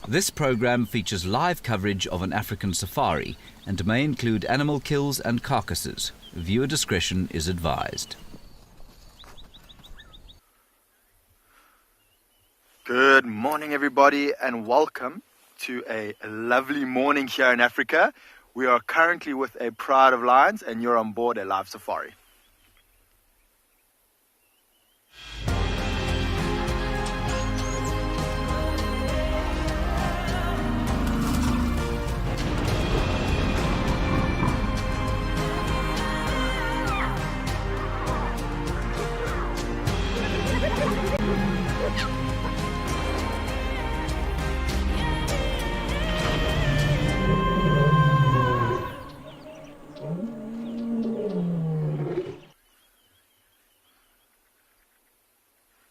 This program features live coverage of an African safari and may include animal kills and carcasses. Viewer discretion is advised. Good morning, everybody, and welcome to a lovely morning here in Africa. We are currently with a pride of lions, and you're on board a live safari.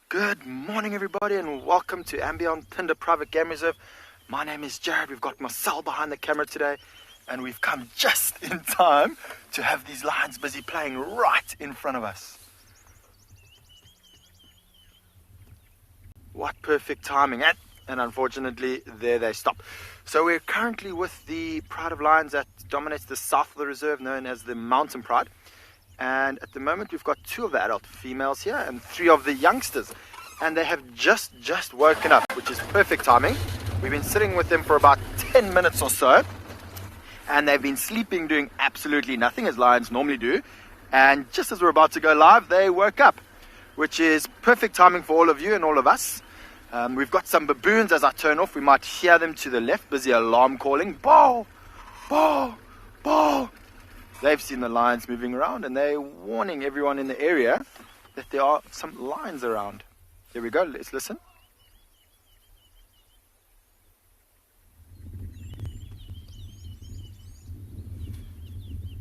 Good morning, everybody, and welcome to andBeyond Phinda Private Game Reserve. My name is Jared. We've got Marcel behind the camera today, and we've come just in time to have these lions busy playing right in front of us. What perfect timing, and unfortunately, there they stop. So we're currently with the pride of lions that dominates the south of the reserve, known as the Mountain Pride. And at the moment, we've got 2 of the adult females here and 3 of the youngsters. And they have just woken up, which is perfect timing. We've been sitting with them for about 10 minutes or so. And they've been sleeping, doing absolutely nothing, as lions normally do. And just as we're about to go live, they woke up, which is perfect timing for all of you and all of us. We've got some baboons. As I turn off, we might hear them to the left, busy alarm calling. Bow, bow, bow. They've seen the lions moving around, and they're warning everyone in the area that there are some lions around. Here we go, let's listen.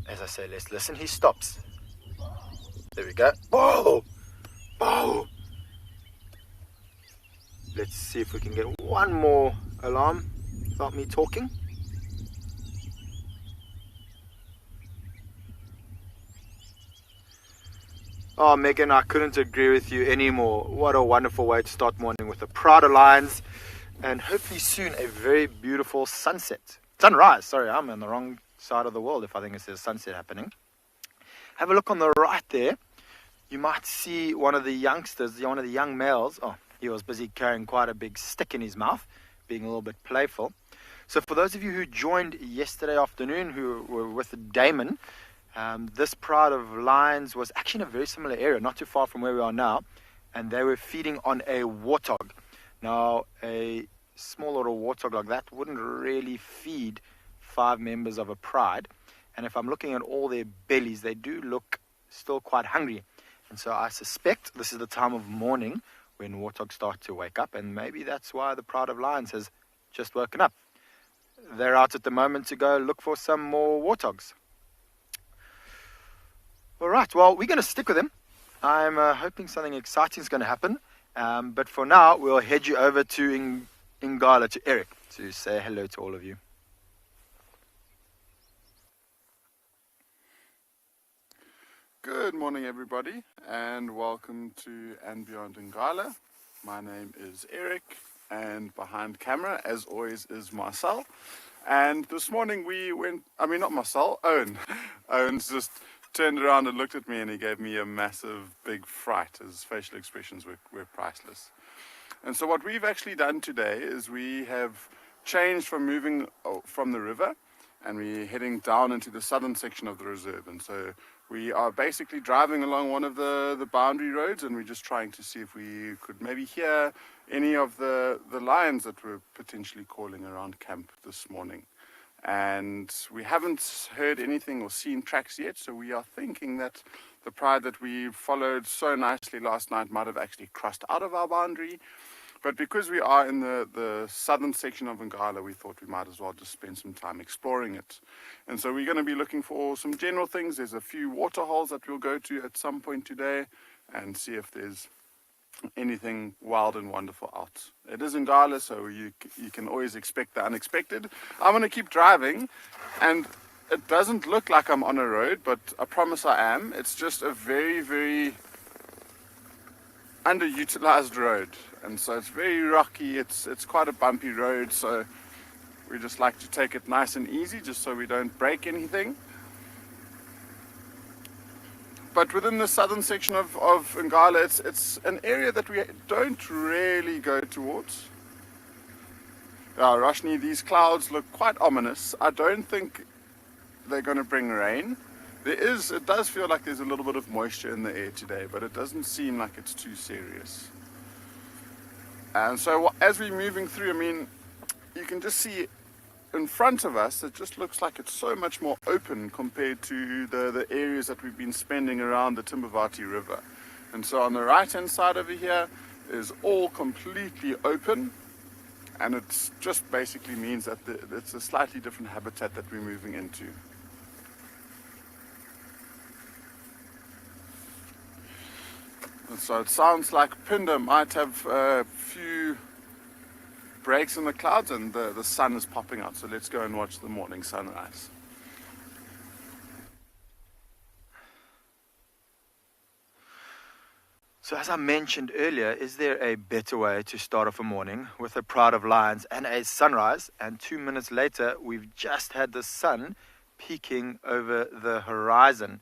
As I say, let's listen, he stops. There we go. Bow! Bow! Let's see if we can get one more alarm without me talking. Oh, Megan, I couldn't agree with you anymore. What a wonderful way to start morning with a pride of lions, and hopefully soon a very beautiful sunset. Sunrise, sorry, I'm on the wrong side of the world if I think it says sunset happening. Have a look on the right there. You might see one of the youngsters, one of the young males. Oh, he was busy carrying quite a big stick in his mouth, being a little bit playful. So for those of you who joined yesterday afternoon, who were with Damon, this pride of lions was actually in a very similar area, not too far from where we are now, and they were feeding on a warthog. Now, a small little warthog like that wouldn't really feed 5 members of a pride, and if I'm looking at all their bellies, they do look still quite hungry, and so I suspect this is the time of morning when warthogs start to wake up, and maybe that's why the pride of lions has just woken up. They're out at the moment to go look for some more warthogs. All right, well, we're going to stick with him. I'm hoping something exciting is going to happen. But for now, we'll head you over to Ngala, to Eric, to say hello to all of you. Good morning, everybody, and welcome to andBeyond Ngala. My name is Eric, and behind camera, as always, is Marcel. And this morning not Marcel, Owen. Owen's just turned around and looked at me, and he gave me a massive big fright. His facial expressions were priceless. And so what we've actually done today is we have changed from moving from the river, and we're heading down into the southern section of the reserve. And so we are basically driving along one of the boundary roads, and we're just trying to see if we could maybe hear any of the lions that were potentially calling around camp this morning. And we haven't heard anything or seen tracks yet, so we are thinking that the pride that we followed so nicely last night might have actually crossed out of our boundary. But because we are in the southern section of Ngala, we thought we might as well just spend some time exploring it. And so we're going to be looking for some general things. There's a few water holes that we'll go to at some point today and see if there's anything wild and wonderful out. It is Ngala, so you can always expect the unexpected. I'm going to keep driving, and it doesn't look like I'm on a road, but I promise I am. It's just a very, very underutilized road. and so it's very rocky. It's quite a bumpy road, so we just like to take it nice and easy just so we don't break anything. But within the southern section of Ngala, it's an area that we don't really go towards. Roshni, these clouds look quite ominous. I don't think they're going to bring rain. It does feel like there's a little bit of moisture in the air today, but it doesn't seem like it's too serious. And so as we're moving through, I mean, you can just see in front of us, it just looks like it's so much more open compared to the areas that we've been spending around the Timbavati River. And so on the right hand side over here is all completely open, and it just basically means that it's a slightly different habitat that we're moving into. And so it sounds like Phinda might have a few breaks in the clouds, and the sun is popping out. So let's go and watch the morning sunrise. So as I mentioned earlier, is there a better way to start off a morning with a pride of lions and a sunrise? And 2 minutes later, we've just had the sun peeking over the horizon.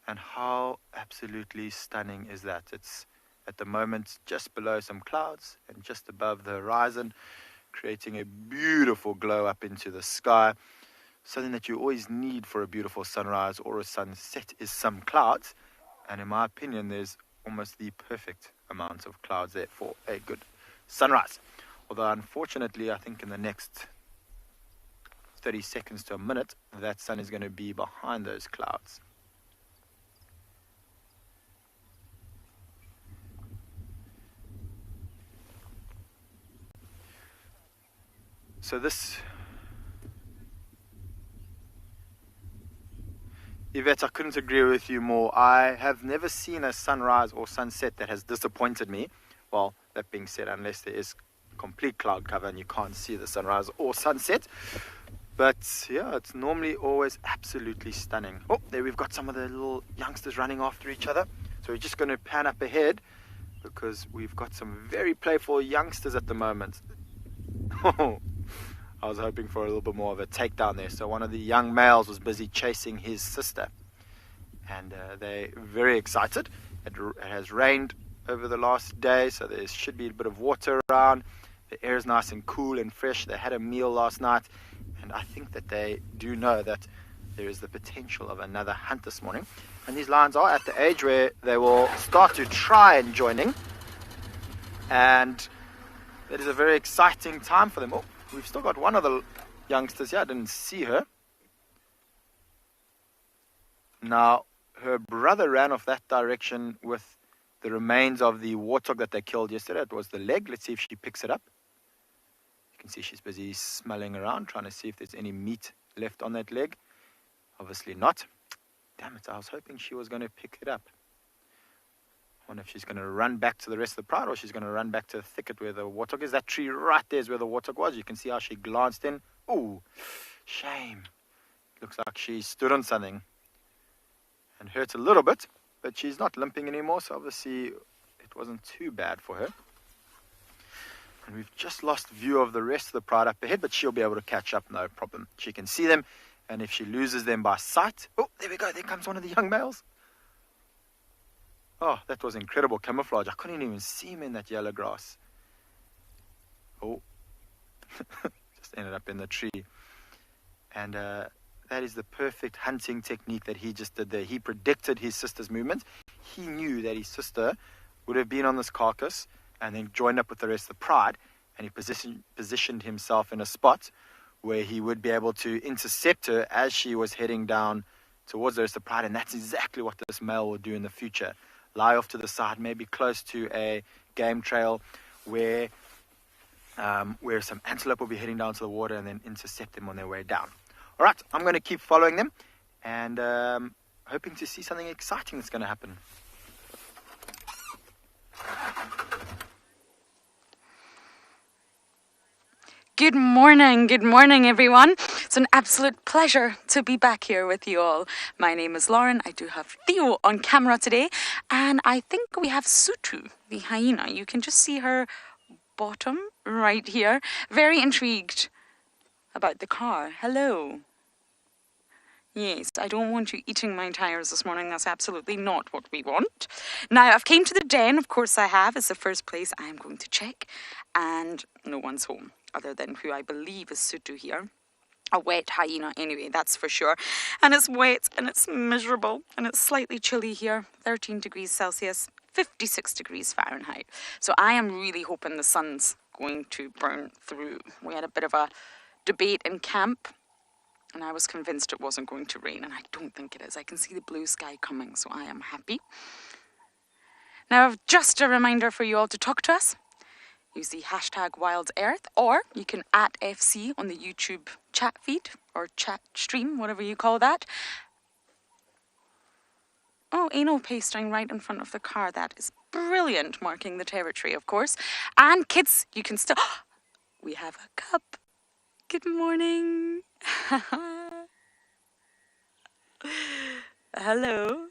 And how absolutely stunning is that? It's at the moment just below some clouds and just above the horizon, creating a beautiful glow up into the sky. Something that you always need for a beautiful sunrise or a sunset is some clouds. And in my opinion, there's almost the perfect amount of clouds there for a good sunrise. Although unfortunately, I think in the next 30 seconds to a minute, that sun is going to be behind those clouds. So Yvette, I couldn't agree with you more. I have never seen a sunrise or sunset that has disappointed me. Well, that being said, unless there is complete cloud cover and you can't see the sunrise or sunset. But yeah, it's normally always absolutely stunning. Oh, there we've got some of the little youngsters running after each other. So we're just going to pan up ahead because we've got some very playful youngsters at the moment. I was hoping for a little bit more of a takedown there. So one of the young males was busy chasing his sister. And they're very excited. It has rained over the last day, so there should be a bit of water around. The air is nice and cool and fresh. They had a meal last night. And I think that they do know that there is the potential of another hunt this morning. And these lions are at the age where they will start to try and joining. And that is a very exciting time for them. Oh, we've still got one of the youngsters here. I didn't see her. Now, her brother ran off that direction with the remains of the warthog that they killed yesterday. It was the leg. Let's see if she picks it up. You can see she's busy smelling around, trying to see if there's any meat left on that leg. Obviously not. Damn it, I was hoping she was going to pick it up. I wonder if she's going to run back to the rest of the pride or she's going to run back to the thicket where the warthog is. That tree right there is where the warthog was. You can see how she glanced in. Ooh, shame. Looks like she stood on something and hurt a little bit, but she's not limping anymore, so obviously it wasn't too bad for her. And we've just lost view of the rest of the pride up ahead, but she'll be able to catch up, no problem. She can see them, and if she loses them by sight... Oh, there we go, there comes one of the young males. Oh, that was incredible camouflage. I couldn't even see him in that yellow grass. Oh, just ended up in the tree. And that is the perfect hunting technique that he just did there. He predicted his sister's movement. He knew that his sister would have been on this carcass and then joined up with the rest of the pride, and he positioned himself in a spot where he would be able to intercept her as she was heading down towards the rest of the pride, and that's exactly what this male will do in the future. Lie off to the side, maybe close to a game trail where some antelope will be heading down to the water, and then intercept them on their way down. All right, I'm going to keep following them and hoping to see something exciting that's going to happen. Good morning everyone. It's an absolute pleasure to be back here with you all. My name is Lauren. I do have Theo on camera today, and I think we have Sutu, the hyena. You can just see her bottom right here. Very intrigued about the car. Hello. Yes, I don't want you eating my tyres this morning. That's absolutely not what we want. Now, I've came to the den. Of course I have. It's the first place I am going to check. And no one's home, other than who I believe is Sutu here. A wet hyena anyway, that's for sure. And it's wet and it's miserable. And it's slightly chilly here. 13 degrees Celsius, 56 degrees Fahrenheit. So I am really hoping the sun's going to burn through. We had a bit of a debate in camp. And I was convinced it wasn't going to rain, and I don't think it is. I can see the blue sky coming, so I am happy. Now, just a reminder for you all to talk to us. Use the hashtag WildEarth, or you can @FC on the YouTube chat feed, or chat stream, whatever you call that. Oh, anal pasting right in front of the car. That is brilliant, marking the territory, of course. And kids, you can still... We have a cup. Good morning. Hello.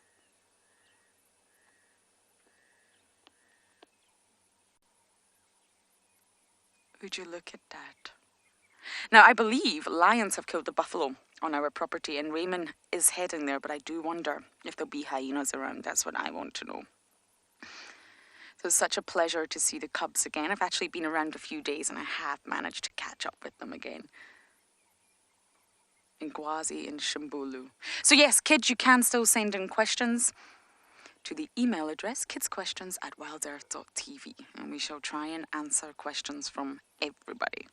Would you look at that? Now, I believe lions have killed the buffalo on our property, and Raymond is heading there, but I do wonder if there'll be hyenas around. That's what I want to know. So it's such a pleasure to see the cubs again. I've actually been around a few days, and I have managed to catch up with them again. In Gwazi and Shimbulu. So yes, kids, you can still send in questions to the email address kidsquestions@wildearth.tv, and we shall try and answer questions from everybody.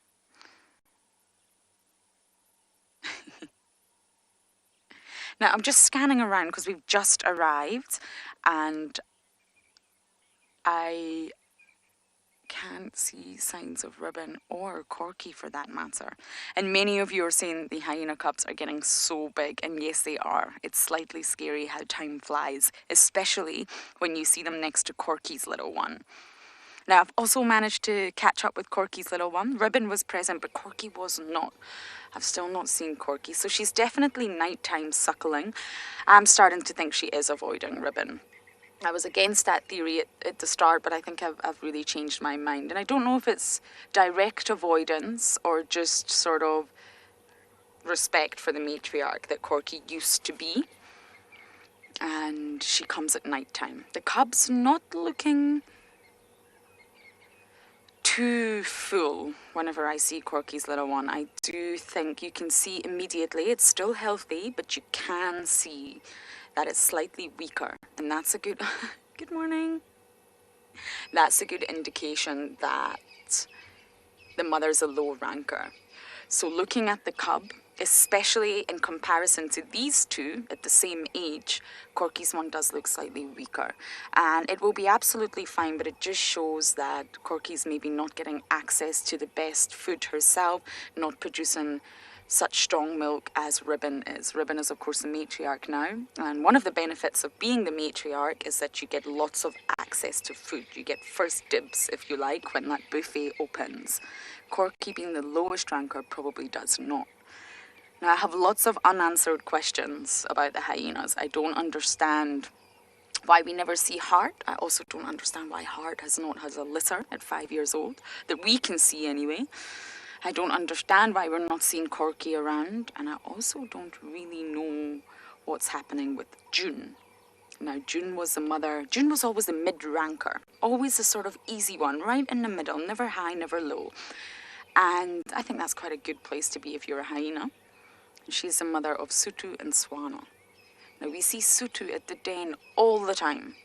Now, I'm just scanning around because we've just arrived, and I can't see signs of ribbon or corky for that matter. And many of you are saying the hyena cubs are getting so big, and yes, they are. It's slightly scary how time flies, especially when you see them next to Corky's little one. Now, I've also managed to catch up with Corky's little one. Ribbon was present, but Corky was not. I've still not seen Corky, so she's definitely nighttime suckling. I'm starting to think she is avoiding Ribbon. I was against that theory at the start, but I think I've really changed my mind. And I don't know if it's direct avoidance or just sort of respect for the matriarch that Corky used to be. And she comes at night time. The cub's not looking too full whenever I see Corky's little one. I do think you can see immediately it's still healthy, but you can see that it's slightly weaker, and that's a good good morning. That's a good indication that the mother's a low ranker. So looking at the cub, especially in comparison to these two at the same age, Corky's one does look slightly weaker, and it will be absolutely fine, but it just shows that Corky's maybe not getting access to the best food herself, not producing such strong milk as Ribbon is. Ribbon is, of course, the matriarch now, and one of the benefits of being the matriarch is that you get lots of access to food. You get first dibs, if you like, when that buffet opens. Corky, being the lowest ranker, probably does not. Now, I have lots of unanswered questions about the hyenas. I don't understand why we never see Heart. I also don't understand why Heart has not had a litter at 5 years old, that we can see anyway. I don't understand why we're not seeing Corky around, and I also don't really know what's happening with June. Now, June was the mother. June was always the mid-ranker, always a sort of easy one, right in the middle, never high, never low. And I think that's quite a good place to be if you're a hyena. She's the mother of Sutu and Tswalu. Now, we see Sutu at the den all the time,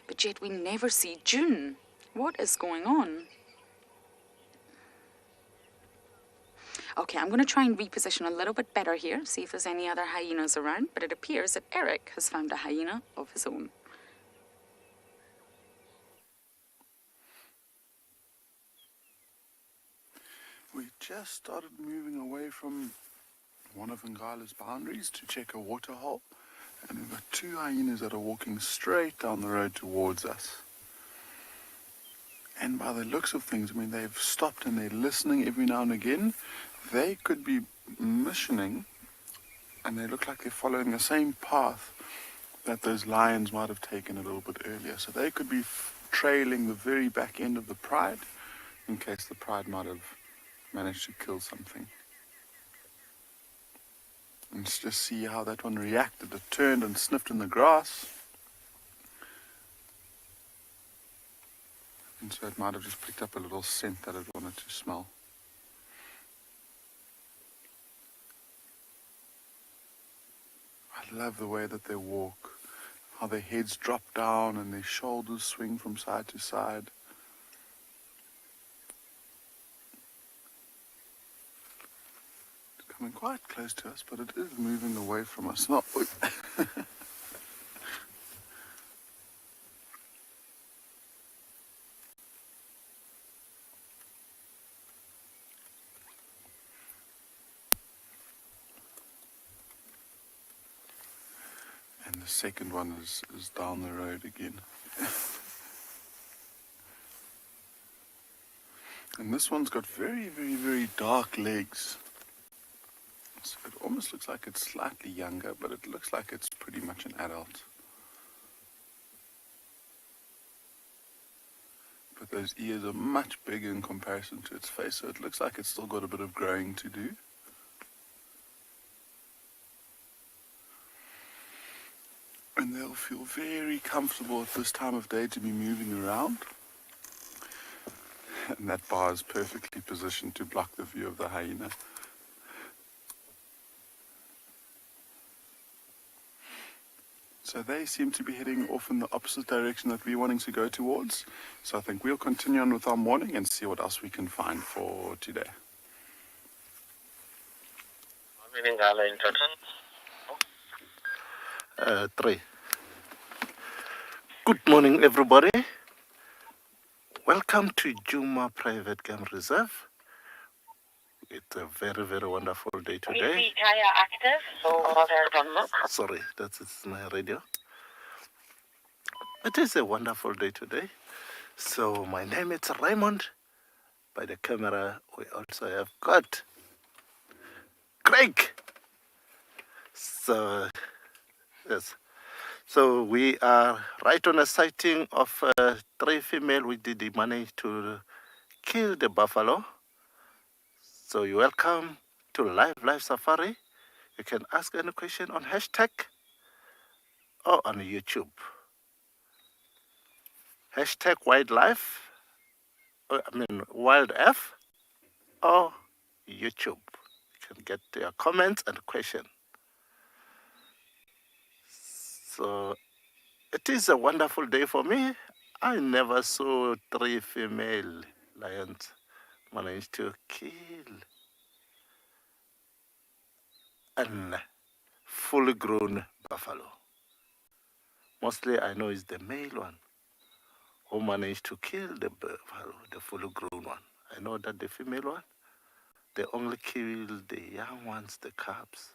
but yet we never see June. What is going on? Okay, I'm going to try and reposition a little bit better here, see if there's any other hyenas around, but it appears that Eric has found a hyena of his own. We just started moving away from one of Ngala's boundaries to check a waterhole, and we've got two hyenas that are walking straight down the road towards us. And by the looks of things, I mean, they've stopped and they're listening every now and again. They could be missioning, and they look like they're following the same path that those lions might have taken a little bit earlier. So they could be trailing the very back end of the pride in case the pride might have managed to kill something. Let's just see how that one reacted. It turned and sniffed in the grass. And so it might have just picked up a little scent that it wanted to smell. I love the way that they walk, how their heads drop down and their shoulders swing from side to side. It's coming quite close to us, but it is moving away from us. Not. And the second one is down the road again. And this one's got very, very, very dark legs. So it almost looks like it's slightly younger, but it looks like it's pretty much an adult. But those ears are much bigger in comparison to its face, so it looks like it's still got a bit of growing to do. And they'll feel very comfortable at this time of day to be moving around. And that bar is perfectly positioned to block the view of the hyena. So they seem to be heading off in the opposite direction that we're wanting to go towards. So I think we'll continue on with our morning and see what else we can find for today. How many Ngala in total? 3. Good morning, everybody. Welcome to Djuma Private Game Reserve. It's a very, very wonderful day today. Is the tire active? So what has done look? Sorry, that's my radio. It is a wonderful day today. So my name is Raymond. By the camera, we also have got Craig. So, yes. So we are right on a sighting of 3 female. We did manage to kill the buffalo. So you're welcome to live safari. You can ask any question on hashtag or on YouTube. Hashtag wildlife, WildEarth or YouTube. You can get your comments and questions. So it is a wonderful day for me. I never saw 3 female lions manage to kill a fully grown buffalo. Mostly I know it's the male one who managed to kill the buffalo, the fully grown one. I know that the female one, they only kill the young ones, the cubs.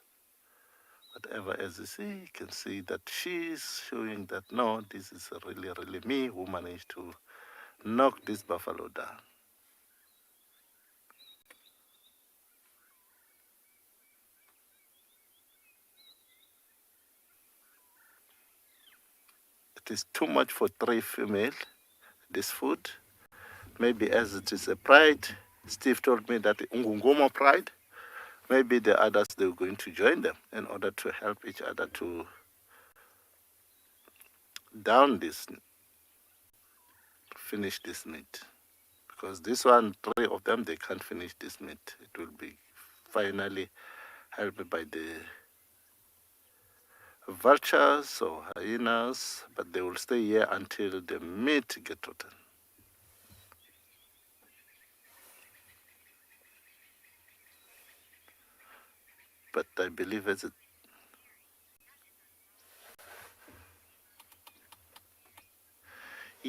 Whatever as you see, you can see that she's showing that no, this is really, really me who managed to knock this buffalo down. It is too much for 3 female, this food. Maybe as it is a pride, Steve told me that Ngungoma pride, maybe the others, they're going to join them in order to help each other to down this, finish this meat. Because this one, 3 of them, they can't finish this meat. It will be finally helped by the vultures or hyenas, but they will stay here until the meat gets rotten. But I believe it's a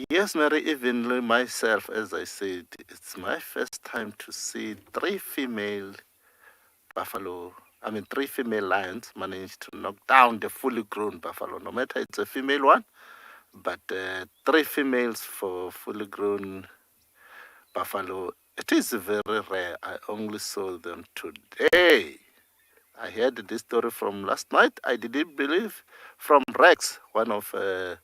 yes, Mary, even myself, as I said, it's my first time to see 3 female buffalo, 3 female lions manage to knock down the fully grown buffalo. No matter it's a female one, but 3 females for fully grown buffalo, it is very rare. I only saw them today. I heard this story from last night. I didn't believe from Rex, one of the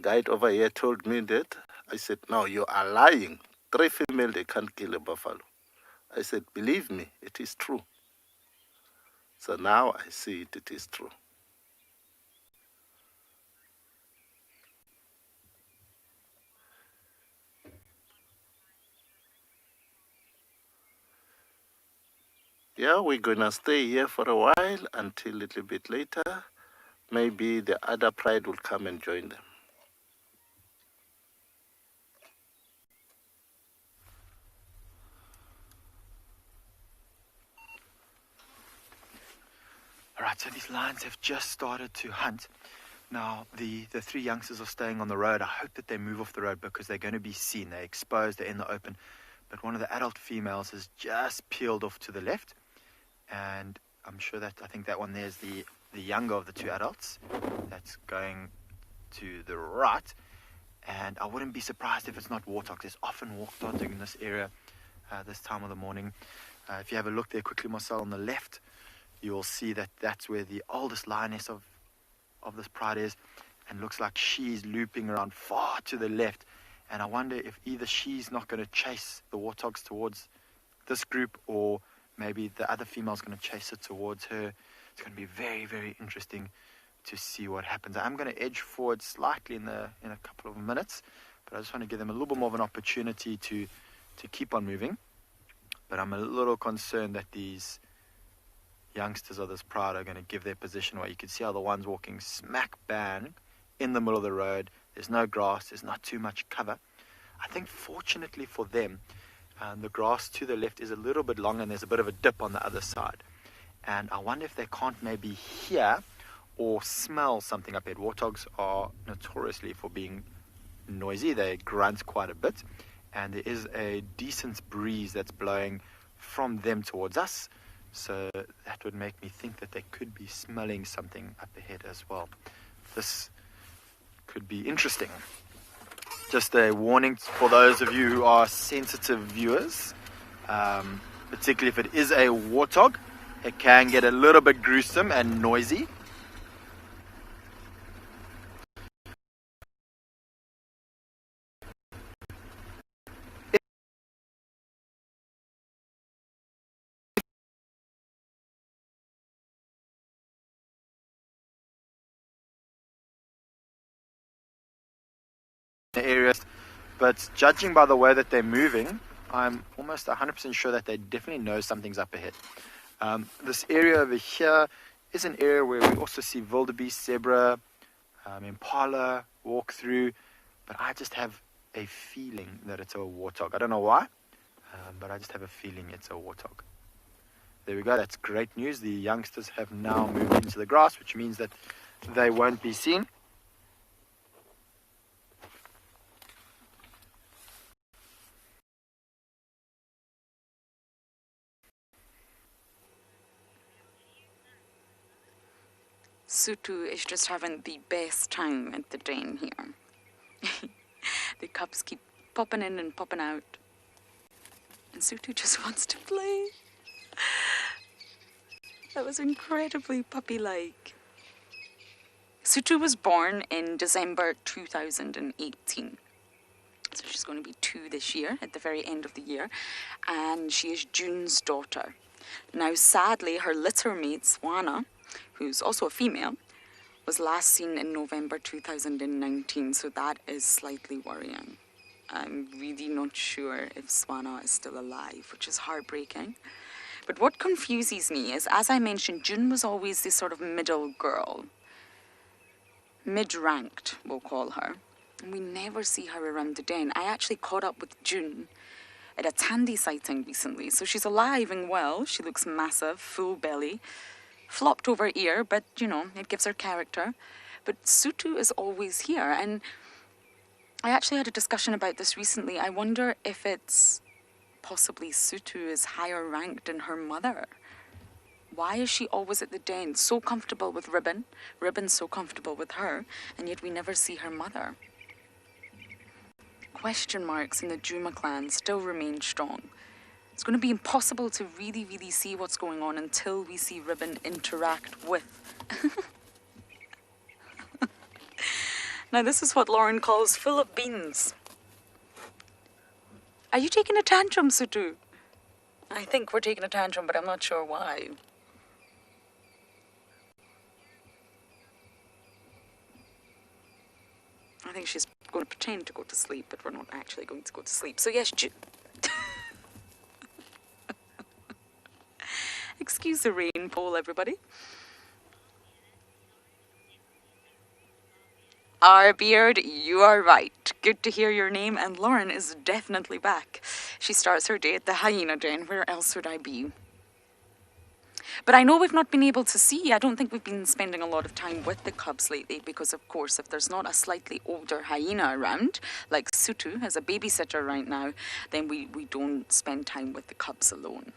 guide over here told me that. I said, no, you are lying. 3 female, they can't kill a buffalo. I said, believe me, it is true. So now I see it, it is true. Yeah, we're gonna stay here for a while until a little bit later. Maybe the other pride will come and join them. All right, so these lions have just started to hunt. Now, the 3 youngsters are staying on the road. I hope that they move off the road because they're going to be seen. They're exposed, they're in the open. But one of the adult females has just peeled off to the left. And I think that one there is the younger of the 2 adults. That's going to the right. And I wouldn't be surprised if it's not warthogs. There's often warthogs in this area this time of the morning. If you have a look there quickly, Marcel, on the left, you will see that that's where the oldest lioness of this pride is, and looks like she's looping around far to the left. And I wonder if either she's not going to chase the warthogs towards this group, or maybe the other female's going to chase it towards her. It's going to be very, very interesting to see what happens. I'm going to edge forward slightly in a couple of minutes, but I just want to give them a little bit more of an opportunity to keep on moving. But I'm a little concerned that these youngsters of this pride are going to give their position away. You can see how the one's walking smack bang in the middle of the road. There's no grass, there's not too much cover. I think fortunately for them, the grass to the left is a little bit long and there's a bit of a dip on the other side. And I wonder if they can't maybe hear or smell something up ahead. Warthogs are notoriously for being noisy. They grunt quite a bit, and there is a decent breeze that's blowing from them towards us. So that would make me think that they could be smelling something up ahead as well. This could be interesting. Just a warning for those of you who are sensitive viewers, particularly if it is a warthog, it can get a little bit gruesome and noisy. Areas, but judging by the way that they're moving, I'm almost 100% sure that they definitely know something's up ahead. This area over here is an area where we also see wildebeest, zebra, impala walk through, but I just have a feeling that it's a warthog. I don't know why, but I just have a feeling it's a warthog. There we go. That's great news. The youngsters have now moved into the grass, which means that they won't be seen. Sutu is just having the best time at the den here. The cubs keep popping in and popping out. And Sutu just wants to play. That was incredibly puppy-like. Sutu was born in December 2018. So she's going to be 2 this year, at the very end of the year. And she is June's daughter. Now, sadly, her litter mate, Tswalu, who's also a female, was last seen in November 2019, so that is slightly worrying. I'm really not sure if Tswalu is still alive, which is heartbreaking. But what confuses me is, as I mentioned, June was always this sort of middle girl. Mid-ranked, we'll call her. And we never see her around the den. I actually caught up with June at a Tandy sighting recently, so she's alive and well. She looks massive, full belly. Flopped over ear, but, you know, it gives her character. But Sutu is always here, and I actually had a discussion about this recently. I wonder if it's possibly Sutu is higher ranked than her mother. Why is she always at the den, so comfortable with Ribbon, Ribbon's so comfortable with her, and yet we never see her mother? Question marks in the Djuma clan still remain strong. It's going to be impossible to really, really see what's going on until we see Ribbon interact with. Now, this is what Lauren calls full of beans. Are you taking a tantrum, Sutu? I think we're taking a tantrum, but I'm not sure why. I think she's going to pretend to go to sleep, but we're not actually going to go to sleep. So yes, excuse the rain, Paul, everybody. Our Beard, you are right. Good to hear your name, and Lauren is definitely back. She starts her day at the Hyena Den. Where else would I be? But I know we've not been able to see. I don't think we've been spending a lot of time with the cubs lately because, of course, if there's not a slightly older hyena around, like Sutu as a babysitter right now, then we don't spend time with the cubs alone.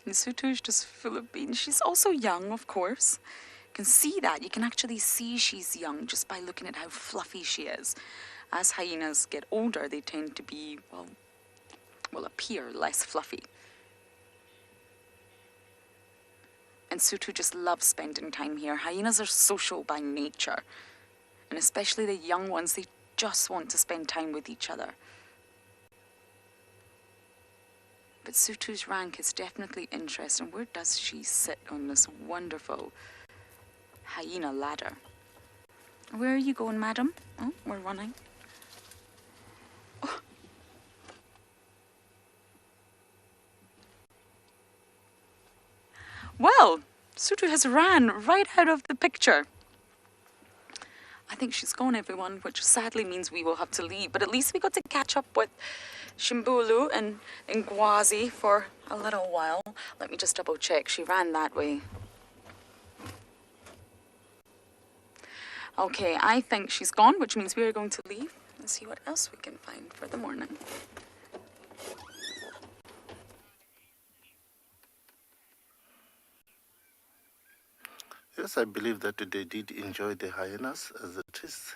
And Sutu is just full of beans. She's also young, of course. You can see that. You can actually see she's young just by looking at how fluffy she is. As hyenas get older, they tend to be, well, appear less fluffy. And Sutu just loves spending time here. Hyenas are social by nature. And especially the young ones, they just want to spend time with each other. But Sutu's rank is definitely interesting. Where does she sit on this wonderful hyena ladder? Where are you going, madam? Oh, we're running. Oh. Well, Sutu has ran right out of the picture. I think she's gone, everyone, which sadly means we will have to leave. But at least we got to catch up with Shimbulu and Ngwazi for a little while. Let me just double check. She ran that way. Okay, I think she's gone, which means we are going to leave and see what else we can find for the morning. Yes, I believe that they did enjoy the hyenas as it is.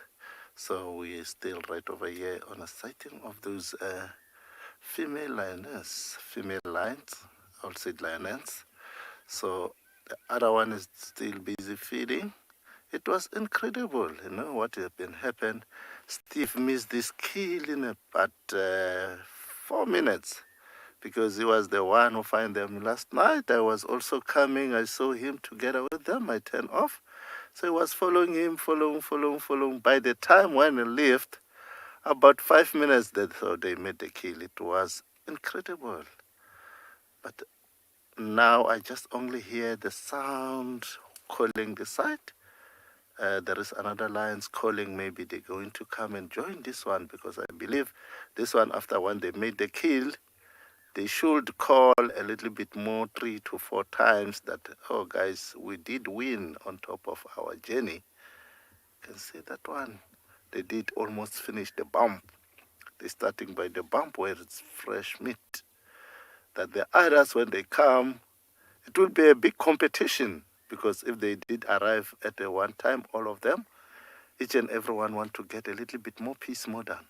So we are still right over here on a sighting of those female lioness, female lions, also lioness. So the other one is still busy feeding. It was incredible, you know, what had been happened. Steve missed this kill in about 4 minutes because he was the one who found them last night. I was also coming. I saw him together with them. I turned off. So I was following him, following. By the time when he left, about 5 minutes, they made the kill. It was incredible. But now I just only hear the sound calling the site. There is another lions calling. Maybe they're going to come and join this one because I believe this one, after when they made the kill, they should call a little bit more, 3 to 4 times that, oh guys, we did win on top of our journey. You can see that one. They did almost finish the bump. They're starting by the bump where it's fresh meat. That the others, when they come, it will be a big competition because if they did arrive at the one time, all of them, each and everyone want to get a little bit more piece more done.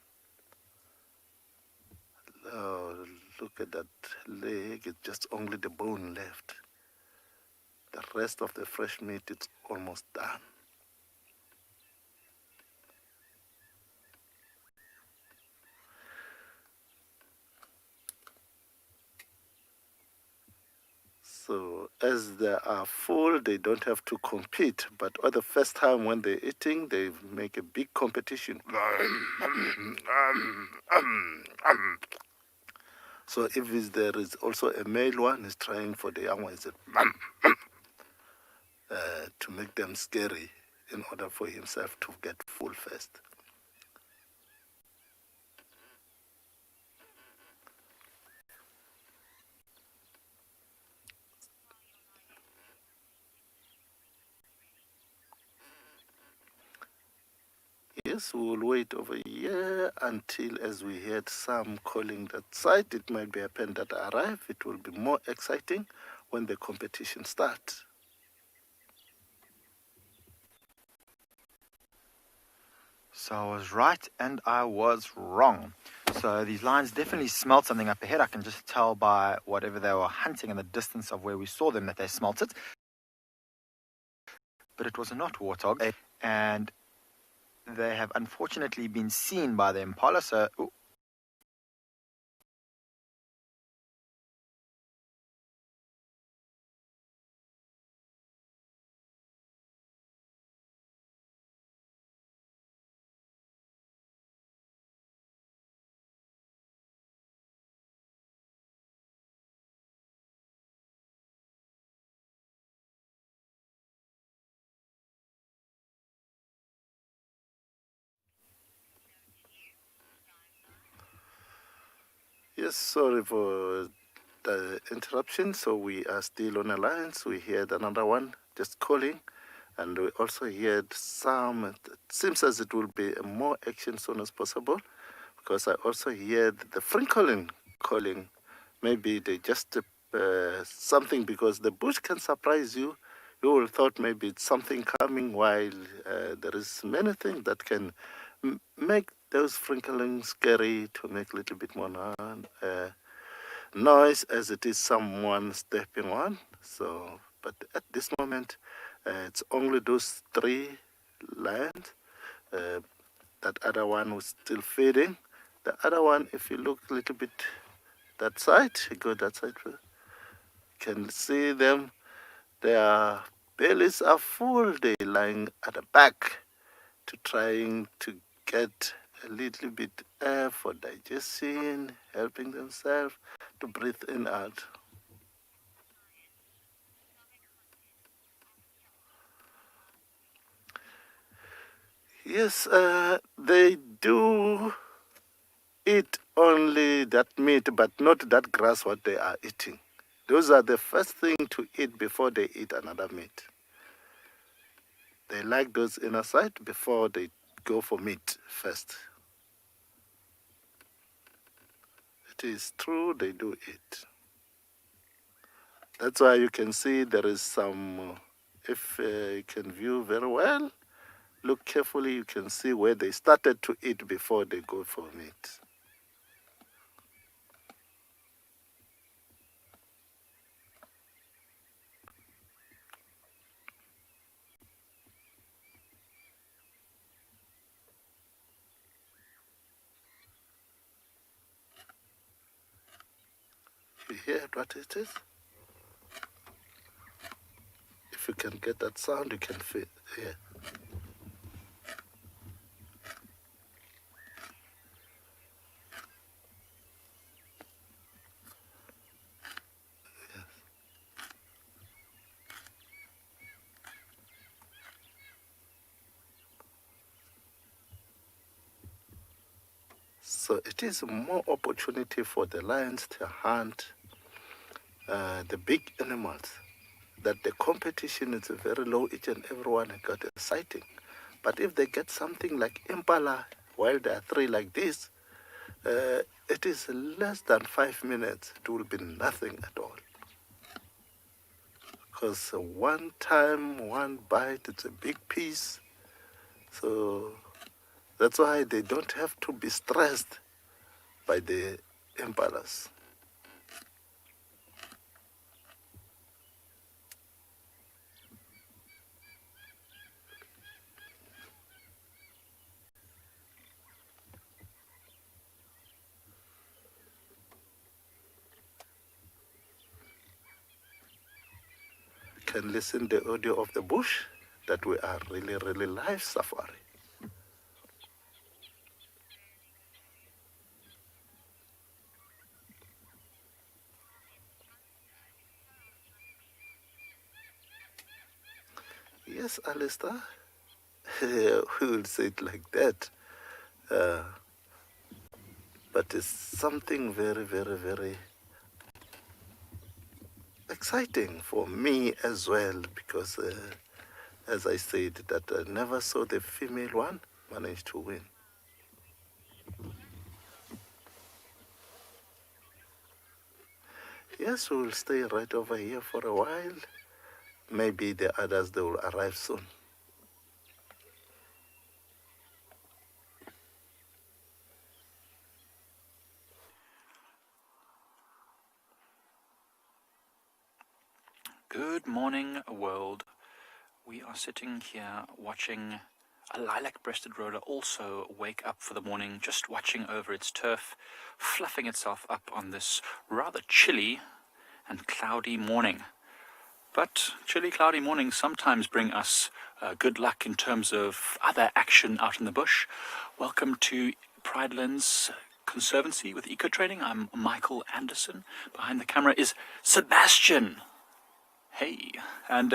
Look at that leg, it's just only the bone left. The rest of the fresh meat is almost done. So as they are full, they don't have to compete. But at the first time when they're eating, they make a big competition. So if there is also a male one, is trying for the young ones to make them scary in order for himself to get full first. Yes, we will wait over here until, as we heard some calling that site, it might be happen that arrive. It will be more exciting when the competition starts. So I was right and I was wrong. So these lions definitely smelled something up ahead. I can just tell by whatever they were hunting and the distance of where we saw them that they smelt it. But it was not warthog. And they have unfortunately been seen by the impala. So, Yes, sorry for the interruption. So we are still on a line. So we heard another one just calling. And we also heard some, it seems as it will be more action soon as possible, because I also heard the Francolin calling. Maybe they just something, because the bush can surprise you. You will thought maybe it's something coming, while there is many things that can make those Francolin scary, to make a little bit more noise, as it is someone stepping on. So, but at this moment, it's only those three lions. That other one was still feeding. The other one, if you look a little bit that side, you go that side, you can see them. Their bellies are full. They're lying at the back to trying to get a little bit air for digestion, helping themselves to breathe in out. Yes, they do eat only that meat, but not that grass what they are eating. Those are the first thing to eat before they eat another meat. They like those inner side before they go for meat first. It is true, they do eat. That's why you can see there is some, if you can view very well, look carefully, you can see where they started to eat before they go for meat. You hear what it is? If you can get that sound, you can feel, hear. So it is more opportunity for the lions to hunt the big animals. That the competition is very low, each and everyone got a sighting. But if they get something like impala, while there are three like this, it is less than 5 minutes. It will be nothing at all. Because one time, one bite, it's a big piece. So that's why they don't have to be stressed by the impalas. Can listen the audio of the bush, that we are really, really live safari. Yes, Alistair, we will say it like that. But it's something very, very, very exciting for me as well, because as I said, that I never saw the female one manage to win. Yes, we will stay right over here for a while. Maybe the others, they will arrive soon. Good morning, world. We are sitting here watching a lilac-breasted roller also wake up for the morning, just watching over its turf, fluffing itself up on this rather chilly and cloudy morning. But chilly, cloudy mornings sometimes bring us good luck in terms of other action out in the bush. Welcome to Prideland's Conservancy with Eco Training. I'm Michael Anderson. Behind the camera is Sebastian. Hey. And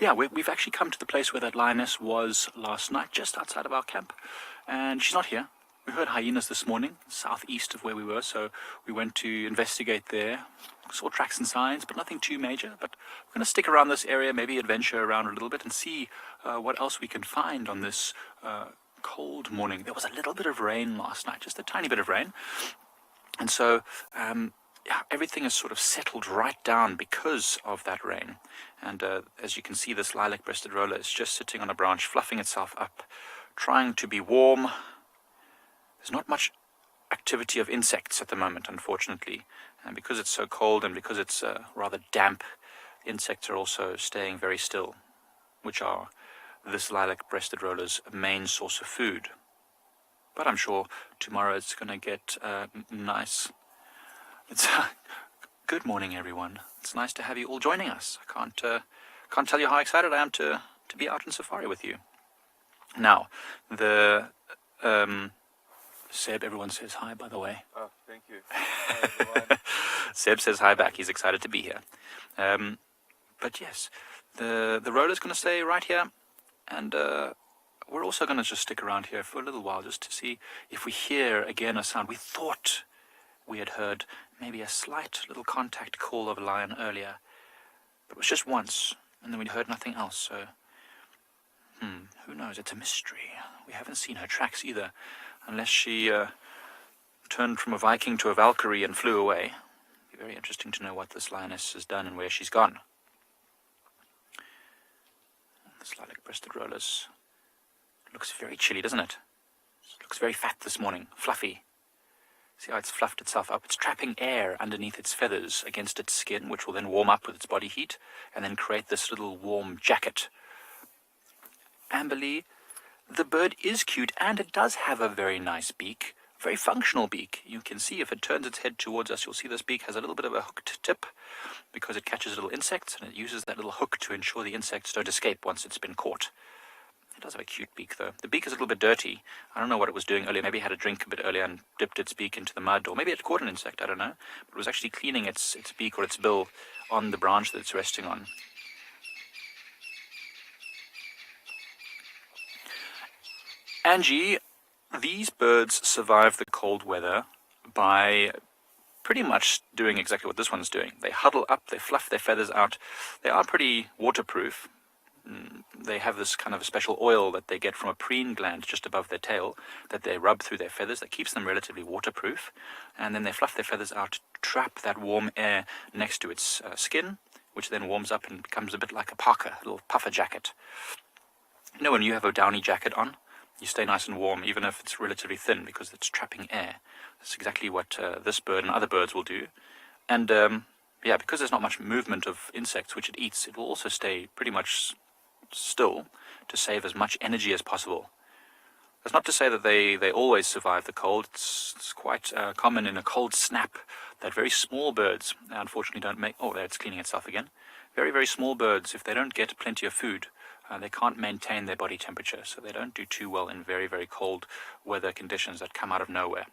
yeah, we've actually come to the place where that lioness was last night, just outside of our camp. And she's not here. We heard hyenas this morning, southeast of where we were, so we went to investigate there. Saw tracks and signs, but nothing too major. But we're going to stick around this area, maybe adventure around a little bit and see what else we can find on this cold morning. There was a little bit of rain last night, just a tiny bit of rain. And so yeah, everything is sort of settled right down because of that rain. And as you can see, this lilac-breasted roller is just sitting on a branch, fluffing itself up, trying to be warm. There's not much activity of insects at the moment, unfortunately. And because it's so cold and because it's rather damp, insects are also staying very still, which are this lilac-breasted roller's main source of food. But I'm sure tomorrow it's going to get nice. It's good morning, everyone. It's nice to have you all joining us. I can't tell you how excited I am to be out in safari with you. Now, the Seb, everyone says hi, by the way. Oh, thank you. Hi, everyone. Seb says hi back. He's excited to be here. But yes, the roller's going to stay right here, and we're also going to just stick around here for a little while just to see if we hear again a sound. We thought we had heard maybe a slight little contact call of a lion earlier, but it was just once, and then we heard nothing else. So, who knows? It's a mystery. We haven't seen her tracks either, unless she turned from a Viking to a Valkyrie and flew away. It'd be very interesting to know what this lioness has done and where she's gone. This lilac-breasted rollers looks very chilly, doesn't it? It looks very fat this morning, fluffy. See how it's fluffed itself up? It's trapping air underneath its feathers against its skin, which will then warm up with its body heat and then create this little warm jacket. Amberly, the bird is cute, and it does have a very nice beak, very functional beak. You can see if it turns its head towards us, you'll see this beak has a little bit of a hooked tip because it catches little insects, and it uses that little hook to ensure the insects don't escape once it's been caught. It does have a cute beak, though. The beak is a little bit dirty. I don't know what it was doing earlier. Maybe it had a drink a bit earlier and dipped its beak into the mud, or maybe it caught an insect, I don't know. But it was actually cleaning its beak or its bill on the branch that it's resting on. Angie, these birds survive the cold weather by pretty much doing exactly what this one's doing. They huddle up, they fluff their feathers out. They are pretty waterproof. They have this kind of a special oil that they get from a preen gland just above their tail that they rub through their feathers that keeps them relatively waterproof. And then they fluff their feathers out to trap that warm air next to its skin, which then warms up and becomes a bit like a parka, a little puffer jacket. You know, when you have a downy jacket on, you stay nice and warm, even if it's relatively thin, because it's trapping air. That's exactly what this bird and other birds will do. And yeah, because there's not much movement of insects which it eats, it will also stay pretty much still to save as much energy as possible. That's not to say that they always survive the cold. It's quite common in a cold snap that very small birds, unfortunately, don't make... Oh, there, it's cleaning itself again. Very, very small birds, if they don't get plenty of food, they can't maintain their body temperature, so they don't do too well in very, very cold weather conditions that come out of nowhere.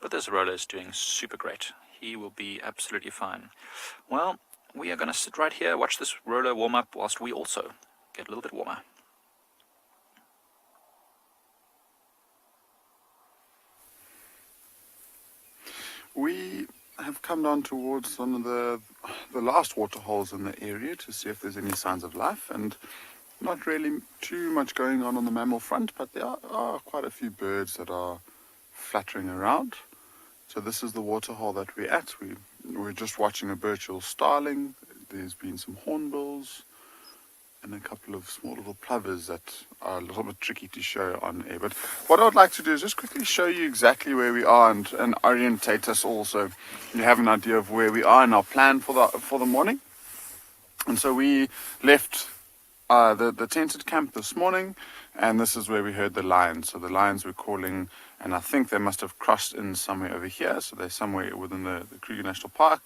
But this roller is doing super great. He will be absolutely fine. Well, we are going to sit right here, watch this roller warm up, whilst we also get a little bit warmer. We have come down towards one of the last water holes in the area to see if there's any signs of life, and not really too much going on the mammal front, but there are quite a few birds that are fluttering around. So this is the water hole that we're at. We're just watching a Birchall starling. There's been some hornbills and a couple of small little plovers that are a little bit tricky to show on air. But what I would like to do is just quickly show you exactly where we are and orientate us all, so you have an idea of where we are and our plan for the morning. And so we left the tented camp this morning, and this is where we heard the lions. So the lions were calling, and I think they must have crossed in somewhere over here, so they're somewhere within the Kruger National Park.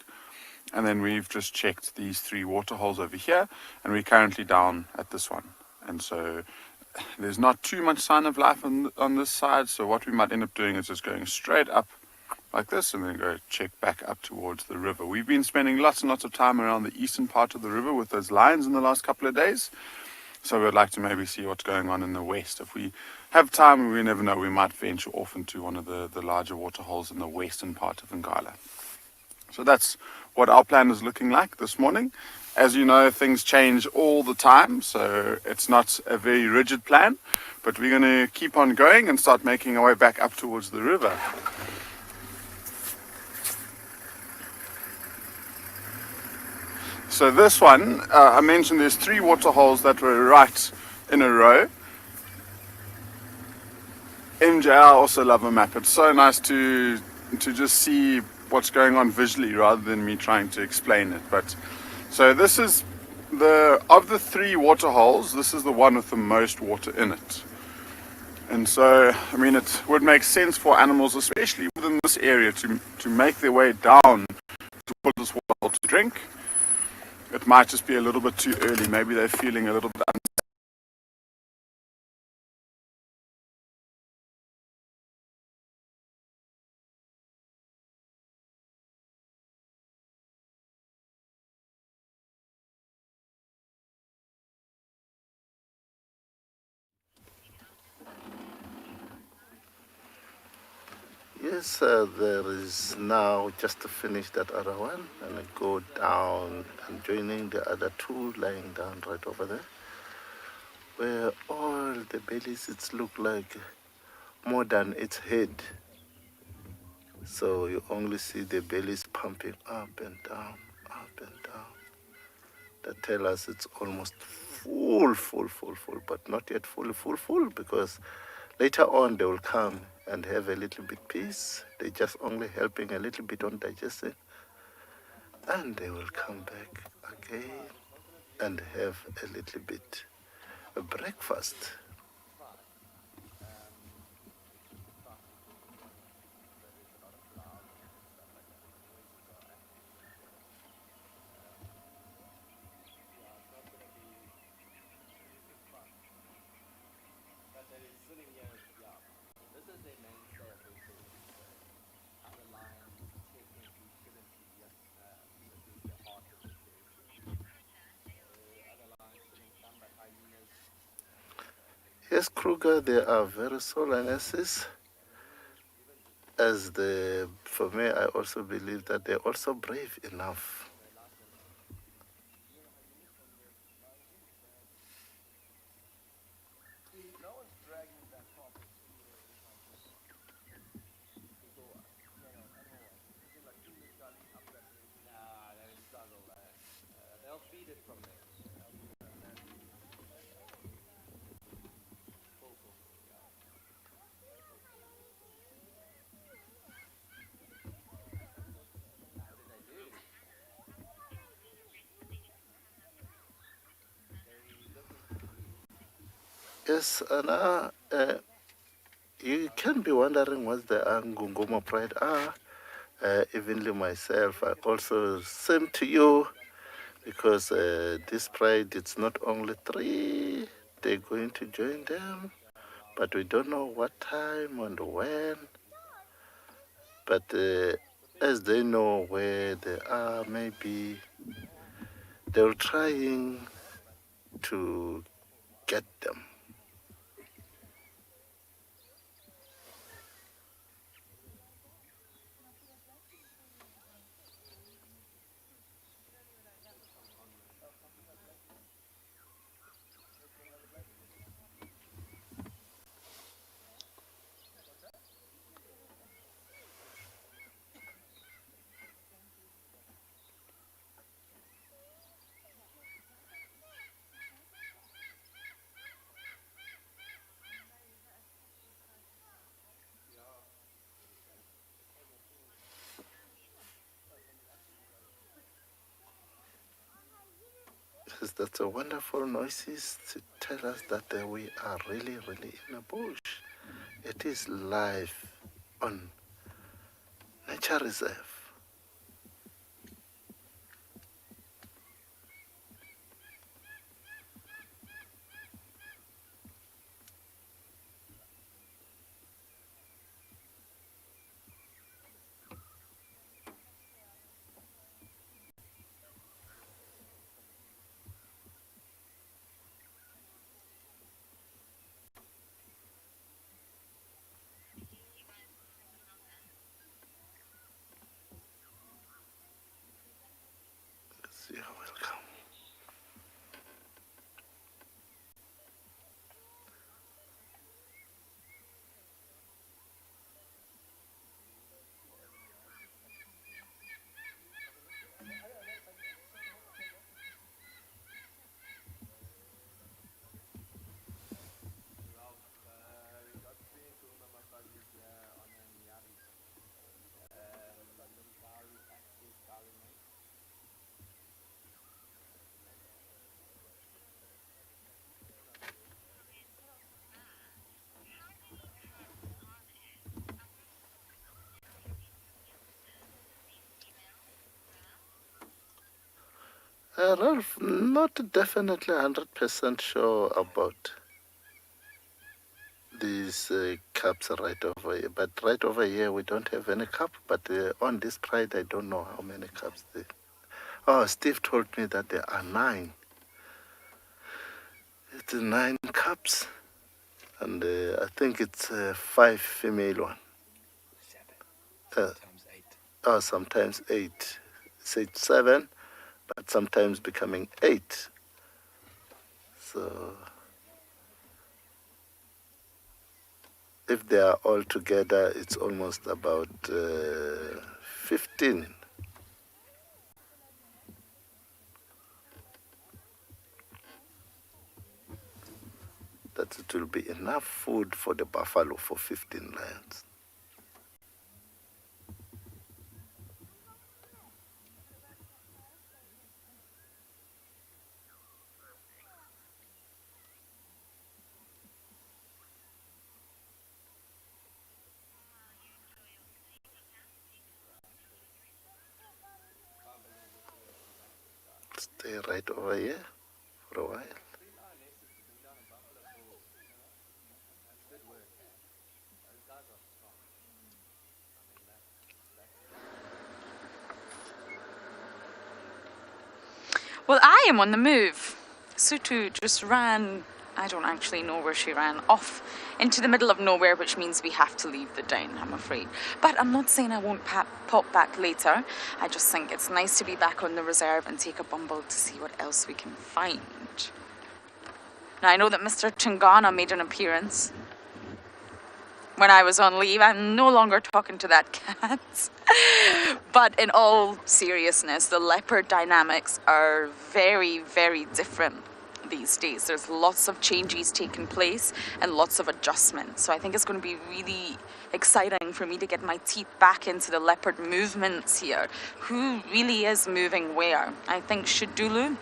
And then we've just checked these 3 water holes over here, and we're currently down at this one. And so there's not too much sign of life on this side, so what we might end up doing is just going straight up like this and then go check back up towards the river. We've been spending lots and lots of time around the eastern part of the river with those lions in the last couple of days, so we'd like to maybe see what's going on in the west. If we have time, we never know, we might venture off into one of the larger water holes in the western part of Ngala. So that's what our plan is looking like this morning. As you know, things change all the time, so it's not a very rigid plan, but we're going to keep on going and start making our way back up towards the river. So this one, I mentioned there's 3 water holes that were right in a row. MJ, I also love a map. It's so nice to just see what's going on visually rather than me trying to explain it. But so this is of the 3 water holes, this is the one with the most water in it. And so, I mean, it would make sense for animals, especially within this area, to make their way down towards this water hole to drink. It might just be a little bit too early. Maybe they're feeling a little bit Yes, there is now just to finish that other one and I go down and joining the other 2 lying down right over there, where all the bellies, it look like more than its head. So you only see the bellies pumping up and down, up and down. That tell us it's almost full, but not yet full, because later on they will come and have a little bit peace. They're just only helping a little bit on digestion. And they will come back again and have a little bit of breakfast. Yes, Kruger, they are very solemnists. For me, I also believe that they're also brave enough. Yes, and you can be wondering what the Djuma Pride are. Evenly myself, I also same to you, because this pride, it's not only 3, they're going to join them, but we don't know what time and when. But as they know where they are, maybe they're trying to get them. because that's a wonderful noises to tell us that we are really, really in a bush. It is live on Nature Reserve. You're welcome. Ralph, not definitely 100% sure about these cups right over here. But right over here, we don't have any cup. But on this pride, I don't know how many cups there. Oh, Steve told me that there are 9. It's 9 cups. And I think it's 5 female one. 7, sometimes 8. Oh, sometimes 8. Say 7. But sometimes becoming 8. So if they are all together, it's almost about 15. That it will be enough food for the buffalo for 15 lions. Stay right over here for a while. Well, I am on the move. Sutu just ran, I don't actually know where she ran, off into the middle of nowhere, which means we have to leave the den, I'm afraid. But I'm not saying I won't pop back later. I just think it's nice to be back on the reserve and take a bumble to see what else we can find. Now, I know that Mr. Chingana made an appearance when I was on leave. I'm no longer talking to that cat. But in all seriousness, the leopard dynamics are very, very different these days. There's lots of changes taking place and lots of adjustments. So I think it's going to be really exciting for me to get my teeth back into the leopard movements here. Who really is moving where? I think Shadulu,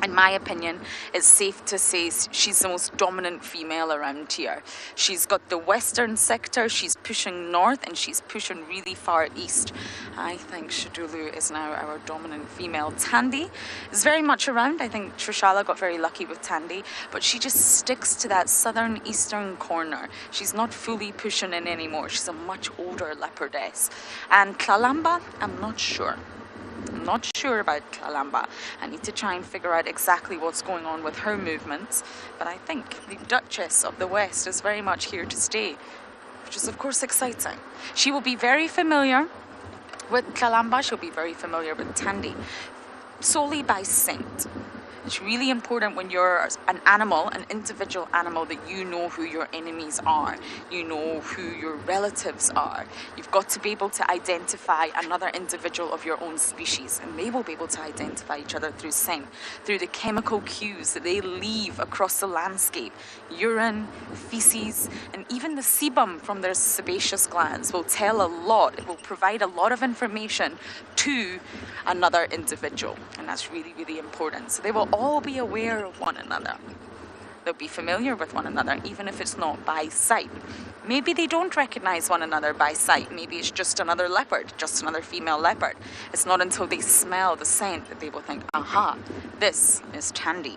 in my opinion, it's safe to say she's the most dominant female around here. She's got the western sector, she's pushing north, and she's pushing really far east. I think Shadulu is now our dominant female. Tandy is very much around. I think Trishala got very lucky with Tandy, but she just sticks to that southern eastern corner. She's not fully pushing in anymore. She's a much older leopardess. And Kalamba, I'm not sure. I'm not sure about Kalamba. I need to try and figure out exactly what's going on with her movements. But I think the Duchess of the West is very much here to stay, which is of course exciting. She will be very familiar with Kalamba. She'll be very familiar with Tandy, solely by scent. It's really important when you're an animal, an individual animal, that you know who your enemies are. You know who your relatives are. You've got to be able to identify another individual of your own species, and they will be able to identify each other through scent, through the chemical cues that they leave across the landscape. Urine, feces, and even the sebum from their sebaceous glands will tell a lot. It will provide a lot of information to another individual, and that's really, really important. So they will all be aware of one another. They'll be familiar with one another, even if it's not by sight. Maybe they don't recognize one another by sight. Maybe it's just another leopard, just another female leopard. It's not until they smell the scent that they will think, aha, this is Tandy.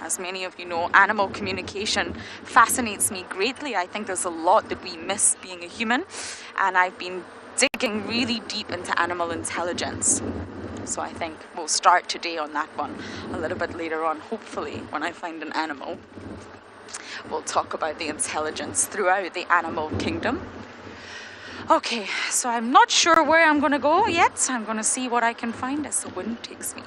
As many of you know, animal communication fascinates me greatly. I think there's a lot that we miss being a human, and I've been digging really deep into animal intelligence. So I think we'll start today on that one. A little bit later on, hopefully, when I find an animal, we'll talk about the intelligence throughout the animal kingdom. Okay, so I'm not sure where I'm going to go yet. I'm going to see what I can find as the wind takes me.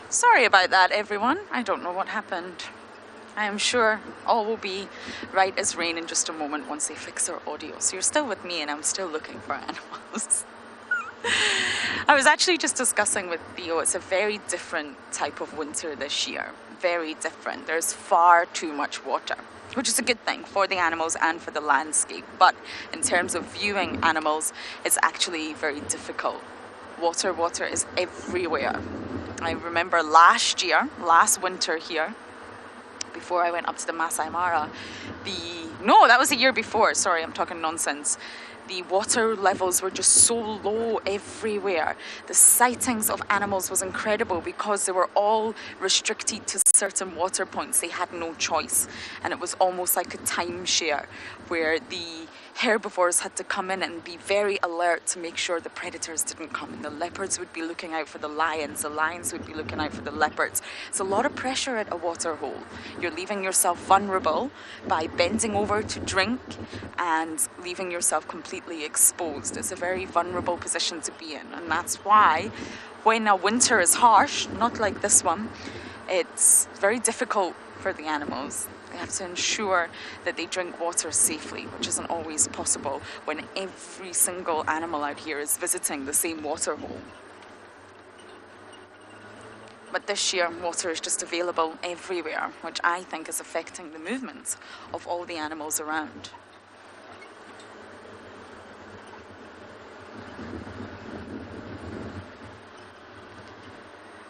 Sorry about that, everyone. I don't know what happened. I am sure all will be right as rain in just a moment once they fix their audio. So you're still with me and I'm still looking for animals. I was actually just discussing with Theo, it's a very different type of winter this year. Very different. There's far too much water, which is a good thing for the animals and for the landscape. But in terms of viewing animals, it's actually very difficult. Water is everywhere. I remember last winter here, before I went up to the Masai Mara, no, that was the year before, sorry, I'm talking nonsense. The water levels were just so low everywhere. The sightings of animals was incredible because they were all restricted to certain water points. They had no choice. And it was almost like a timeshare where the herbivores had to come in and be very alert to make sure the predators didn't come in. The leopards would be looking out for the lions would be looking out for the leopards. It's a lot of pressure at a water hole. You're leaving yourself vulnerable by bending over to drink and leaving yourself completely exposed. It's a very vulnerable position to be in, and that's why when a winter is harsh, not like this one, it's very difficult for the animals. They have to ensure that they drink water safely, which isn't always possible when every single animal out here is visiting the same water hole. But this year, water is just available everywhere, which I think is affecting the movement of all the animals around.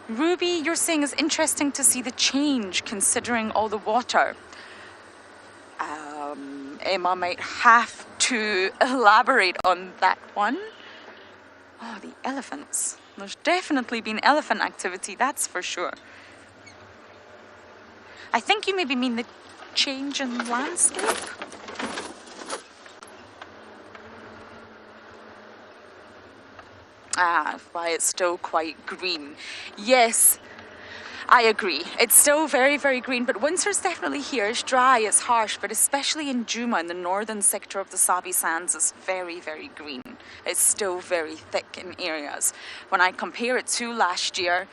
Ruby, you're saying it's interesting to see the change considering all the water. Emma might have to elaborate on that one. Oh, the elephants. There's definitely been elephant activity, that's for sure. I think you maybe mean the change in landscape. Why it's still quite green. Yes, I agree. It's still very, very green, but winter's definitely here. It's dry, it's harsh, but especially in Djuma, in the northern sector of the Sabi sands, it's very, very green. It's still very thick in areas. When I compare it to last year,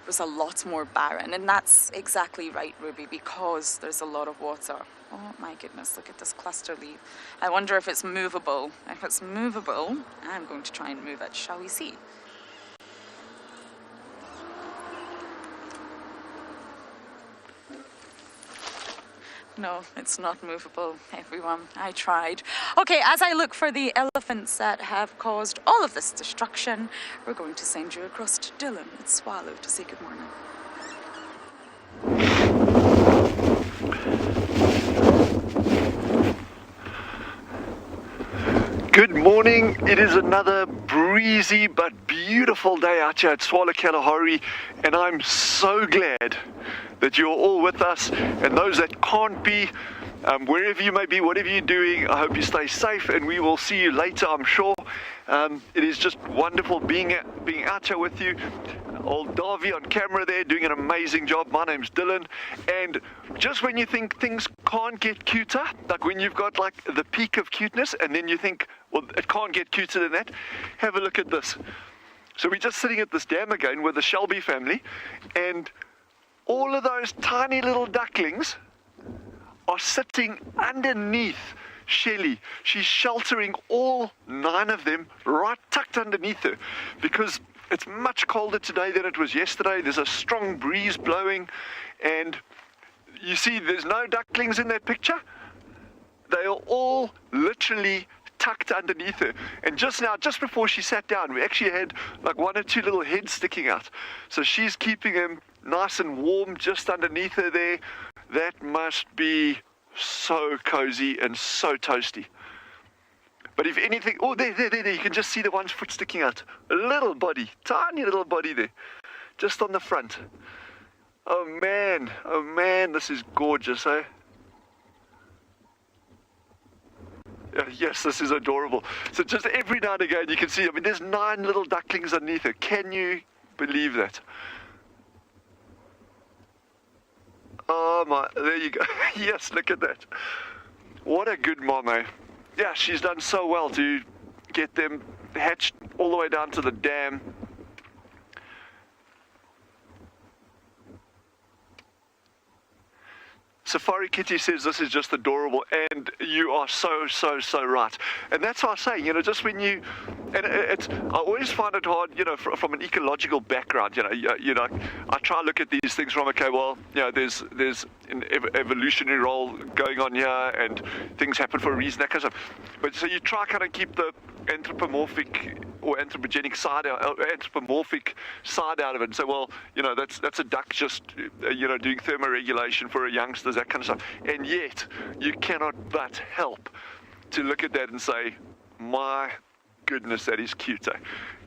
it was a lot more barren, and that's exactly right, Ruby, because there's a lot of water. Oh my goodness, look at this cluster leaf. I wonder if it's movable. If it's movable, I'm going to try and move it. Shall we see? No, it's not movable, everyone. I tried. Okay, as I look for the elephants that have caused all of this destruction, we're going to send you across to Dylan at Tswalu to say good morning. Good morning. It is another breezy but beautiful day out here at Tswalu Kalahari, and I'm so glad that you're all with us. And those that can't be, wherever you may be, whatever you're doing, I hope you stay safe, and we will see you later, I'm sure. It is just wonderful being out here with you. Old Davy on camera there doing an amazing job. My name's Dylan, and just when you think things can't get cuter, like when you've got like the peak of cuteness and then you think, well, it can't get cuter than that, have a look at this. So we're just sitting at this dam again with the Shelby family, and all of those tiny little ducklings are sitting underneath Shelly. She's sheltering all 9 of them right tucked underneath her, because it's much colder today than it was yesterday. There's a strong breeze blowing, and you see there's no ducklings in that picture. They are all literally tucked underneath her. And just now, just before she sat down, we actually had like 1 or 2 little heads sticking out. So she's keeping them nice and warm just underneath her there. That must be so cozy and so toasty. But if anything, oh, there, you can just see the one's foot sticking out. A little body, tiny little body there, just on the front. Oh man, this is gorgeous, eh? Yes, this is adorable. So just every now and again you can see, I mean, there's 9 little ducklings underneath her. Can you believe that? Oh my, there you go. Yes, look at that. What a good mom, eh? Yeah, she's done so well to get them hatched all the way down to the dam. Safari Kitty says this is just adorable, and you are so right. And that's what I say, you know, just when you, and I always find it hard, you know, from an ecological background, you know, I try to look at these things from, okay, well, you know, there's an evolutionary role going on here, and things happen for a reason, that kind of stuff. But so you try kind of keep the anthropomorphic or anthropogenic side out, anthropomorphic side out of it, and say, well, you know, that's a duck just, you know, doing thermoregulation for a youngsters, that kind of stuff. And yet you cannot but help to look at that and say, my goodness, that is cute, eh?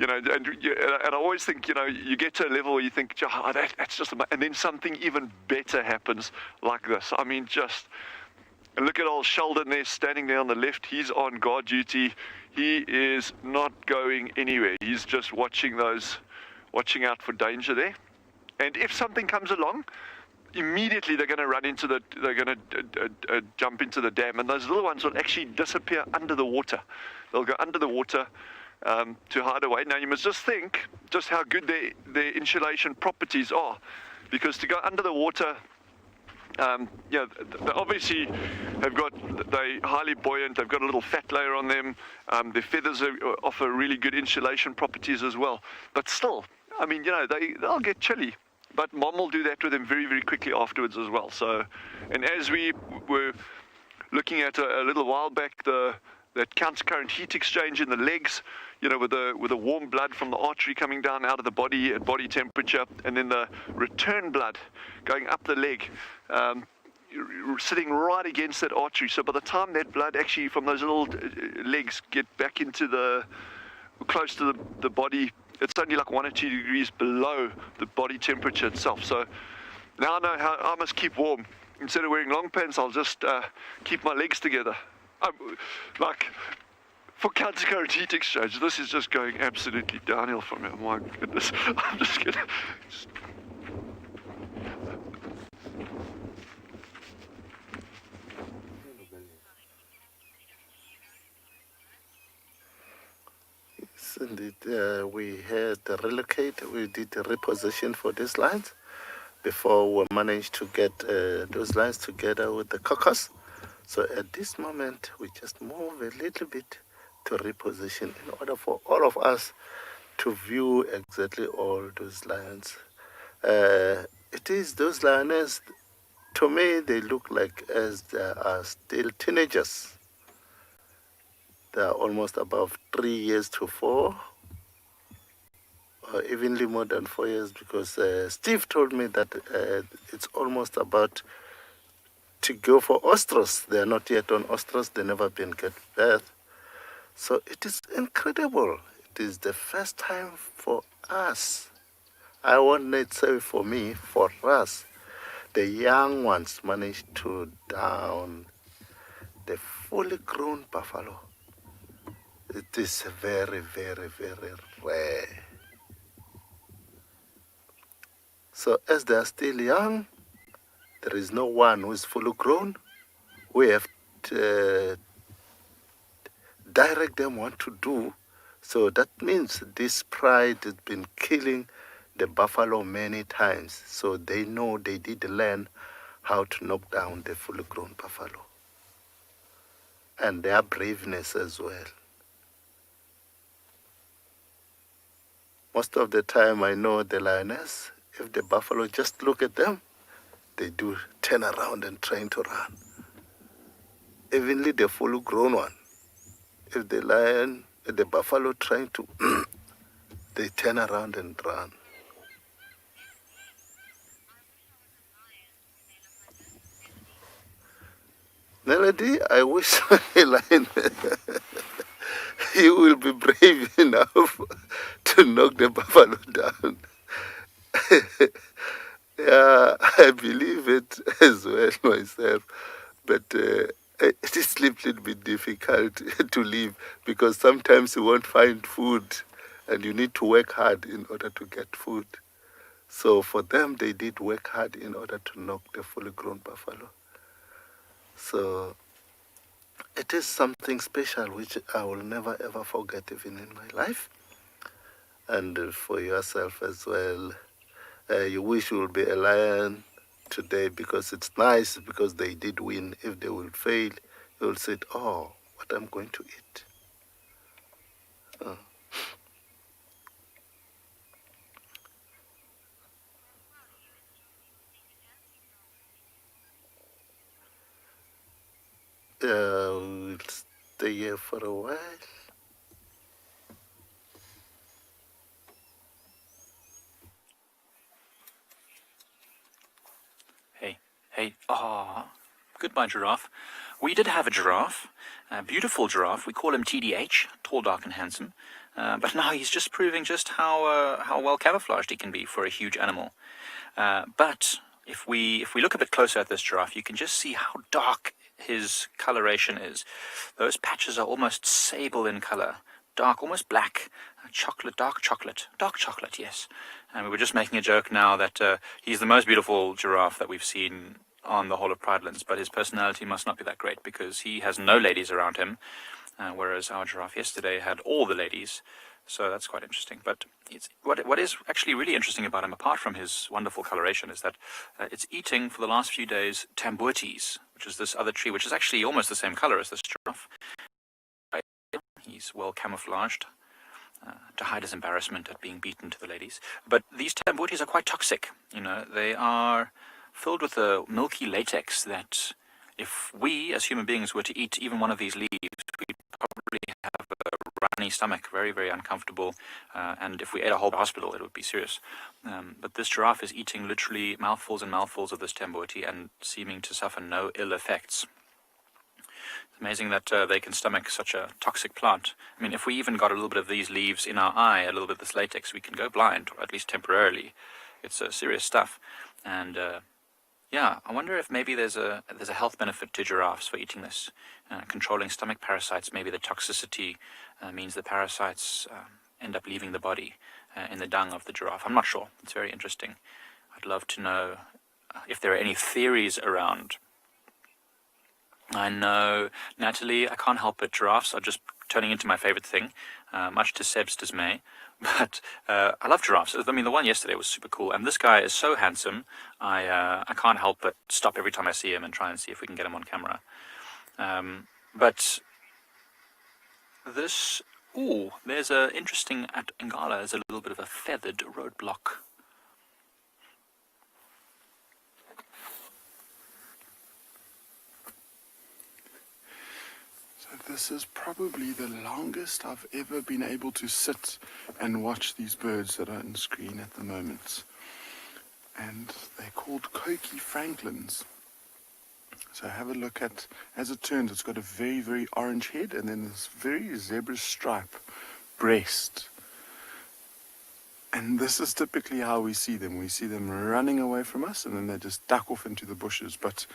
You know, and I always think, you know, you get to a level where you think, oh, that's just amazing. And then something even better happens like this. I mean, just look at old Sheldon there standing there on the left. He's on guard duty. He is not going anywhere. He's just watching out for danger there. And if something comes along, immediately they're going to run into they're going to jump into the dam, and those little ones will actually disappear under the water. They'll go under the water to hide away. Now you must just think just how good their insulation properties are, because to go under the water, you know, they obviously they're highly buoyant. They've got a little fat layer on them. Their feathers offer really good insulation properties as well. But still, I mean, you know, they'll get chilly. But mom will do that with them very, very quickly afterwards as well. So, and as we were looking at a little while back, that counter-current heat exchange in the legs, you know, with the warm blood from the artery coming down out of the body at body temperature, and then the return blood going up the leg, sitting right against that artery. So by the time that blood actually from those little legs get back into close to the body, it's only like 1 or 2 degrees below the body temperature itself. So now I know how I must keep warm. Instead of wearing long pants, I'll just keep my legs together. Like for counter-current heat exchange, this is just going absolutely downhill from here. My goodness, I'm just gonna. Indeed, we had to relocate. We did a reposition for these lines before we managed to get those lines together with the caucus. So at this moment, we just move a little bit to reposition in order for all of us to view exactly all those lines. It is those lines to me, they look like as they are still teenagers. They are almost above 3 years to 4, or evenly more than 4 years, because Steve told me that it's almost about to go for ostrich. They are not yet on ostrich. They never been get birth. So it is incredible. It is the first time for us. I won't say for me, for us. The young ones managed to down the fully grown buffalo. It is very, very, very rare. So as they are still young, there is no one who is fully grown. We have to direct them what to do. So that means this pride has been killing the buffalo many times. So they know, they did learn how to knock down the fully grown buffalo. And their braveness as well. Most of the time I know the lioness, if the buffalo just look at them, they do turn around and trying to run. Evenly the fully grown one, if the buffalo trying to, they turn around and run. Melody, I wish a lion, you will be brave enough to knock the buffalo down. Yeah, I believe it as well myself, but it is a little bit difficult to live, because sometimes you won't find food and you need to work hard in order to get food. So for them, they did work hard in order to knock the fully grown buffalo. So it is something special which I will never ever forget even in my life. And for yourself as well, you wish you would be a lion today, because it's nice, because they did win. If they will fail, you will say, oh, what I'm going to eat. We'll stay here for a while. Hey, goodbye, giraffe. We did have a giraffe, a beautiful giraffe. We call him TDH, tall, dark, and handsome. But now he's just proving just how well camouflaged he can be for a huge animal. But if we look a bit closer at this giraffe, you can just see how dark his coloration is. Those patches are almost sable in color, dark, almost black, dark chocolate, yes. And we were just making a joke now that he's the most beautiful giraffe that we've seen on the whole of Pridelands, but his personality must not be that great, because he has no ladies around him, whereas our giraffe yesterday had all the ladies. So that's quite interesting. But what is actually really interesting about him, apart from his wonderful coloration, is that it's eating for the last few days tambuotes, which is this other tree, which is actually almost the same color as this giraffe. He's well camouflaged to hide his embarrassment at being beaten to the ladies. But these tambuotes are quite toxic. You know, they are filled with a milky latex that, if we as human beings were to eat even one of these leaves, we'd probably have a runny stomach, very, very uncomfortable, and if we ate a whole hospital, it would be serious. But this giraffe is eating literally mouthfuls and mouthfuls of this tambuote and seeming to suffer no ill effects. It's amazing that they can stomach such a toxic plant. I mean, if we even got a little bit of these leaves in our eye, a little bit of this latex, we can go blind, or at least temporarily. It's serious stuff. And yeah, I wonder if maybe there's a health benefit to giraffes for eating this. Controlling stomach parasites, maybe the toxicity means the parasites end up leaving the body in the dung of the giraffe. I'm not sure. It's very interesting. I'd love to know if there are any theories around. I know, Natalie, I can't help it. Giraffes are just turning into my favorite thing, much to Seb's dismay. But I love giraffes. I mean, the one yesterday was super cool. And this guy is so handsome, I can't help but stop every time I see him and try and see if we can get him on camera. But this... Ooh, there's a interesting... At Ngala, there's a little bit of a feathered roadblock. this is probably the longest I've ever been able to sit and watch these birds that are on screen at the moment. And they're called Coqui Francolins. So have a look at, as it turns, it's got a very, very orange head and then this very zebra stripe breast. And this is typically how we see them. We see them running away from us and then they just duck off into the bushes. But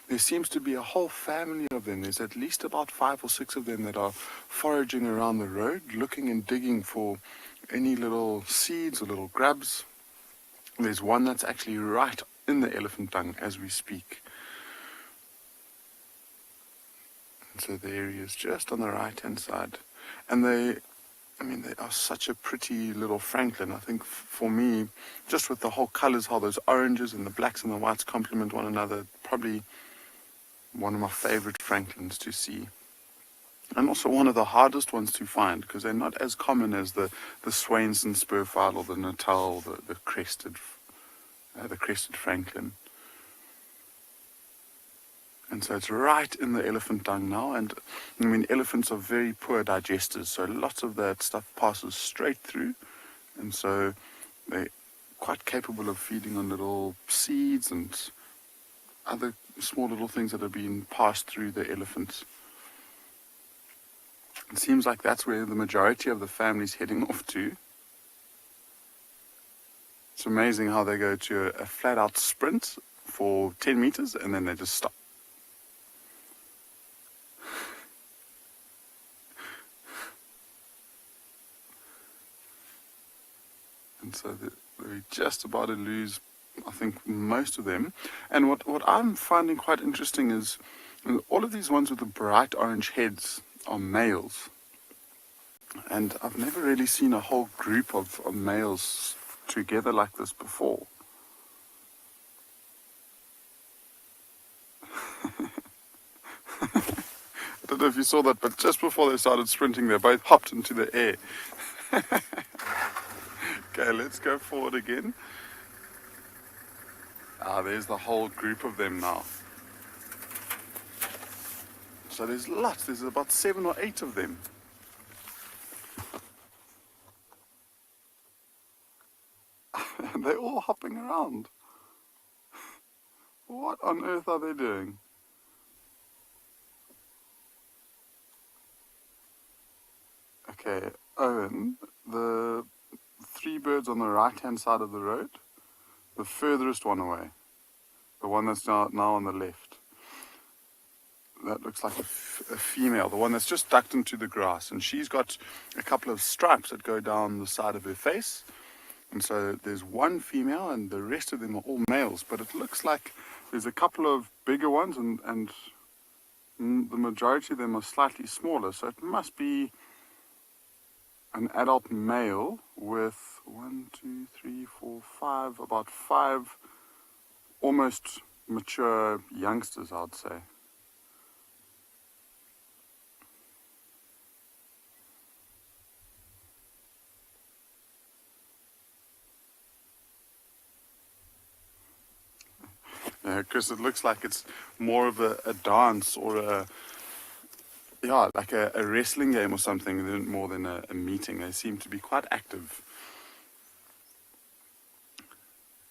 there seems to be a whole family of them. There's at least about 5 or 6 of them that are foraging around the road, looking and digging for any little seeds or little grubs. There's one that's actually right in the elephant dung as we speak. And so there he is, just on the right hand side. And they are such a pretty little Francolin. I think for me, just with the whole colours, how those oranges and the blacks and the whites complement one another, probably one of my favourite Francolins to see. And also one of the hardest ones to find, because they're not as common as the Swainson spurfowl or the Natal, the crested Francolin. And so it's right in the elephant dung now, and I mean elephants are very poor digesters, so lots of that stuff passes straight through, and so they're quite capable of feeding on little seeds and other small little things that are being passed through the elephants. It seems like that's where the majority of the family's heading off to. It's amazing how they go to a flat out sprint for 10 meters and then they just stop. And so they're just about to lose, I think, most of them. And what I'm finding quite interesting is all of these ones with the bright orange heads are males. And I've never really seen a whole group of males together like this before. I don't know if you saw that, but just before they started sprinting, they both hopped into the air. Okay, let's go forward again. There's the whole group of them now. So there's lots, there's about 7 or 8 of them. And they're all hopping around. What on earth are they doing? Okay, Owen, the 3 birds on the right hand side of the road, the furthest one away, the one that's now on the left, that looks like a female, the one that's just ducked into the grass, and she's got a couple of stripes that go down the side of her face, and so there's one female and the rest of them are all males, but it looks like there's a couple of bigger ones and the majority of them are slightly smaller, so it must be an adult male with 1, 2, 3, 4, 5, about 5 almost mature youngsters, I'd say. Chris, it looks like it's more of a dance or like a wrestling game or something more than a meeting. They seem to be quite active.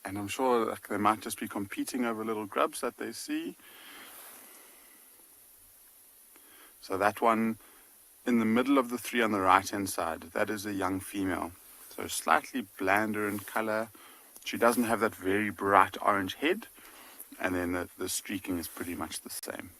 And I'm sure they might just be competing over little grubs that they see. So that one in the middle of the 3 on the right hand side, that is a young female. So slightly blander in color. She doesn't have that very bright orange head. And then the streaking is pretty much the same.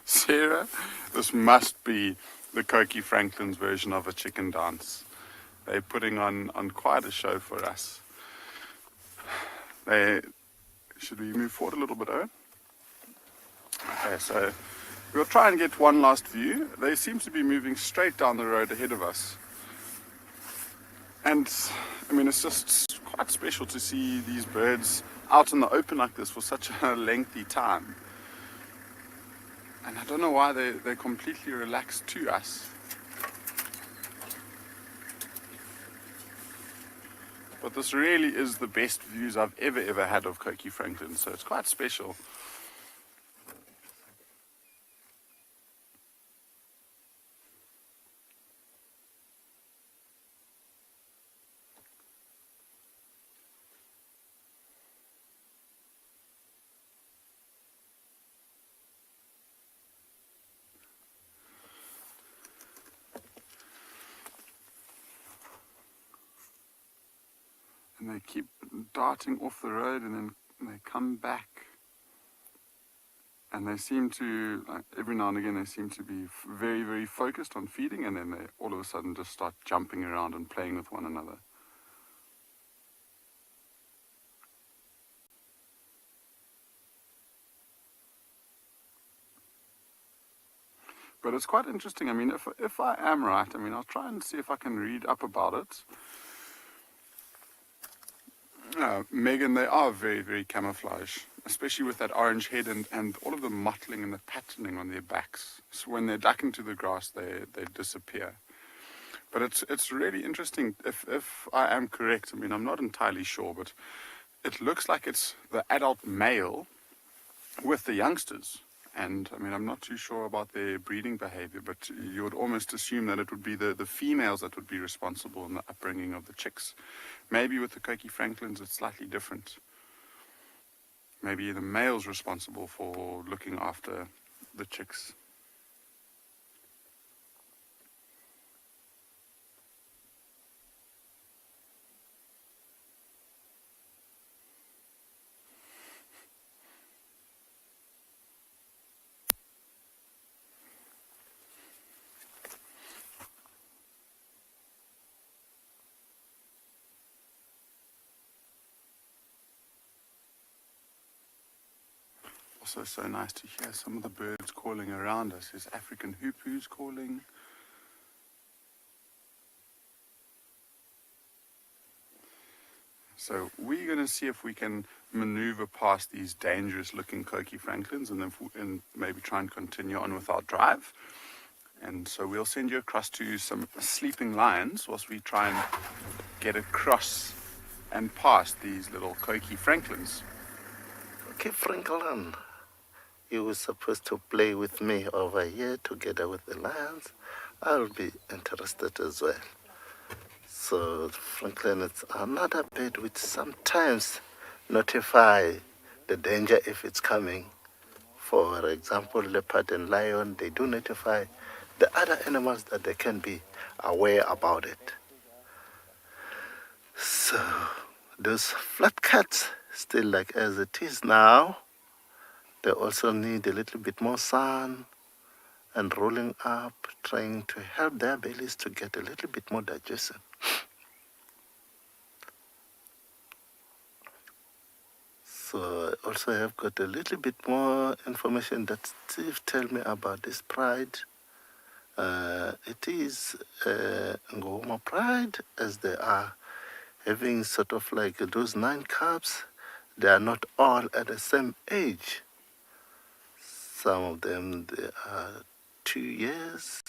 Sarah, this must be the Coqui Francolin's version of a chicken dance. They're putting on quite a show for us. Should we move forward a little bit, Owen? Okay, so we'll try and get one last view. They seem to be moving straight down the road ahead of us. And I mean, it's just quite special to see these birds out in the open like this for such a lengthy time. And I don't know why they're completely relaxed to us. But this really is the best views I've ever had of Coqui Francolin, so it's quite special. And they keep darting off the road, and then they come back. And they seem to, like, every now and again, they seem to be very, very focused on feeding, and then they all of a sudden just start jumping around and playing with one another. But it's quite interesting. I mean, if I am right, I mean, I'll try and see if I can read up about it. Megan, they are very, very camouflage, especially with that orange head and all of the mottling and the patterning on their backs. So when they're ducking to the grass, they disappear. But it's really interesting. If I am correct, I mean, I'm not entirely sure, but it looks like it's the adult male with the youngsters. And I mean, I'm not too sure about their breeding behavior, but you would almost assume that it would be the females that would be responsible in the upbringing of the chicks. Maybe with the Coqui Francolins, it's slightly different. Maybe the male's responsible for looking after the chicks. Also so nice to hear some of the birds calling around us. There's African hoopoes calling. So we're going to see if we can maneuver past these dangerous looking Coqui Francolins and then maybe try and continue on with our drive. And so we'll send you across to some sleeping lions whilst we try and get across and past these little Coqui Francolins. Okay, Francolin, you were supposed to play with me over here together with the lions. I'll be interested as well. So, Francolin, it's another bird which sometimes notify the danger if it's coming. For example, leopard and lion, they do notify the other animals that they can be aware about it. So, those flat cats, still like as it is now, they also need a little bit more sun and rolling up, trying to help their bellies to get a little bit more digestion. So I also have got a little bit more information that Steve told me about this pride. It is Djuma Pride, as they are having sort of like those 9 cubs. They are not all at the same age. Some of them, they are 2 years.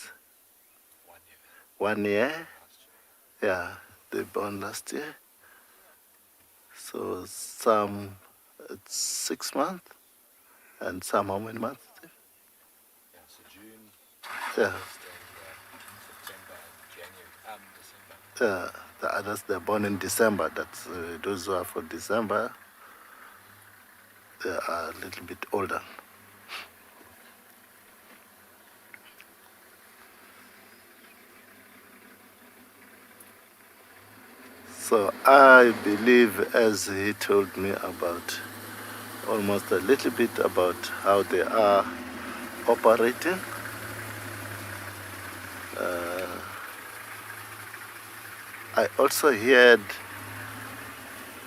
1 year. Yeah, they born last year. So some it's 6 months, and some how many months? Yeah, so June, Yeah. September, January, December. Yeah, the others they're born in December. That's those who are for December. They are a little bit older. So I believe, as he told me about, almost a little bit about how they are operating. I also heard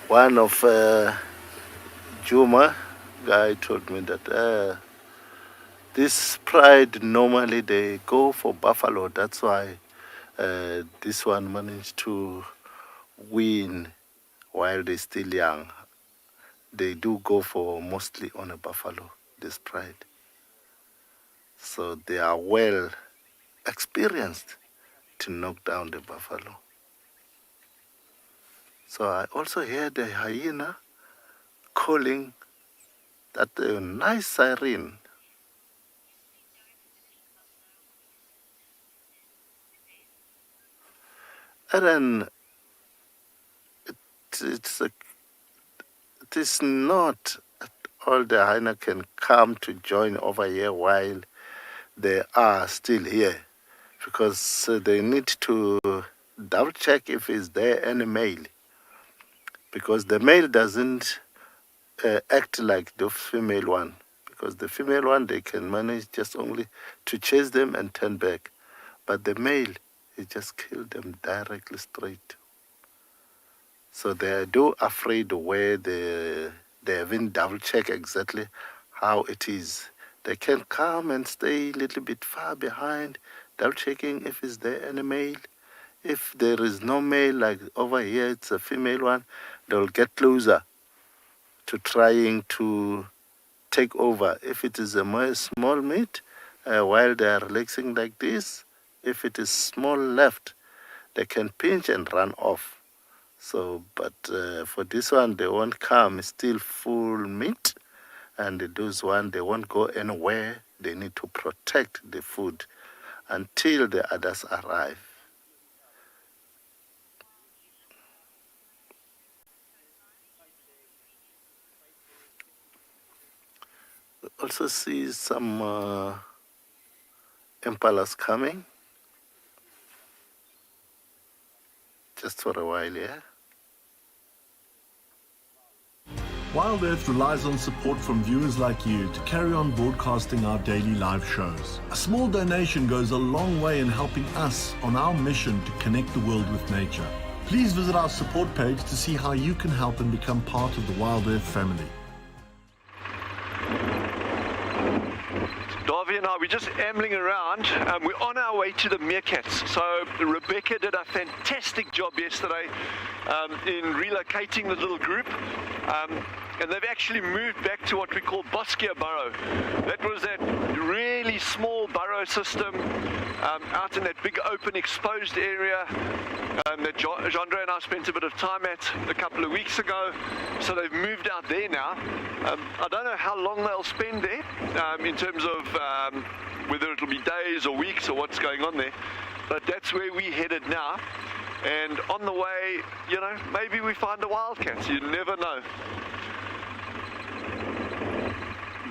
one of Djuma guy told me that this pride normally they go for buffalo. That's why this one managed to wean while they're still young, they do go for mostly on a buffalo, this pride. So they are well experienced to knock down the buffalo. So I also hear the hyena calling that nice siren. And then it is not all the hyena can come to join over here while they are still here, because they need to double check if is there any male, because the male doesn't act like the female one, because the female one, they can manage just only to chase them and turn back, but the male, he just kill them directly straight. So they do afraid where they haven't double check exactly how it is. They can come and stay a little bit far behind, double checking if is there any male. If there is no male, like over here it's a female one, they'll get closer to trying to take over. If it is a more small meat, while they are relaxing like this, if it is small left, they can pinch and run off. So, but for this one, they won't come, it's still full meat, and those one, they won't go anywhere. They need to protect the food until the others arrive. We also see some impalas coming, just for a while, yeah. WildEarth relies on support from viewers like you to carry on broadcasting our daily live shows. A small donation goes a long way in helping us on our mission to connect the world with nature. Please visit our support page to see how you can help and become part of the WildEarth family. Davy and I, we're just ambling around. We're on our way to the Meerkats. So Rebecca did a fantastic job yesterday in relocating the little group. And they've actually moved back to what we call Boskia Burrow. That was that really small burrow system out in that big open exposed area that Jandre and I spent a bit of time at a couple of weeks ago. So they've moved out there now. I don't know how long they'll spend there in terms of whether it'll be days or weeks or what's going on there. But that's where we're headed now. And on the way, you know, maybe we find a wildcat. You never know.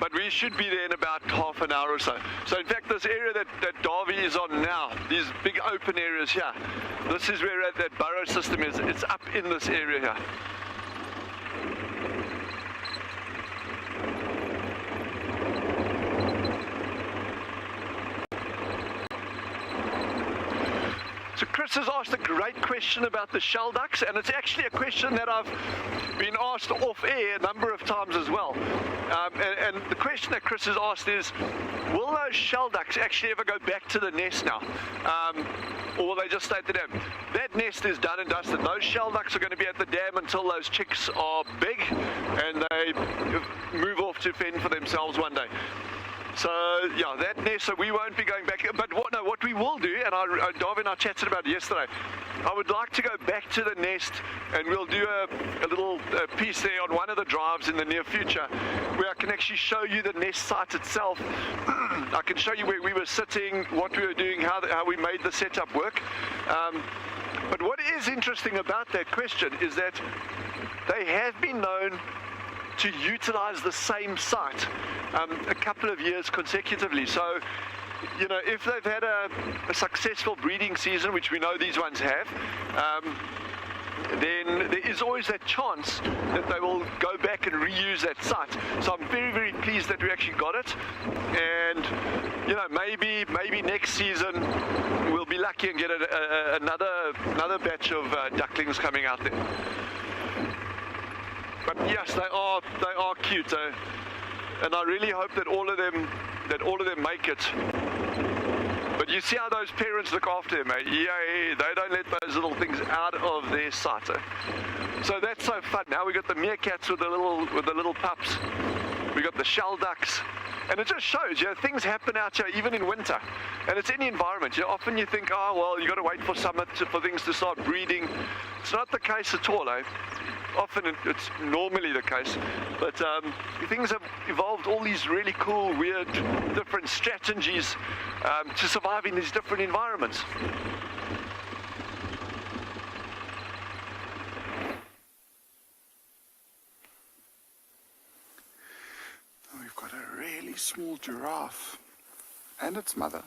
But we should be there in about half an hour or so. So in fact, this area that Davy is on now, these big open areas here, this is where that burrow system is. It's up in this area here. So Chris has asked a great question about the shell ducks, and it's actually a question that I've been asked off air a number of times as well. And the question that Chris has asked is, will those shell ducks actually ever go back to the nest now? Or will they just stay at the dam? That nest is done and dusted. Those shell ducks are going to be at the dam until those chicks are big and they move off to fend for themselves one day. So yeah, that nest, so we won't be going back. But what we will do, and Davy and I chatted about it yesterday, I would like to go back to the nest, and we'll do a little piece there on one of the drives in the near future, where I can actually show you the nest site itself. I can show you where we were sitting, what we were doing, how we made the setup work. But what is interesting about that question is that they have been known to utilize the same site a couple of years consecutively. So, you know, if they've had a successful breeding season, which we know these ones have, then there is always that chance that they will go back and reuse that site. So I'm very, very pleased that we actually got it. And, you know, maybe next season we'll be lucky and get another batch of ducklings coming out there. But yes, they are cute, and I really hope that all of them make it. But you see how those parents look after him, eh? Yeah, they don't let those little things out of their sight. Eh? So that's so fun. Now we got the meerkats with the little pups. We got the shell ducks. And it just shows, things happen out here even in winter. And it's any environment. Often you think, oh, well, you got to wait for summer for things to start breeding. It's not the case at all, eh? Often it's normally the case. But things have evolved all these really cool, weird, different strategies to survive in these different environments. Small giraffe and its mother,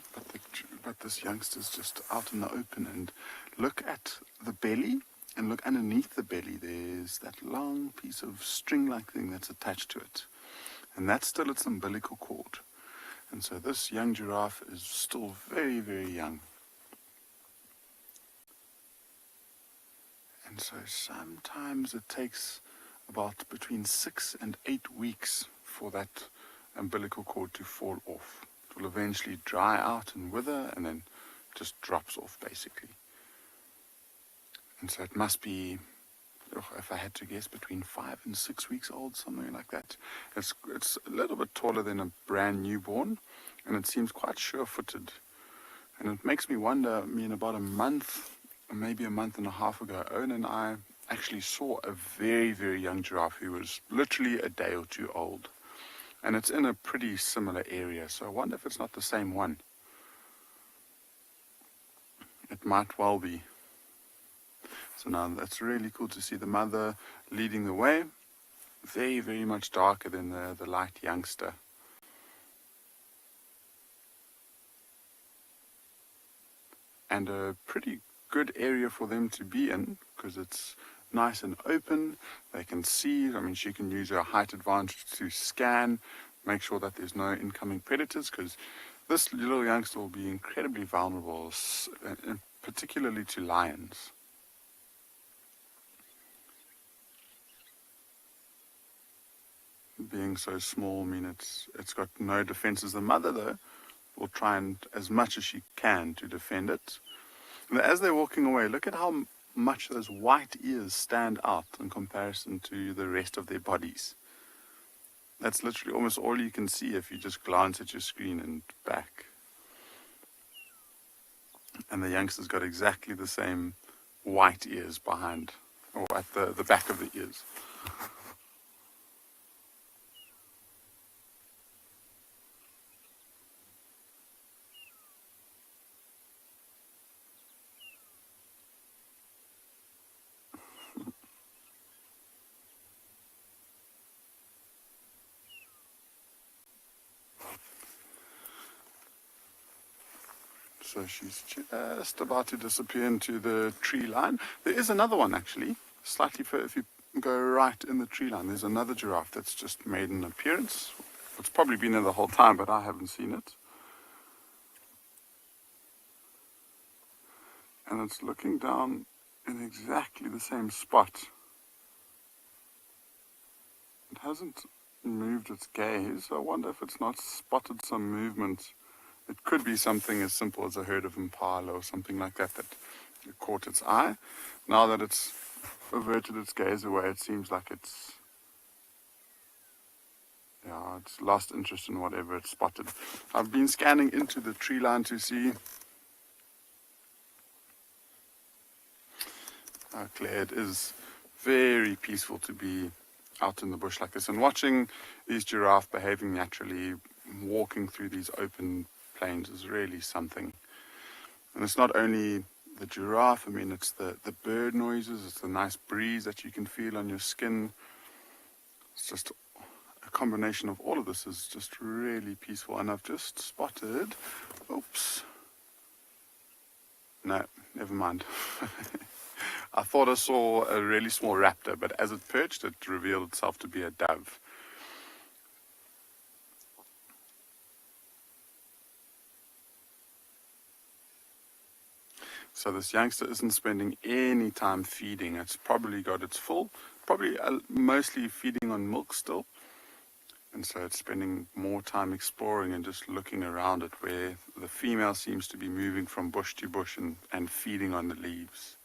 but this youngster's just out in the open. And look at the belly, and look underneath the belly. There's that long piece of string-like thing that's attached to it, and that's still its umbilical cord. And so this young giraffe is still very, very young. And so sometimes it takes about between 6 and 8 weeks for that umbilical cord to fall off. It will eventually dry out and wither and then just drops off basically. And so it must be, if I had to guess, between 5 and 6 weeks old, something like that. It's a little bit taller than a brand newborn, and it seems quite sure-footed. And it makes me wonder, about a month, or maybe a month and a half ago, Owen and I actually saw a very, very young giraffe who was literally a day or two old. And it's in a pretty similar area, so I wonder if it's not the same one. It might well be. So now that's really cool to see the mother leading the way. Very, very much darker than the light youngster. And a pretty good area for them to be in, because it's nice and open. They can see, she can use her height advantage to scan, make sure that there's no incoming predators, because this little youngster will be incredibly vulnerable, particularly to lions. Being so small, it's got no defenses. The mother, though, will try and as much as she can to defend it. And as they're walking away, look at how much those white ears stand out in comparison to the rest of their bodies. That's literally almost all you can see if you just glance at your screen and back. And the youngster's got exactly the same white ears behind, or at the back of the ears. So she's just about to disappear into the tree line. There is another one actually, slightly further. If you go right in the tree line, there's another giraffe that's just made an appearance. It's probably been there the whole time, but I haven't seen it. And it's looking down in exactly the same spot. It hasn't moved its gaze. I wonder if it's not spotted some movement. It could be something as simple as a herd of impala or something like that caught its eye. Now that it's averted its gaze away, it seems like it's lost interest in whatever it spotted. I've been scanning into the tree line to see. Claire, it is very peaceful to be out in the bush like this, and watching these giraffe behaving naturally, walking through these open plains is really something. And it's not only the giraffe, it's the bird noises, it's the nice breeze that you can feel on your skin. It's just a combination of all of this is just really peaceful. And I've just spotted, oops, no, never mind. I thought I saw a really small raptor, but as it perched, it revealed itself to be a dove. So this youngster isn't spending any time feeding. It's probably got its full, probably mostly feeding on milk still. And so it's spending more time exploring and just looking around it, where the female seems to be moving from bush to bush and feeding on the leaves.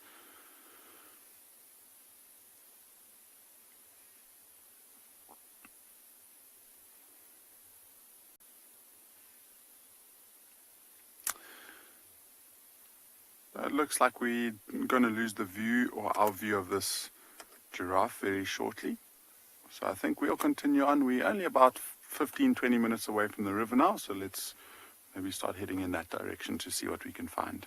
It looks like we're going to lose the view, or our view, of this giraffe very shortly. So I think we'll continue on. We're only about 15-20 minutes away from the river now, so let's maybe start heading in that direction to see what we can find.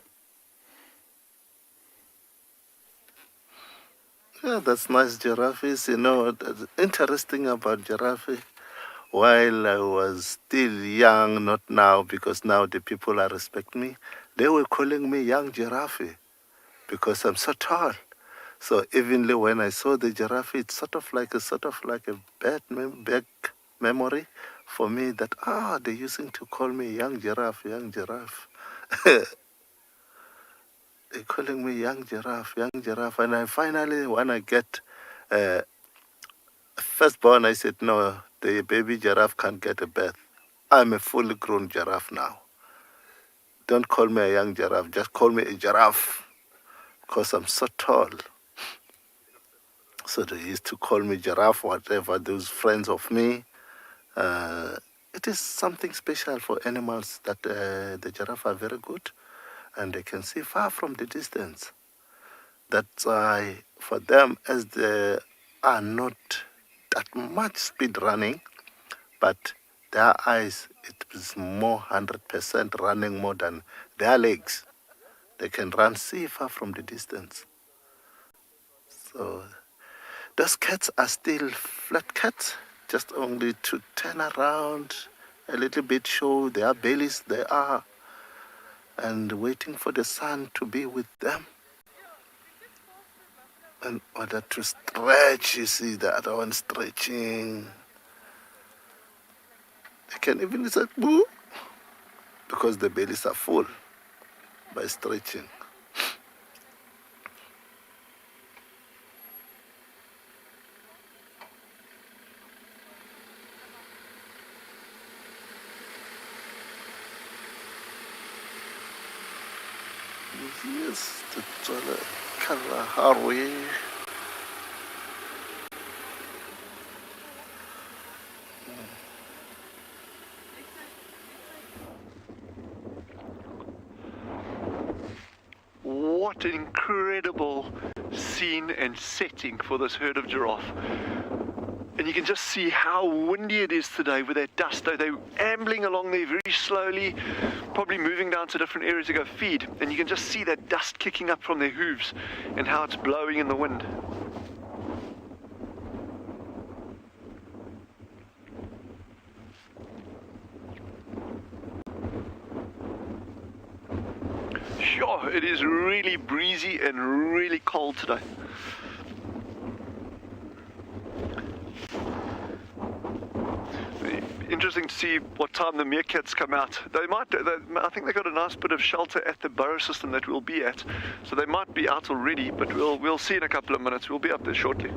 Yeah, that's nice giraffes. You know, that's interesting about giraffe. While I was still young, not now, because now the people are respect me, they were calling me young giraffe because I'm so tall. So evenly when I saw the giraffe, it's sort of like a bad memory for me that they're using to call me young giraffe. They're calling me young giraffe, and I finally, when I get firstborn, I said, no, the baby giraffe can't get a birth. I'm a fully grown giraffe now. Don't call me a young giraffe, just call me a giraffe, because I'm so tall. So they used to call me giraffe, whatever, those friends of me. It is something special for animals that the giraffe are very good, and they can see far from the distance. That's why for them, as they are not that much speed running, but their eyes, it is more 100% running more than their legs. They can see far from the distance. So those cats are still flat cats, just only to turn around a little bit, show their bellies they are, and waiting for the sun to be with them. In order to stretch, you see the other one stretching. They can even say boo, because the bellies are full by stretching. Yes, the Tswalu Kalahari. What an incredible scene and setting for this herd of giraffe. And you can just see how windy it is today with that dust. They're ambling along there very slowly, probably moving down to different areas to go feed. And you can just see that dust kicking up from their hooves and how it's blowing in the wind. Sure, it is really breezy and really cold today. Interesting to see what time the meerkats come out. I think they got a nice bit of shelter at the burrow system that we'll be at, so they might be out already, but we'll see in a couple of minutes. We'll be up there shortly.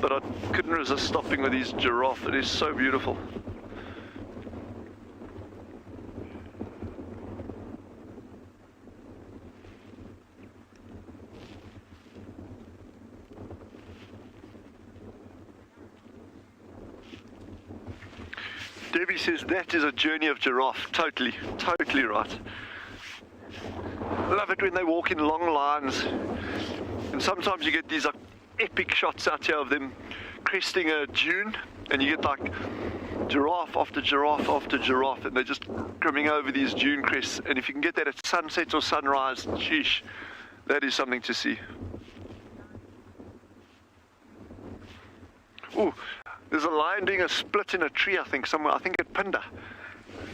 But I couldn't resist stopping with these giraffe. It is so beautiful. Debbie says that is a journey of giraffe. Totally right. Love it when they walk in long lines. And sometimes you get these epic shots out here of them cresting a dune, and you get like giraffe after giraffe after giraffe, and they're just coming over these dune crests. And if you can get that at sunset or sunrise, sheesh, that is something to see. Ooh. There's a lion doing a split in a tree, I think, somewhere. I think at Phinda.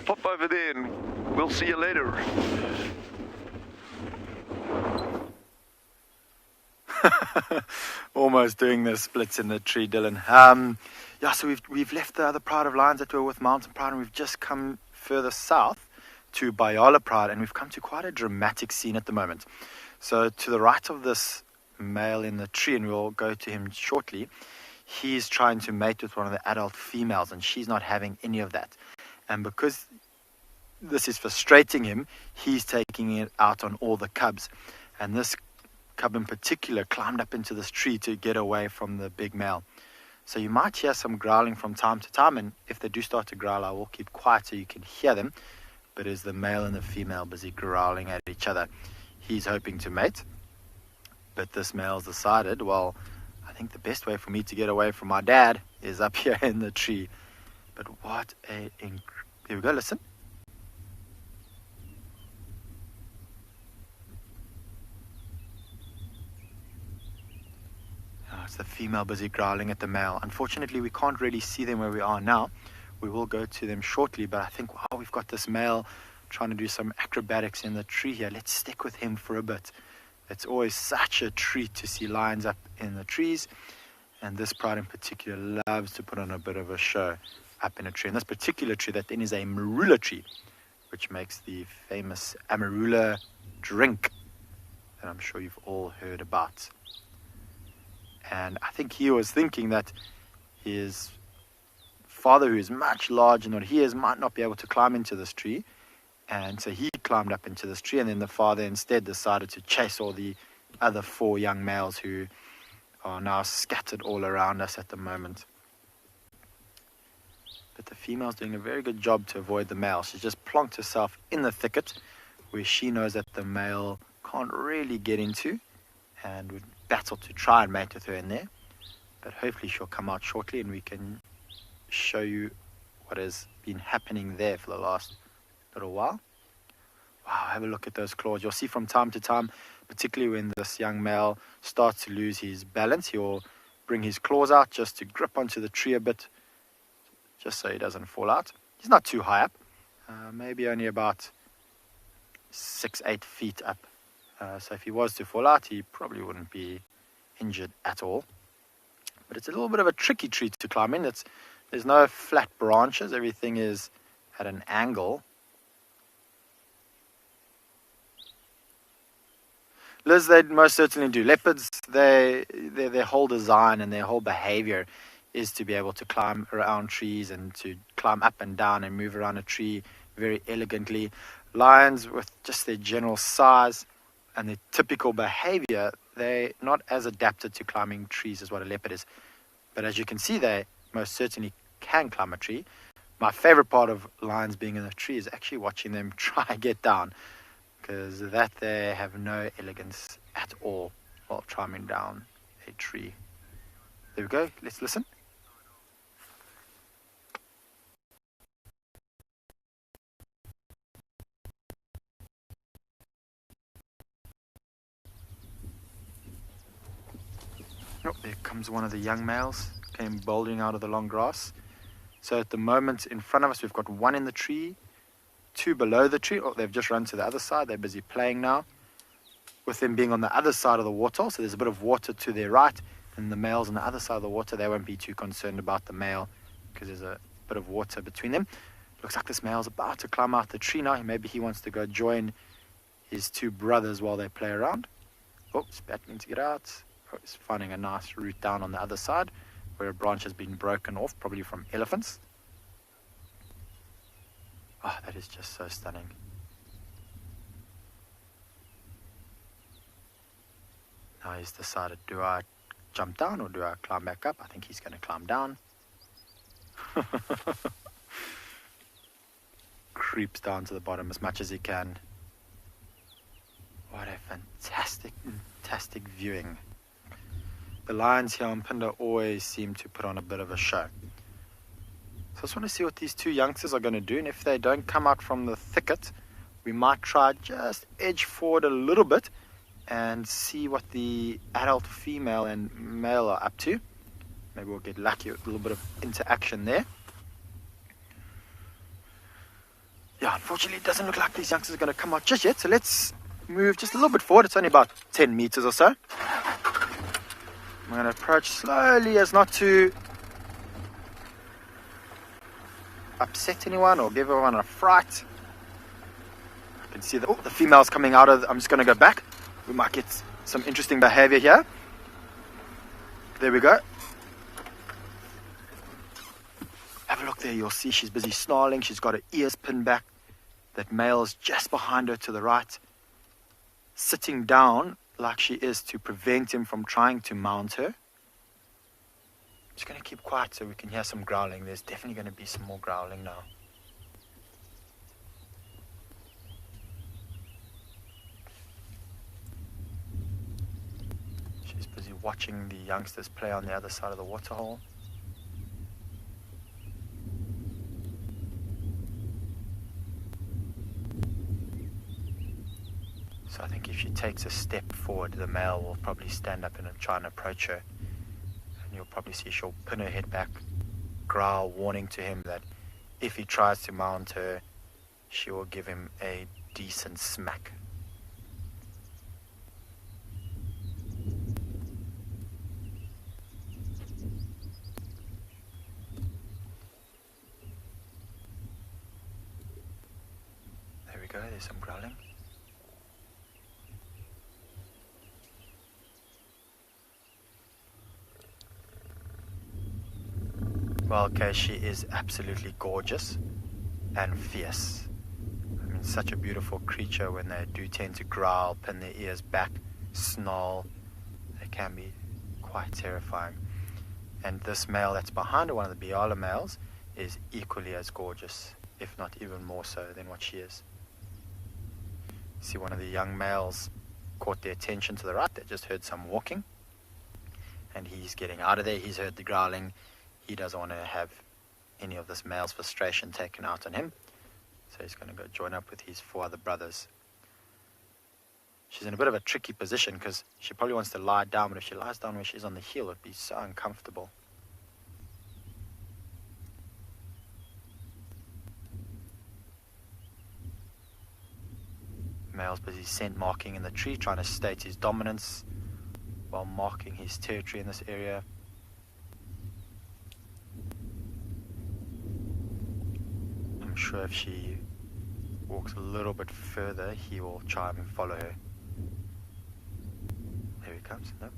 Pop over there and we'll see you later. Almost doing the splits in the tree, Dylan. Yeah, so we've left the other pride of lions that were with Mountain Pride, and we've just come further south to Ngala Pride, and we've come to quite a dramatic scene at the moment. So to the right of this male in the tree, and we'll go to him shortly, he's trying to mate with one of the adult females, and she's not having any of that. And because this is frustrating him, he's taking it out on all the cubs. And this cub in particular climbed up into this tree to get away from the big male. So you might hear some growling from time to time, and if they do start to growl, I will keep quiet so you can hear them. But is the male and the female busy growling at each other? He's hoping to mate, but this male's decided, well, I think the best way for me to get away from my dad is up here in the tree. But what a... Here we go, listen. It's the female busy growling at the male. Unfortunately, we can't really see them where we are now. We will go to them shortly, but I think, wow, we've got this male trying to do some acrobatics in the tree here. Let's stick with him for a bit. It's always such a treat to see lions up in the trees, and this pride in particular loves to put on a bit of a show up in a tree. And this particular tree that then is a marula tree, which makes the famous amarula drink that I'm sure you've all heard about. And I think he was thinking that his father, who is much larger than what he is, might not be able to climb into this tree. And so he climbed up into this tree, and then the father instead decided to chase all the other 4 young males who are now scattered all around us at the moment. But the female's doing a very good job to avoid the male. She's just plonked herself in the thicket where she knows that the male can't really get into, and would battle to try and mate with her in there. But hopefully she'll come out shortly and we can show you what has been happening there for the last little while. Wow, have a look at those claws. You'll see from time to time, particularly when this young male starts to lose his balance, he'll bring his claws out just to grip onto the tree a bit, just so he doesn't fall out. He's not too high up, maybe only about 6-8 feet up. So if he was to fall out, he probably wouldn't be injured at all. But it's a little bit of a tricky tree to climb in. There's no flat branches. Everything is at an angle. Liz, they most certainly do. Leopards, their whole design and their whole behavior is to be able to climb around trees and to climb up and down and move around a tree very elegantly. Lions, with just their general size and their typical behavior, they're not as adapted to climbing trees as what a leopard is. But as you can see, they most certainly can climb a tree. My favorite part of lions being in a tree is actually watching them try and get down, because that they have no elegance at all while climbing down a tree. There we go. Let's listen. Oh, there comes one of the young males, came bouldering out of the long grass. So at the moment in front of us, we've got 1 in the tree, 2 below the tree. Oh, they've just run to the other side. They're busy playing now. With them being on the other side of the water, so there's a bit of water to their right, and the males on the other side of the water, they won't be too concerned about the male because there's a bit of water between them. Looks like this male's about to climb out the tree now. Maybe he wants to go join his 2 brothers while they play around. Oh, he's battling to get out. Oh, he's finding a nice route down on the other side where a branch has been broken off, probably from elephants. Oh, that is just so stunning. Now he's decided, do I jump down or do I climb back up? I think he's going to climb down. Creeps down to the bottom as much as he can. What a fantastic, fantastic viewing. The lions here on Phinda always seem to put on a bit of a show. So I just want to see what these 2 youngsters are going to do, and if they don't come out from the thicket, we might try just edge forward a little bit and see what the adult female and male are up to. Maybe we'll get lucky with a little bit of interaction there. Yeah, unfortunately it doesn't look like these youngsters are going to come out just yet, so let's move just a little bit forward. It's only about 10 meters or so. I'm going to approach slowly as not to upset anyone or give everyone a fright. I can see the female's coming out of... I'm just going to go back. We might get some interesting behavior here. There we go. have a look there. You'll see she's busy snarling. She's got her ears pinned back. That male's just behind her to the right, sitting down like she is to prevent him from trying to mount her. Just going to keep quiet so we can hear some growling. There's definitely going to be some more growling now. She's busy watching the youngsters play on the other side of the waterhole. So I think if she takes a step forward, the male will probably stand up and try and approach her. And you'll probably see she'll pin her head back, growl, warning to him that if he tries to mount her, she will give him a decent smack. There we go, there's some growling. Well, okay, she is absolutely gorgeous and fierce. I mean, such a beautiful creature. When they do tend to growl, pin their ears back, snarl, they can be quite terrifying. And this male that's behind her, one of the Biala males, is equally as gorgeous, if not even more so than what she is. See, one of the young males caught their attention to the right. They just heard some walking, and he's getting out of there. He's heard the growling. He doesn't want to have any of this male's frustration taken out on him. So he's going to go join up with his 4 other brothers. She's in a bit of a tricky position because she probably wants to lie down, but if she lies down where she's on the heel, it'd be so uncomfortable. Male's busy scent marking in the tree, trying to state his dominance while marking his territory in this area. I'm sure if she walks a little bit further, he will try and follow her. There he comes. No.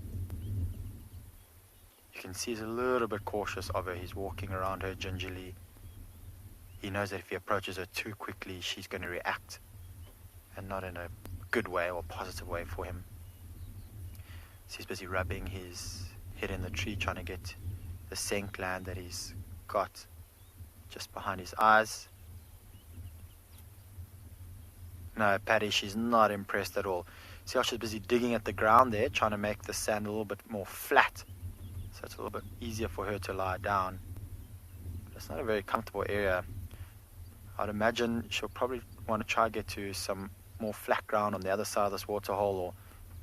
You can see he's a little bit cautious of her. He's walking around her gingerly. He knows that if he approaches her too quickly, she's going to react, and not in a good way or positive way for him. So he's busy rubbing his head in the tree, trying to get the scent gland that he's got just behind his eyes. No, Patty, she's not impressed at all. See how she's busy digging at the ground there, trying to make the sand a little bit more flat, so it's a little bit easier for her to lie down. But it's not a very comfortable area. I'd imagine she'll probably want to try to get to some more flat ground on the other side of this waterhole, or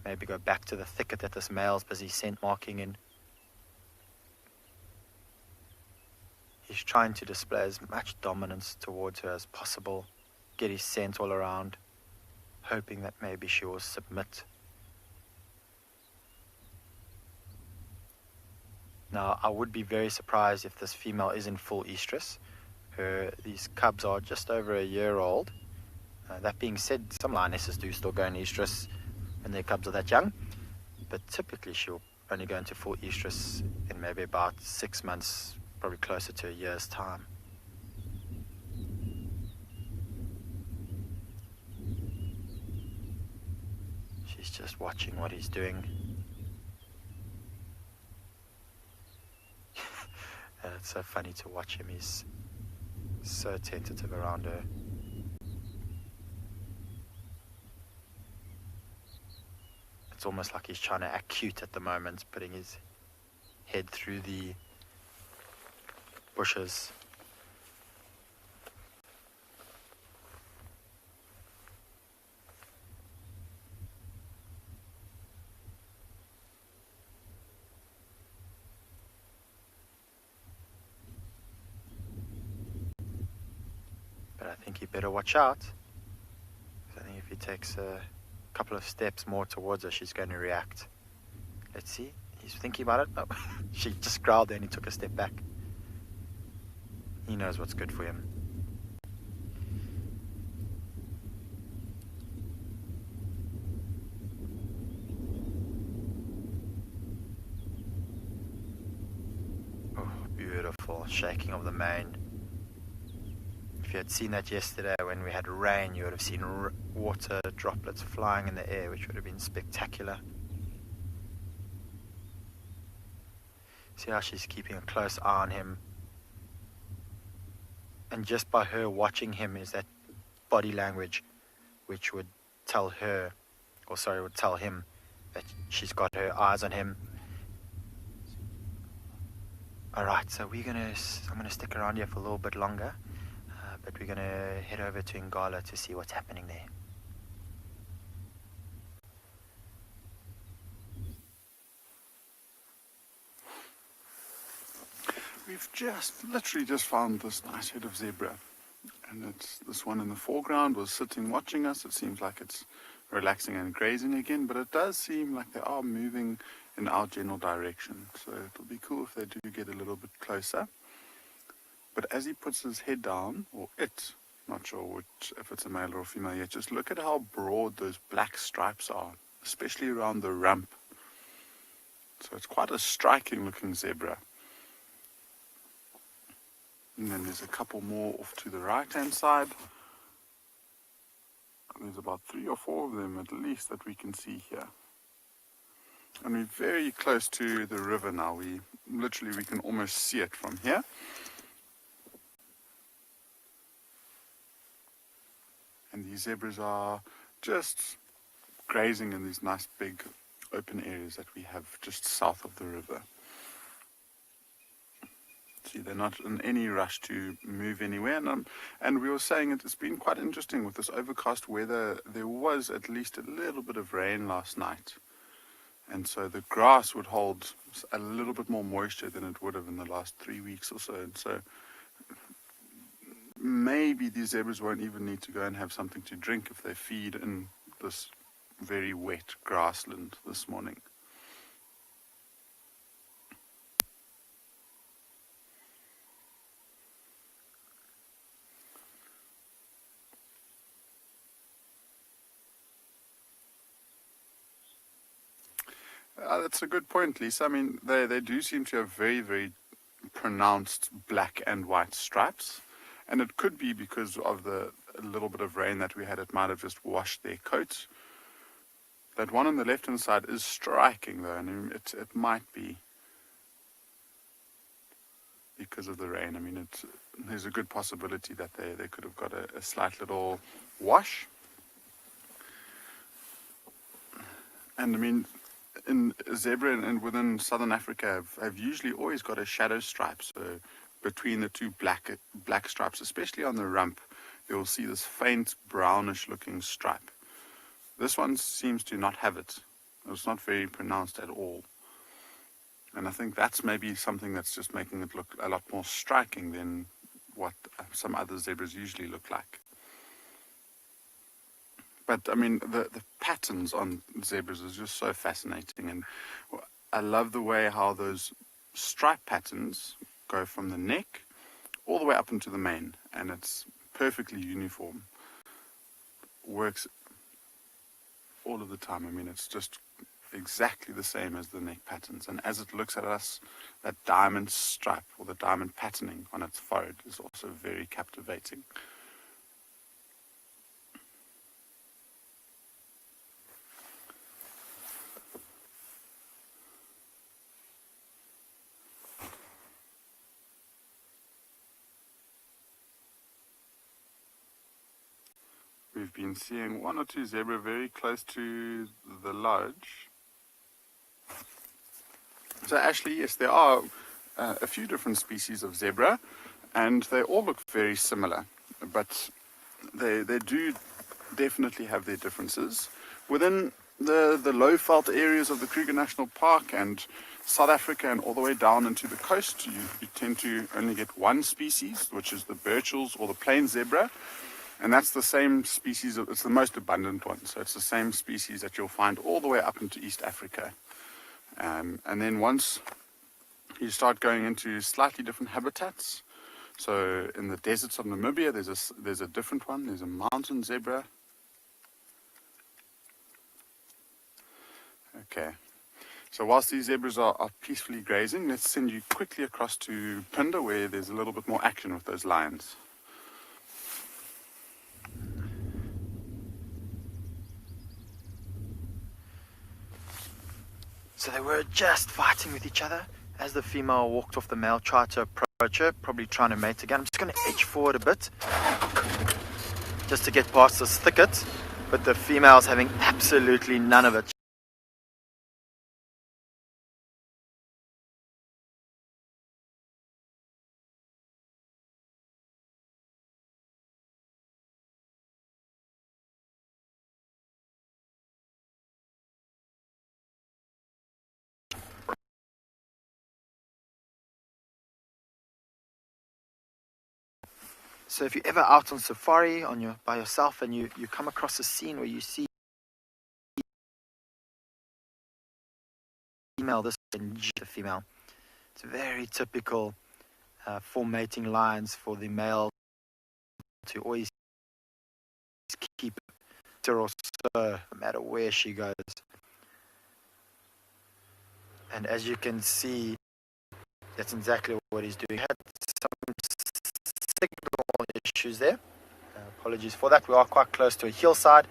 maybe go back to the thicket that this male's busy scent marking in. He's trying to display as much dominance towards her as possible, get his scent all around, hoping that maybe she will submit. Now, I would be very surprised if this female is in full estrus. These cubs are just over a year old. That being said, some lionesses do still go in estrus when their cubs are that young, but typically she'll only go into full estrus in maybe about 6 months, probably closer to a year's time. She's just watching what he's doing. And it's so funny to watch him. He's so tentative around her. It's almost like he's trying to act cute at the moment, putting his head through the bushes. But I think he better watch out. I think if he takes a couple of steps more towards her, she's going to react. Let's see. He's thinking about it. Oh, she just growled there and he took a step back. He knows what's good for him. Oh, beautiful shaking of the mane. If you had seen that yesterday when we had rain, you would have seen water droplets flying in the air, which would have been spectacular. See how she's keeping a close eye on him. And just by her watching him is that body language which would tell her, or sorry, would tell him that she's got her eyes on him. Alright, so I'm gonna stick around here for a little bit longer, but we're gonna head over to Ngala to see what's happening there. We've literally just found this nice head of zebra, and it's this one in the foreground was sitting watching us. It seems like it's relaxing and grazing again, but it does seem like they are moving in our general direction, so it'll be cool if they do get a little bit closer. But as he puts his head down, or it, not sure if it's a male or a female yet, just look at how broad those black stripes are, especially around the rump. So it's quite a striking looking zebra. And then there's a couple more off to the right hand side. There's about 3 or 4 of them at least that we can see here. And we're very close to the river now. We can almost see it from here. And these zebras are just grazing in these nice big open areas that we have just south of the river. See, they're not in any rush to move anywhere, and we were saying it's been quite interesting with this overcast weather. There was at least a little bit of rain last night, and so the grass would hold a little bit more moisture than it would have in the last 3 weeks or so, and so maybe these zebras won't even need to go and have something to drink if they feed in this very wet grassland this morning. That's a good point, Lisa. I mean, they do seem to have very, very pronounced black and white stripes. And it could be because of the little bit of rain that we had. It might have just washed their coats. That one on the left-hand side is striking, though. And it might be because of the rain. I mean, there's a good possibility that they could have got a slight little wash. And, I mean, in zebra and within southern Africa have usually always got a shadow stripe, so between the two black stripes, especially on the rump, you'll see this faint brownish looking stripe. This one seems to not have it. It's not very pronounced at all, and I think that's maybe something that's just making it look a lot more striking than what some other zebras usually look like. But, I mean, the patterns on zebras is just so fascinating. And I love the way how those stripe patterns go from the neck all the way up into the mane. And it's perfectly uniform. Works all of the time. I mean, it's just exactly the same as the neck patterns. And as it looks at us, that diamond stripe or the diamond patterning on its forehead is also very captivating. We've been seeing 1 or 2 zebra very close to the lodge. So actually, yes, there are a few different species of zebra, and they all look very similar, but they do definitely have their differences. Within the low veld areas of the Kruger National Park and South Africa and all the way down into the coast, you tend to only get one species, which is the Burchell's or the plain zebra. And that's the same species, it's the most abundant one. So it's the same species that you'll find all the way up into East Africa. And then once you start going into slightly different habitats, so in the deserts of Namibia, there's a different one. There's a mountain zebra. Okay. So whilst these zebras are peacefully grazing, let's send you quickly across to Phinda, where there's a little bit more action with those lions. So they were just fighting with each other. As the female walked off, the male tried to approach her, probably trying to mate again. I'm just going to edge forward a bit just to get past this thicket, but the female's having absolutely none of it. So if you're ever out on safari by yourself and you come across a scene where you see female, this is the female. It's very typical for mating lines for the male to always keep her or so, no matter where she goes. And as you can see, that's exactly what he's doing. He had some signal issues there. Apologies for that. We are quite close to a hillside.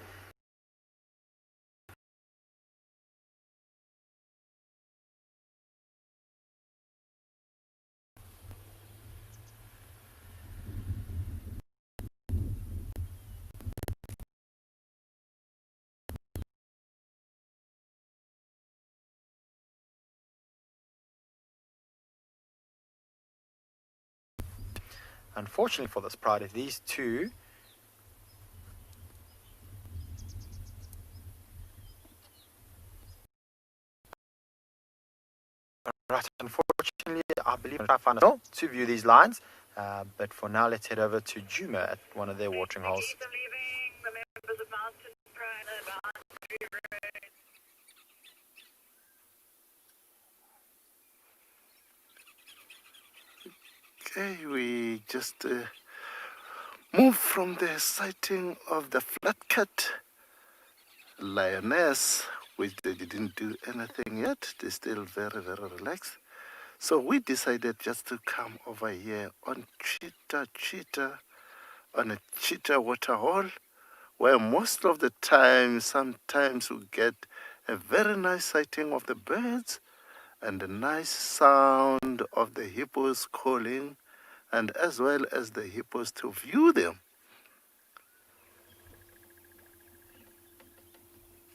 Unfortunately for this pride, if these two right, unfortunately, I believe I found a to view these lines, but for now, let's head over to Djuma at one of their watering holes. Okay, we just moved from the sighting of the flat-cat lioness, which they didn't do anything yet. They're still very, very relaxed. So we decided just to come over here on on a cheetah waterhole, where most of the time, sometimes we get a very nice sighting of the birds and a nice sound of the hippos calling, and as well as the hippos to view them.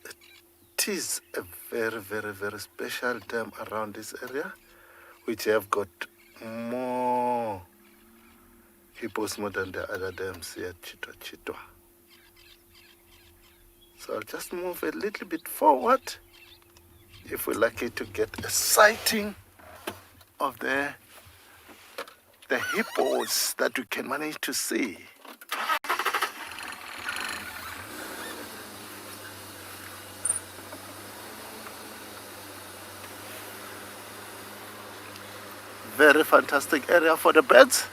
It is a very, very, very special dam around this area, which have got more hippos more than the other dams here at Chitwa. So I'll just move a little bit forward if we're lucky to get a sighting of the hippos that we can manage to see. Very fantastic area for the birds.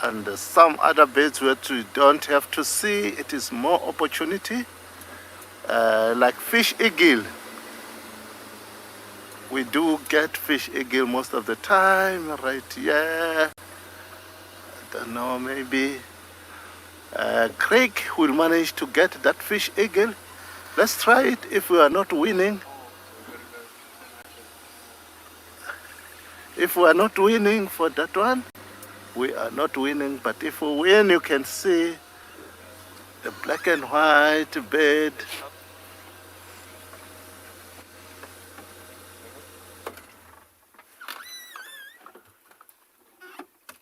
And some other birds where you don't have to see, it is more opportunity. Like fish eagle. We do get fish eagle most of the time right here. I don't know, maybe Craig will manage to get that fish eagle. Let's try it if we are not winning. If we are not winning for that one, we are not winning. But if we win, you can see the black and white bird.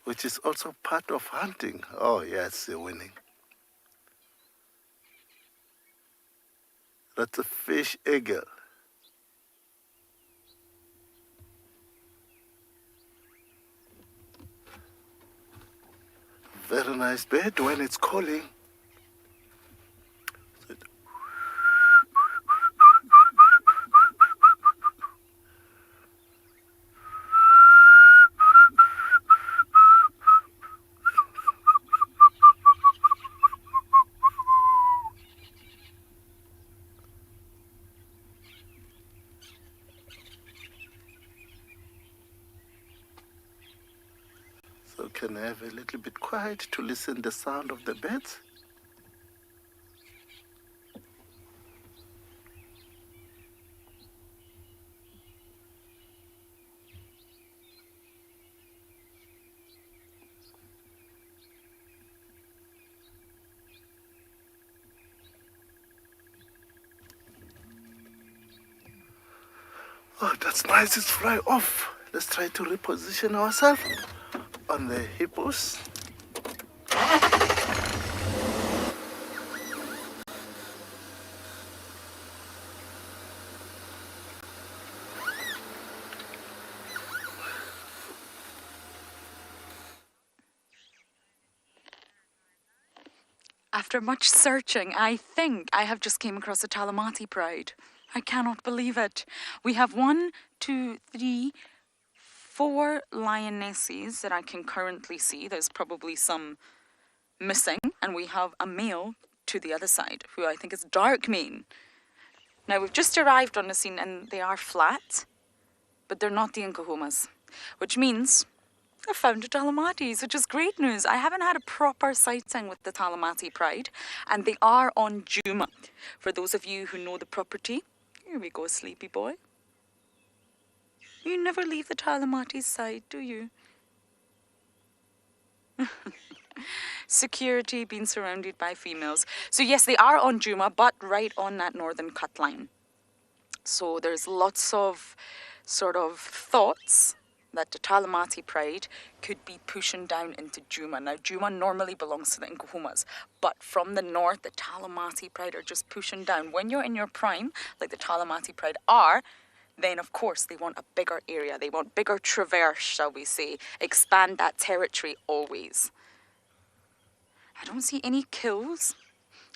Which is also part of hunting. Oh yes, you're winning. That's a fish eagle. Very nice bird when it's calling. So can I have a little bit quiet to listen the sound of the birds? Oh, that's nice. It's fly off. Let's try to reposition ourselves on the hippos. After much searching, I think I have just came across a Talamati pride. I cannot believe it. We have 1, 2, 3, 4 lionesses that I can currently see. There's probably some missing. And we have a male to the other side, who I think is dark mane. Now, we've just arrived on the scene and they are flat, but they're not the Nkuhumas, which means I found a Talamatis, which is great news. I haven't had a proper sighting with the Talamati pride, and they are on Djuma. For those of you who know the property, here we go, sleepy boy. You never leave the Talamati's side, do you? Security, being surrounded by females. So yes, they are on Djuma, but right on that northern cut line. So there's lots of sort of thoughts that the Talamati pride could be pushing down into Djuma. Now, Djuma normally belongs to the Nkuhumas, but from the north, the Talamati pride are just pushing down. When you're in your prime, like the Talamati pride are, then of course they want a bigger area. They want bigger traverse, shall we say. Expand that territory always. I don't see any kills.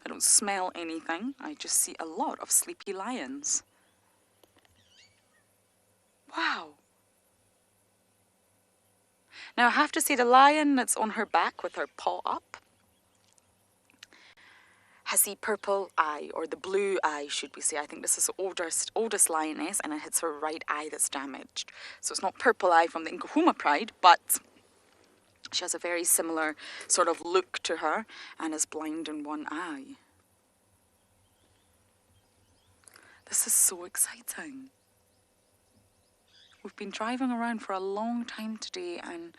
I don't smell anything. I just see a lot of sleepy lions. Wow. Now, I have to say the lion that's on her back with her paw up has the purple eye, or the blue eye, should we say. I think this is the oldest lioness, and it hits her right eye that's damaged. So it's not purple eye from the Nkuhuma pride, but she has a very similar sort of look to her and is blind in one eye. This is so exciting. We've been driving around for a long time today, and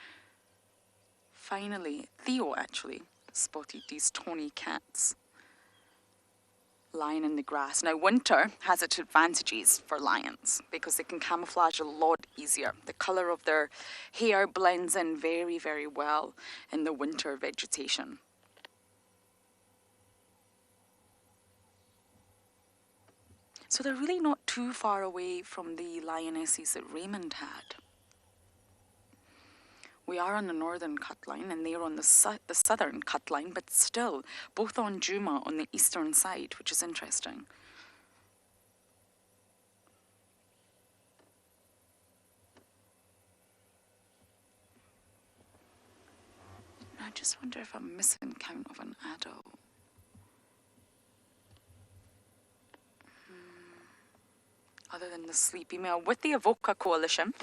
finally, Theo actually spotted these tawny cats lying in the grass. Now, winter has its advantages for lions because they can camouflage a lot easier. The colour of their hair blends in very, very well in the winter vegetation. So they're really not too far away from the lionesses that Raymond had. We are on the northern cut line and they're on the southern cut line, but still both on Djuma on the eastern side, which is interesting. I just wonder if I'm missing count of an adult. Other than the sleepy male. With the Avoca Coalition,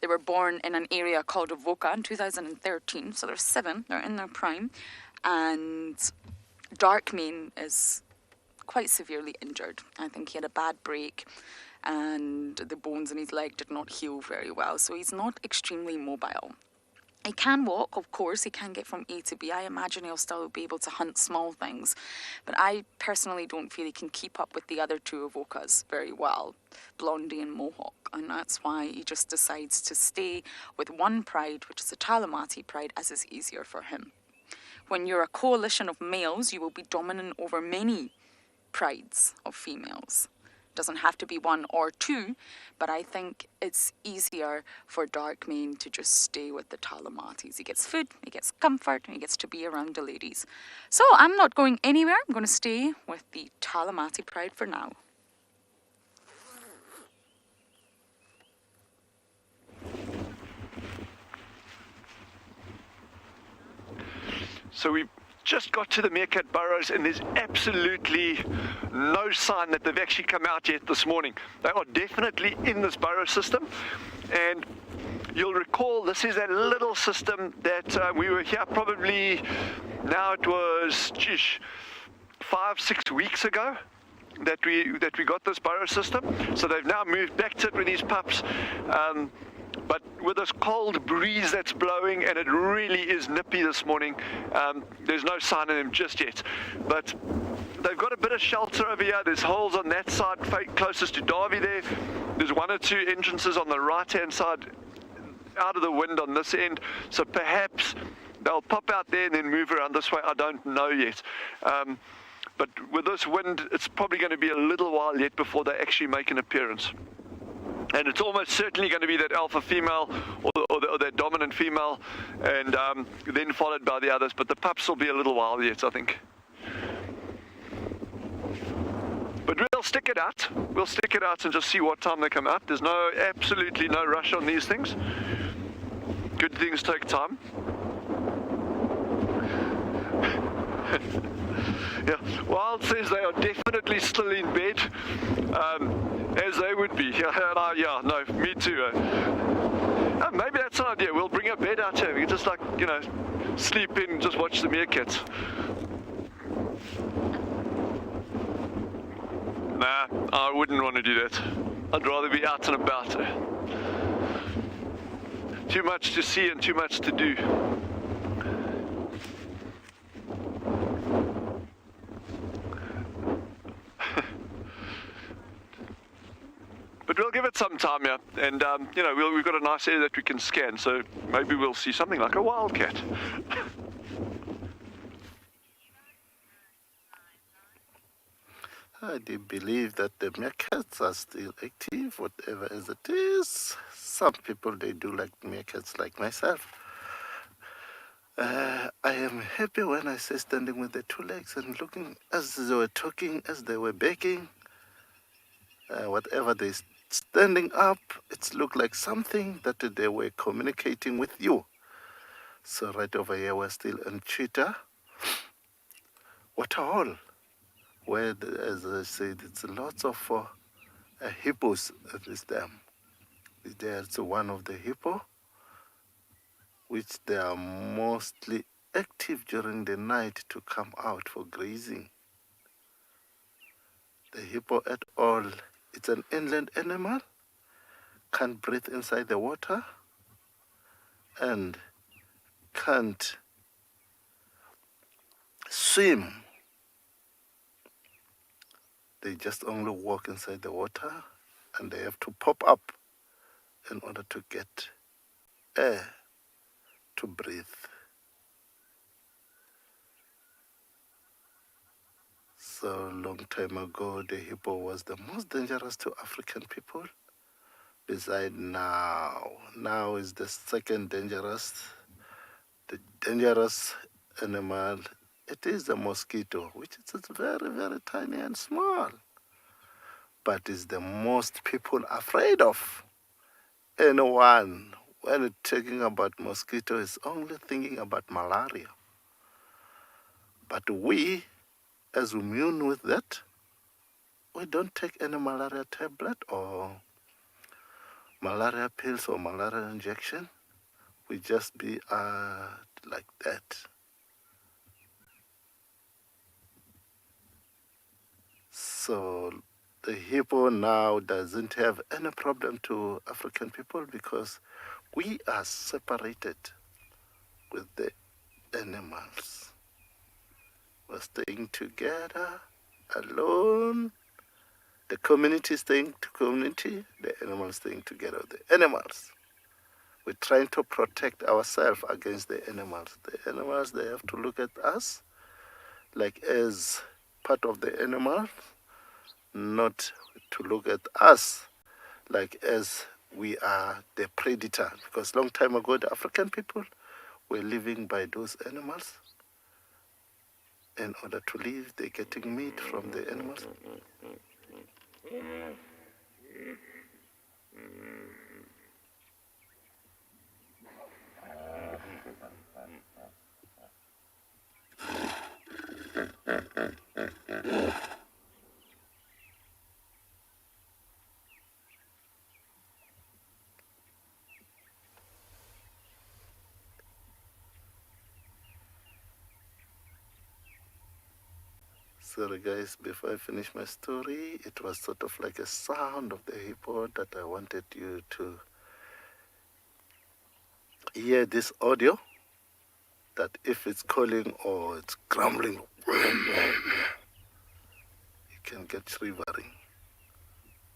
they were born in an area called Avoca in 2013, so they're 7, they're in their prime, and Darkmane is quite severely injured. I think he had a bad break, and the bones in his leg did not heal very well, so he's not extremely mobile. He can walk, of course, he can get from A to B. I imagine he'll still be able to hunt small things. But I personally don't feel he can keep up with the other 2 Avocas very well, Blondie and Mohawk. And that's why he just decides to stay with one pride, which is the Talamati pride, as is easier for him. When you're a coalition of males, you will be dominant over many prides of females. Doesn't have to be 1 or 2, but I think it's easier for Darkmane to just stay with the Talamatis. He gets food, he gets comfort, and he gets to be around the ladies. So I'm not going anywhere. I'm going to stay with the Talamati pride for now. So we just got to the Meerkat burrows and there's absolutely no sign that they've actually come out yet this morning. They are definitely in this burrow system, and you'll recall this is that little system that we were here probably, now it was 5-6 weeks ago that we got this burrow system. So they've now moved back to it with these pups. But with this cold breeze that's blowing, and it really is nippy this morning, there's no sign of them just yet. But they've got a bit bit of shelter over here. There's holes on that side closest to Derby there. There's 1 or 2 entrances on the right-hand side out of the wind on this end. So perhaps they'll pop out there and then move around this way. I don't know yet. But with this wind, it's probably going to be a little while yet before they actually make an appearance. And it's almost certainly going to be that alpha female or that dominant female, and then followed by the others. But the pups will be a little while yet, I think. But we'll stick it out. We'll stick it out and just see what time they come out. There's absolutely no rush on these things. Good things take time. Yeah, Wild says they are definitely still in bed, as they would be. Yeah, no, me too. Maybe that's an idea. We'll bring a bed out here. We can just sleep in, just watch the meerkats. Nah, I wouldn't want to do that. I'd rather be out and about. Too much to see and too much to do. But we'll give it some time, yeah. And, we've got a nice area that we can scan, so maybe we'll see something like a wildcat. I do believe that the meerkats are still active, whatever as it is. Some people, they do like meerkats like myself. I am happy when I say standing with the 2 legs and looking as they were talking, as they were begging. Whatever they standing up, it looked like something that they were communicating with you. So right over here, we're still in Cheetah Waterhole, where, as I said, it's lots of hippos at this dam. There's one of the hippo, which they are mostly active during the night to come out for grazing. The hippo at all, it's an inland animal, can't breathe inside the water, and can't swim. They just only walk inside the water, and they have to pop up in order to get air to breathe. So long time ago, the hippo was the most dangerous to African people. Besides now. Now is the second dangerous. The dangerous animal, it is the mosquito, which is very, very tiny and small. But is the most people afraid of. Anyone, when talking about mosquito, is only thinking about malaria. But we, as immune with that, we don't take any malaria tablet or malaria pills or malaria injection. We just be like that. So the hippo now doesn't have any problem to African people because we are separated with the animals. We're staying together, alone. The community staying to community, the animals staying together with the animals. We're trying to protect ourselves against the animals. The animals, they have to look at us like as part of the animal, not to look at us like as we are the predator. Because long time ago, the African people were living by those animals. In order to live, they're getting meat from the animals. Sorry guys, before I finish my story, it was sort of like a sound of the hippo that I wanted you to hear this audio, that if it's calling or it's grumbling, get shivering.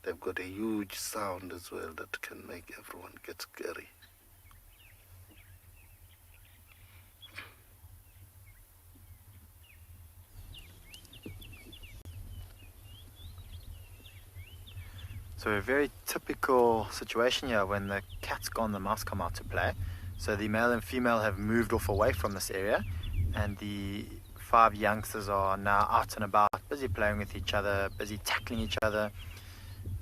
They've got a huge sound as well that can make everyone get scary. So a very typical situation here when the cat's gone, the mouse come out to play. So the male and female have moved off away from this area, and the 5 youngsters are now out and about, busy playing with each other, busy tackling each other.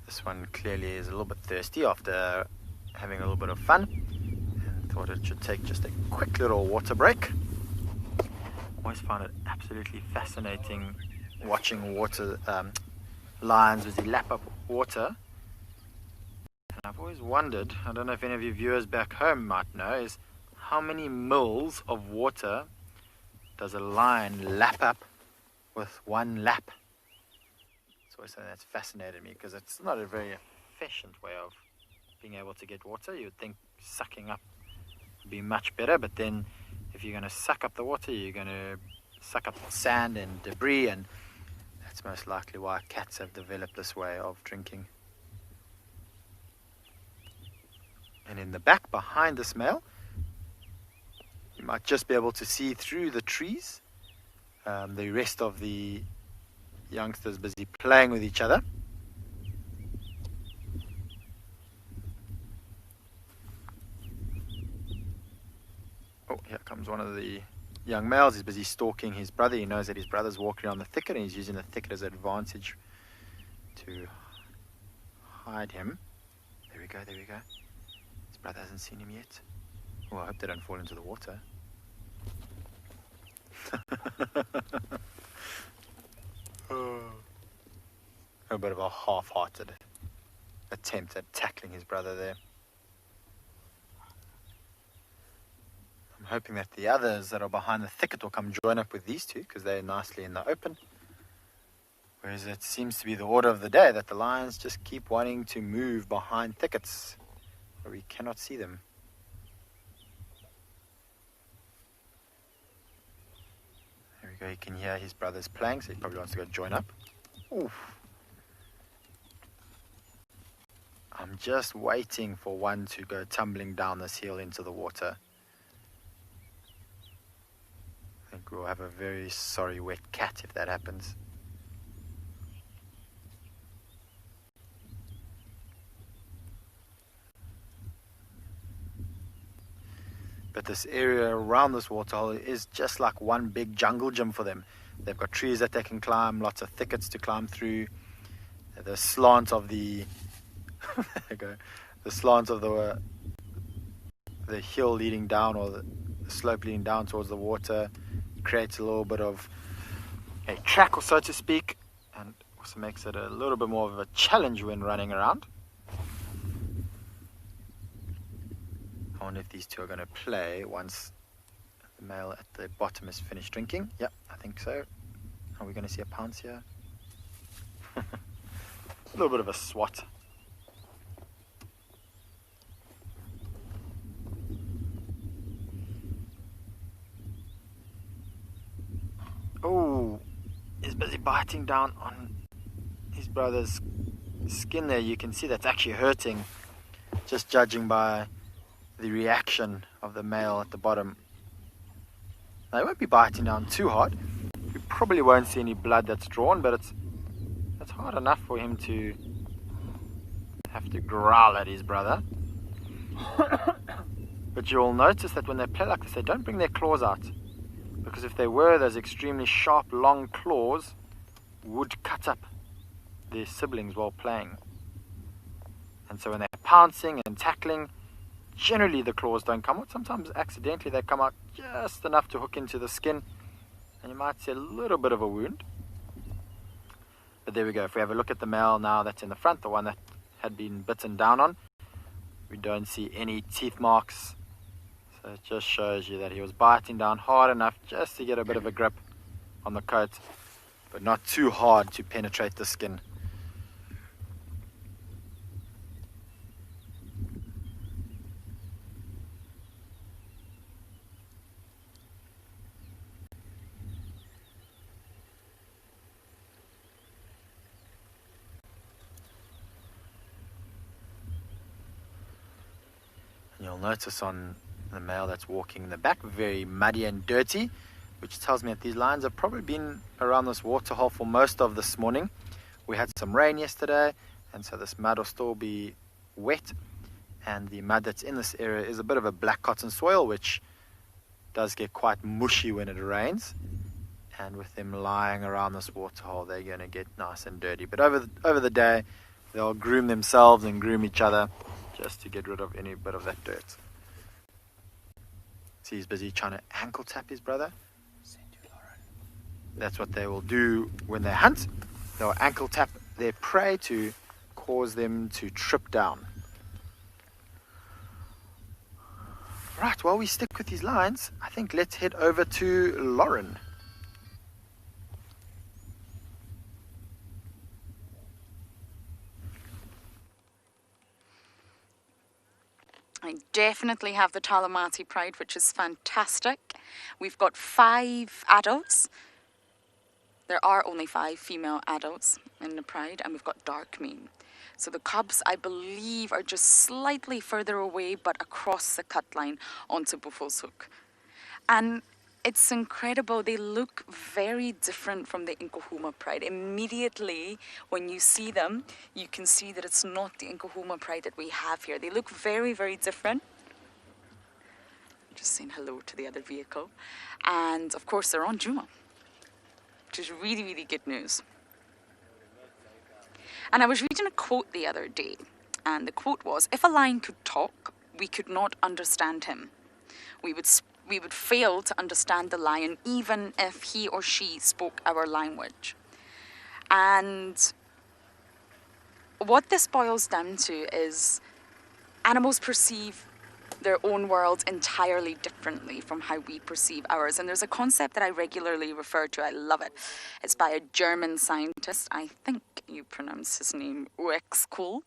This one clearly is a little bit thirsty after having a little bit of fun, and thought it should take just a quick little water break. Always found it absolutely fascinating watching water lions as they lap up water. And I've always wondered, I don't know if any of you viewers back home might know, is how many mils of water does a lion lap up with one lap? It's always something that's fascinated me, because it's not a very efficient way of being able to get water. You would think sucking up would be much better, but then if you're going to suck up the water, you're going to suck up sand and debris, and that's most likely why cats have developed this way of drinking. And in the back, behind this male, you might just be able to see through the trees the rest of the youngsters busy playing with each other. Oh, here comes one of the young males. He's busy stalking his brother. He knows that his brother's walking around the thicket, and he's using the thicket as an advantage to hide him. There we go, there we go. His brother hasn't seen him yet. Oh, I hope they don't fall into the water. A bit of a half-hearted attempt at tackling his brother there. I'm hoping that the others that are behind the thicket will come join up with these two, because they're nicely in the open. Whereas it seems to be the order of the day that the lions just keep wanting to move behind thickets where we cannot see them. There we go, you can hear his brother's playing, so he probably wants to go join up. Oof. I'm just waiting for one to go tumbling down this hill into the water. I think we'll have a very sorry wet cat if that happens. But this area around this waterhole is just like one big jungle gym for them. They've got trees that they can climb, lots of thickets to climb through. The slant of the there you go. The slant of the hill leading down, or the slope leading down towards the water, creates a little bit of a track, or so to speak, and also makes it a little bit more of a challenge when running around. I wonder if these two are going to play once the male at the bottom is finished drinking. Yep, I think so. Are we going to see a pounce here? A little bit of a swat. Oh, he's busy biting down on his brother's skin there. You can see that's actually hurting, just judging by the reaction of the male at the bottom. Now, he won't be biting down too hard. You probably won't see any blood that's drawn, but it's hard enough for him to have to growl at his brother. But you'll notice that when they play like this, they don't bring their claws out, because if they were, those extremely sharp, long claws would cut up their siblings while playing. And so when they're pouncing and tackling, generally the claws don't come out. Sometimes accidentally they come out just enough to hook into the skin, and you might see a little bit of a wound. But there we go. If we have a look at the male now that's in the front, the one that had been bitten down on, we don't see any teeth marks. So it just shows you that he was biting down hard enough just to get a bit of a grip on the coat, but not too hard to penetrate the skin. you'll notice on the male that's walking in the back, very muddy and dirty, which tells me that these lions have probably been around this waterhole for most of this morning. We had some rain yesterday, and so this mud will still be wet, and the mud that's in this area is a bit of a black cotton soil, which does get quite mushy when it rains. And with them lying around this waterhole, they're going to get nice and dirty. But over the day, they'll groom themselves and groom each other just to get rid of any bit of that dirt. See, he's busy trying to ankle tap his brother. That's what they will do when they hunt. They'll ankle tap their prey to cause them to trip down. Right, while we stick with these lions, I think let's head over to Lauren. I definitely have the Talamati pride, which is fantastic. We've got 5 adults. There are only 5 female adults in the pride, and we've got dark mane. So the cubs, I believe, are just slightly further away, but across the cut line onto Buffalo's Hook. And it's incredible. They look very different from the Nkuhuma pride. Immediately, when you see them, you can see that it's not the Nkuhuma pride that we have here. They look very, very different. Just saying hello to the other vehicle. And of course, they're on Djuma, which is really, really good news. And I was reading a quote the other day, and the quote was, "If a lion could talk, we could not understand him. We would fail to understand the lion even if he or she spoke our language." And what this boils down to is animals perceive their own world entirely differently from how we perceive ours. And there's a concept that I regularly refer to. I love it. It's by a German scientist. I think you pronounce his name Uexküll.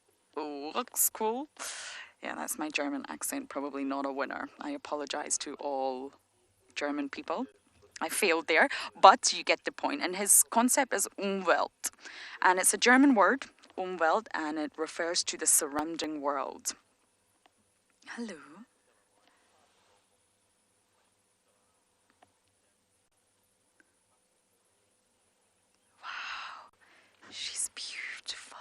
Yeah, that's my German accent, probably not a winner. I apologize to all German people. I failed there, but you get the point. And his concept is Umwelt. And it's a German word, Umwelt, and it refers to the surrounding world. Hello. Wow, she's beautiful.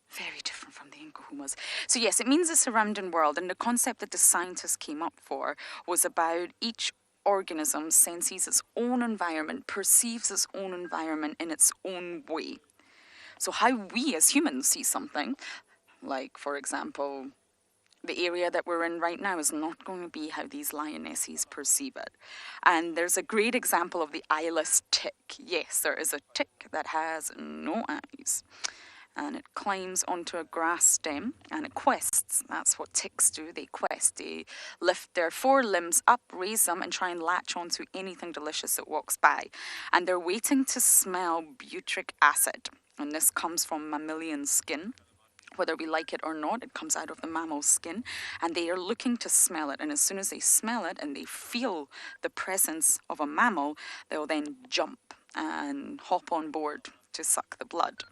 Very different from the Nkuhumas. So yes, it means the surrounding world, and the concept that the scientists came up for was about each organism senses its own environment, perceives its own environment in its own way. So how we as humans see something, like for example, the area that we're in right now is not going to be how these lionesses perceive it. And there's a great example of the eyeless tick. Yes, there is a tick that has no eyes. And it climbs onto a grass stem and it quests. That's what ticks do. They quest. They lift their 4 limbs up, raise them, and try and latch onto anything delicious that walks by. And they're waiting to smell butyric acid. And this comes from mammalian skin. Whether we like it or not, it comes out of the mammal's skin. And they are looking to smell it. And as soon as they smell it and they feel the presence of a mammal, they'll then jump and hop on board to suck the blood.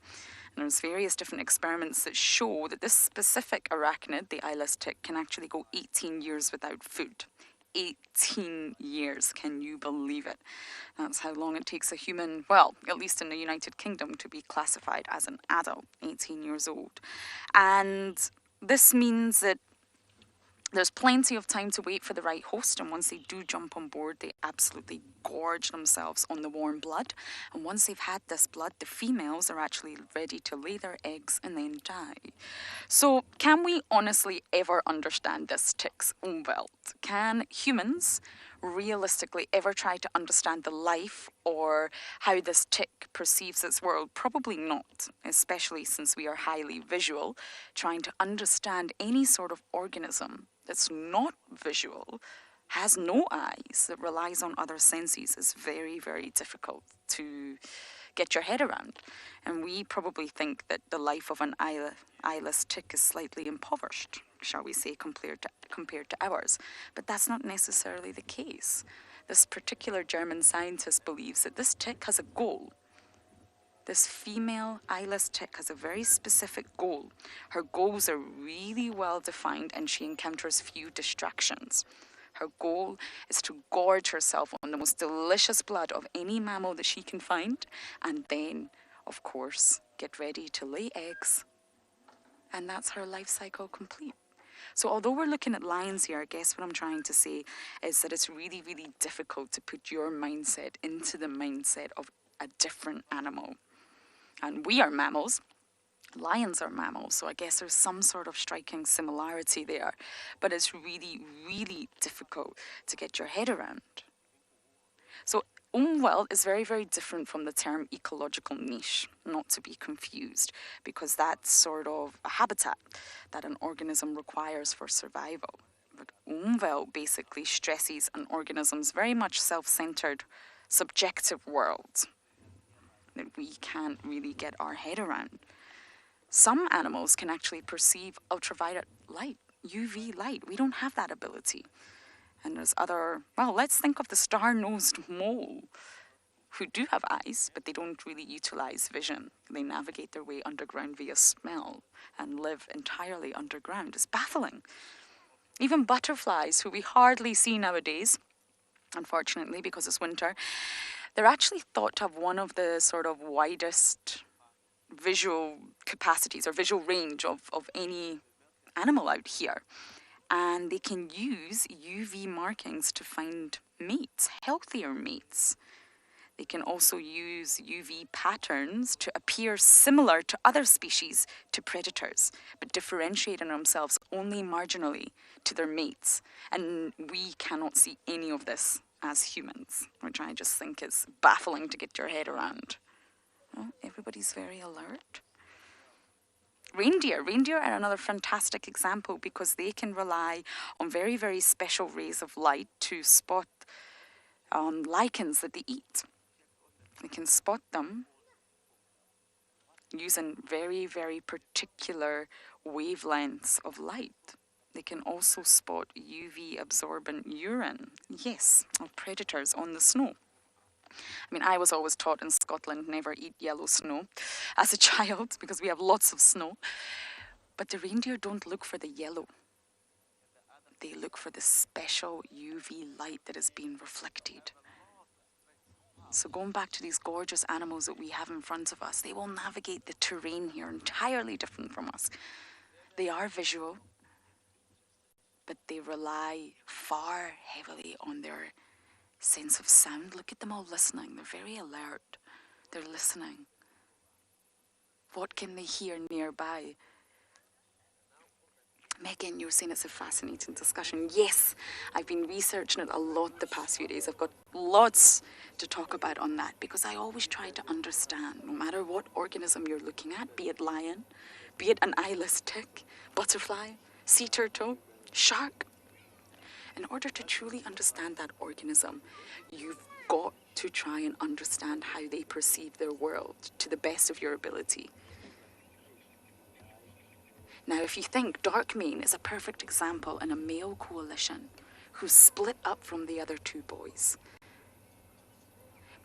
And there's various different experiments that show that this specific arachnid, the eyeless tick, can actually go 18 years without food. 18 years, can you believe it? That's how long it takes a human, well, at least in the United Kingdom, to be classified as an adult, 18 years old. And this means that there's plenty of time to wait for the right host, and once they do jump on board, they absolutely gorge themselves on the warm blood. And once they've had this blood, the females are actually ready to lay their eggs and then die. So can we honestly ever understand this tick's Umwelt? Can humans realistically ever try to understand the life or how this tick perceives its world? Probably not, especially since we are highly visual. Trying to understand any sort of organism that's not visual, has no eyes, that relies on other senses is very, very difficult to get your head around. And we probably think that the life of an eyeless tick is slightly impoverished, shall we say, compared to ours. But that's not necessarily the case. This particular German scientist believes that this tick has a goal. This female eyeless tick has a very specific goal. Her goals are really well defined and she encounters few distractions. Her goal is to gorge herself on the most delicious blood of any mammal that she can find, and then, of course, get ready to lay eggs. And that's her life cycle complete. So although we're looking at lions here, I guess what I'm trying to say is that it's really, really difficult to put your mindset into the mindset of a different animal. And we are mammals. Lions are mammals, so I guess there's some sort of striking similarity there. But it's really, really difficult to get your head around. So unwell is very, very different from the term ecological niche, not to be confused, because that's sort of a habitat that an organism requires for survival. But unwell basically stresses an organism's very much self-centered, subjective world that we can't really get our head around. Some animals can actually perceive ultraviolet light, UV light. We don't have that ability. And there's other, well, let's think of the star-nosed mole, who do have eyes, but they don't really utilize vision. They navigate their way underground via smell and live entirely underground. It's baffling. Even butterflies, who we hardly see nowadays, unfortunately, because it's winter, they're actually thought to have one of the sort of widest visual capacities or visual range of any animal out here. And they can use UV markings to find mates, healthier mates. They can also use UV patterns to appear similar to other species, to predators, but differentiating themselves only marginally to their mates. And we cannot see any of this as humans, which I just think is baffling to get your head around. Well, everybody's very alert. Reindeer are another fantastic example because they can rely on very, very special rays of light to spot lichens that they eat. They can spot them using very, very particular wavelengths of light. They can also spot UV-absorbent urine, yes, of predators on the snow. I mean, I was always taught in Scotland never eat yellow snow as a child because we have lots of snow. But the reindeer don't look for the yellow. They look for the special UV light that is being reflected. So going back to these gorgeous animals that we have in front of us, they will navigate the terrain here entirely different from us. They are visual, but they rely far heavily on their sense of sound. Look at them all listening. They're very alert. They're listening. What can they hear nearby? Megan, you're saying it's a fascinating discussion. Yes, I've been researching it a lot the past few days. I've got lots to talk about on that because I always try to understand, no matter what organism you're looking at, be it lion, be it an eyeless tick, butterfly, sea turtle, shark. In order to truly understand that organism, you've got to try and understand how they perceive their world to the best of your ability. Now, if you think Darkmane is a perfect example in a male coalition who split up from the other two boys.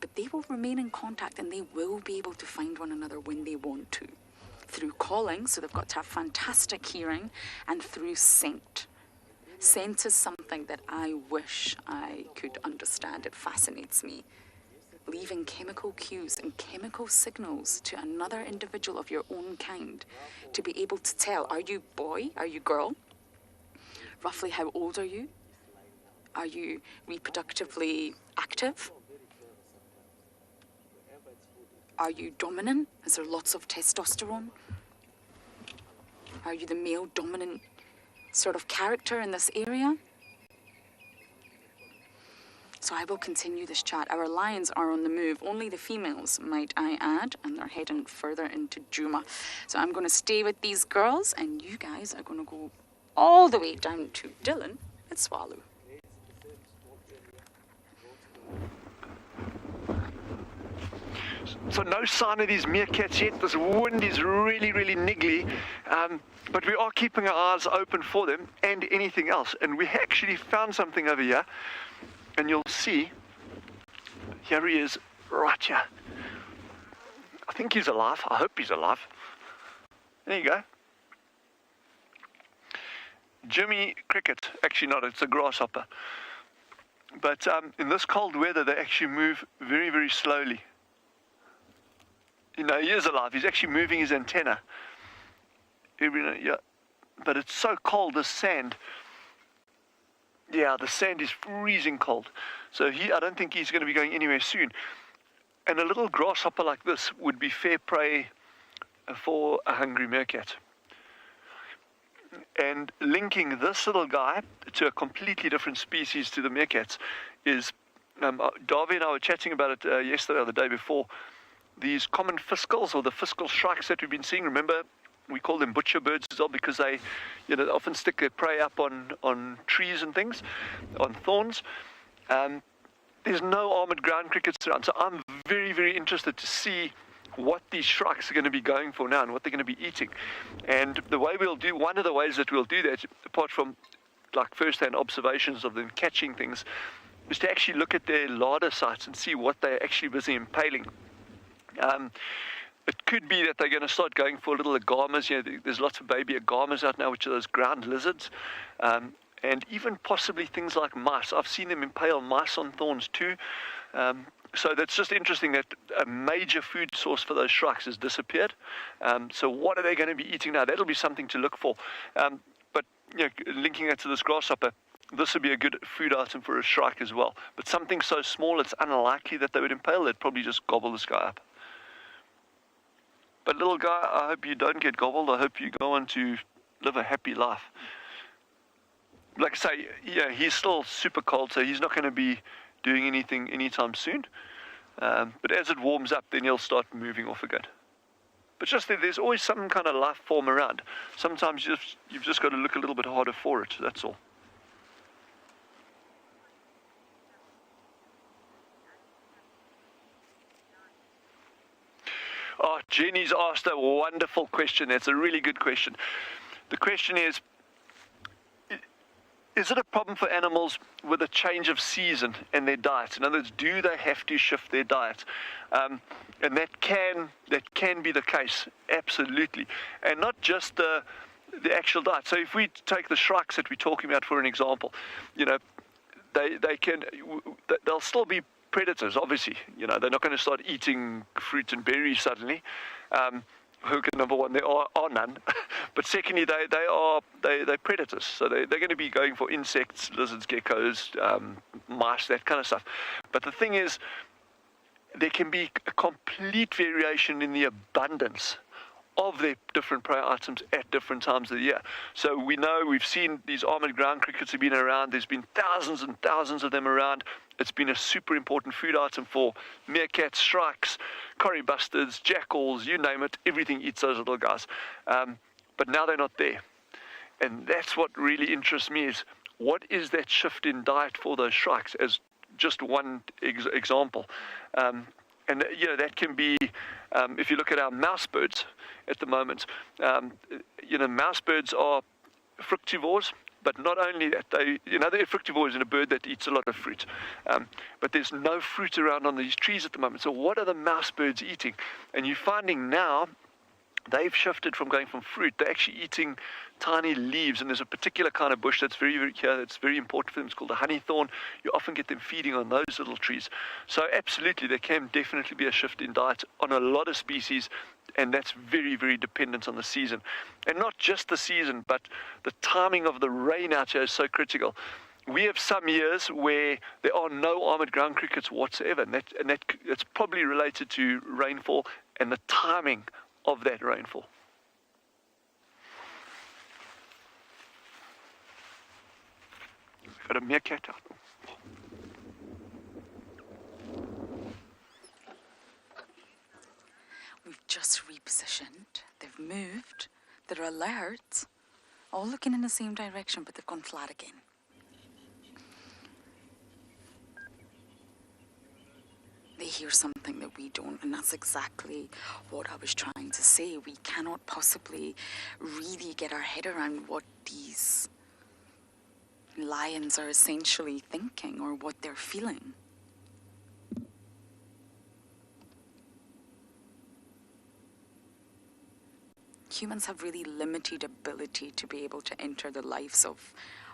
But they will remain in contact and they will be able to find one another when they want to. Through calling, so they've got to have fantastic hearing, and through scent. Scent is something that I wish I could understand. It fascinates me. Leaving chemical cues and chemical signals to another individual of your own kind to be able to tell, are you boy, are you girl? Roughly how old are you? Are you reproductively active? Are you dominant? Is there lots of testosterone? Are you the male dominant sort of character in this area? So I will continue this chat. Our lions are on the move. Only the females, might I add, and they're heading further into Djuma. So I'm going to stay with these girls, and you guys are going to go all the way down to Dylan at Tswalu. So no sign of these meerkats yet. This wind is really, really niggly. But we are keeping our eyes open for them and anything else. And we actually found something over here. And you'll see, here he is, right here. I think he's alive. I hope he's alive. There you go. Jimmy cricket. Actually not, it's a grasshopper. But in this cold weather, they actually move very, very slowly. You know, he is alive. He's actually moving his antenna. Yeah. But it's so cold, the sand. Yeah, the sand is freezing cold. So I don't think he's going to be going anywhere soon. And a little grasshopper like this would be fair prey for a hungry meerkat. And linking this little guy to a completely different species to the meerkats is, Darby and I were chatting about it yesterday or the day before, these common fiscals, or the fiscal shrikes that we've been seeing. Remember, we call them butcher birds as well, because they, you know, often stick their prey up on trees and things, on thorns. There's no armored ground crickets around, so I'm very, very interested to see what these shrikes are going to be going for now and what they're going to be eating. And the way one of the ways that we'll do that, apart from like first-hand observations of them catching things, is to actually look at their larder sites and see what they're actually busy impaling. It could be that they're going to start going for little agamas. You know, there's lots of baby agamas out now, which are those ground lizards. And even possibly things like mice. I've seen them impale mice on thorns too. So that's just interesting that a major food source for those shrikes has disappeared. So what are they going to be eating now? That'll be something to look for. But you know, linking that to this grasshopper, this would be a good food item for a shrike as well. But something so small, it's unlikely that they would impale. They'd probably just gobble this guy up. But little guy, I hope you don't get gobbled. I hope you go on to live a happy life. Like I say, yeah, he's still super cold, so he's not going to be doing anything anytime soon. But as it warms up, then he'll start moving off again. But just there's always some kind of life form around. Sometimes you've just got to look a little bit harder for it, that's all. Oh, Jenny's asked a wonderful question. That's a really good question. The question is it a problem for animals with a change of season and their diet? In other words, do they have to shift their diet? And that can be the case, absolutely. And not just the actual diet. So if we take the shrikes that we're talking about for an example, you know, they'll still be predators, obviously. You know, they're not going to start eating fruit and berries suddenly. Number one, there are none. But secondly, they're predators. So they're going to be going for insects, lizards, geckos, mice, that kind of stuff. But the thing is, there can be a complete variation in the abundance of their different prey items at different times of the year. So we've seen these armored ground crickets have been around. There's been thousands and thousands of them around. It's been a super important food item for meerkats, shrikes, curry bustards, jackals, you name it. Everything eats those little guys. But now they're not there. And that's what really interests me, is what is that shift in diet for those shrikes, as just one example. And, you know, that can be, if you look at our mouse birds at the moment, you know, mouse birds are fructivores. But not only that, they're fructivores in a bird that eats a lot of fruit. But there's no fruit around on these trees at the moment. So what are the mouse birds eating? And you're finding now they've shifted from going from fruit. They're actually eating tiny leaves. And there's a particular kind of bush that's very important for them. It's called a honeythorn. You often get them feeding on those little trees. So absolutely, there can definitely be a shift in diet on a lot of species. And that's very, very dependent on the season. And not just the season, but the timing of the rain out here is so critical. We have some years where there are no armored ground crickets whatsoever. And that's probably related to rainfall and the timing of that rainfall. We've got a meerkat out. We've just repositioned. They've moved. They're alert. All looking in the same direction, but they've gone flat again. They hear something that we don't, and that's exactly what I was trying to say. We cannot possibly really get our head around what these lions are essentially thinking or what they're feeling. humans have really limited ability to be able to enter the lives of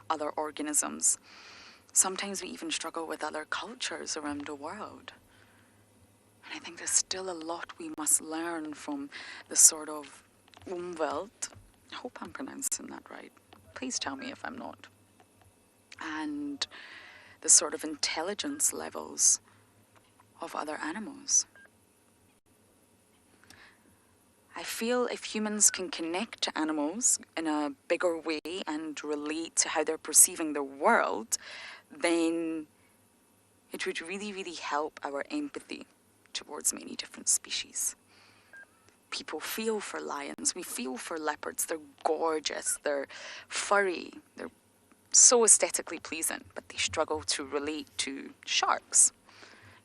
other organisms. Sometimes we even struggle with other cultures around the world. And I think there's still a lot we must learn from the sort of Umwelt. I hope I'm pronouncing that right. Please tell me if I'm not. And the sort of intelligence levels of other animals. I feel if humans can connect to animals in a bigger way and relate to how they're perceiving the world, then it would really, really help our empathy towards many different species. People feel for lions, we feel for leopards. They're gorgeous, they're furry, they're so aesthetically pleasing, but they struggle to relate to sharks.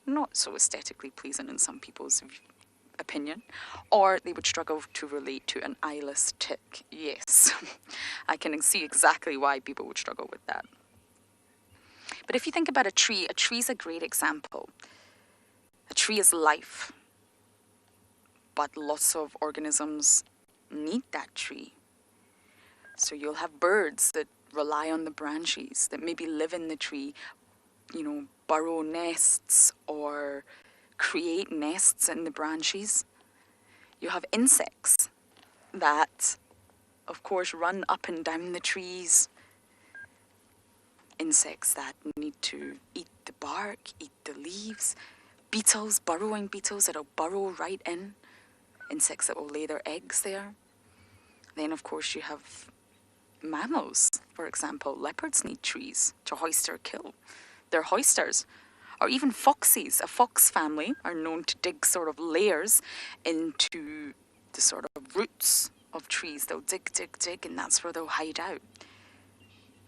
Not so aesthetically pleasing in some people's opinion, or they would struggle to relate to an eyeless tick. Yes, I can see exactly why people would struggle with that. But if you think about a tree is a great example. A tree is life, but lots of organisms need that tree. So you'll have birds that rely on the branches, that maybe live in the tree, burrow nests or create nests in the branches. You have insects that, of course, run up and down the trees. Insects that need to eat the bark, eat the leaves. Beetles, burrowing beetles that'll burrow right in. Insects that will lay their eggs there. Then, of course, you have mammals. For example, leopards need trees to hoist or kill. They're hoisters. Or even foxes, a fox family, are known to dig sort of layers into the sort of roots of trees. They'll dig, and that's where they'll hide out.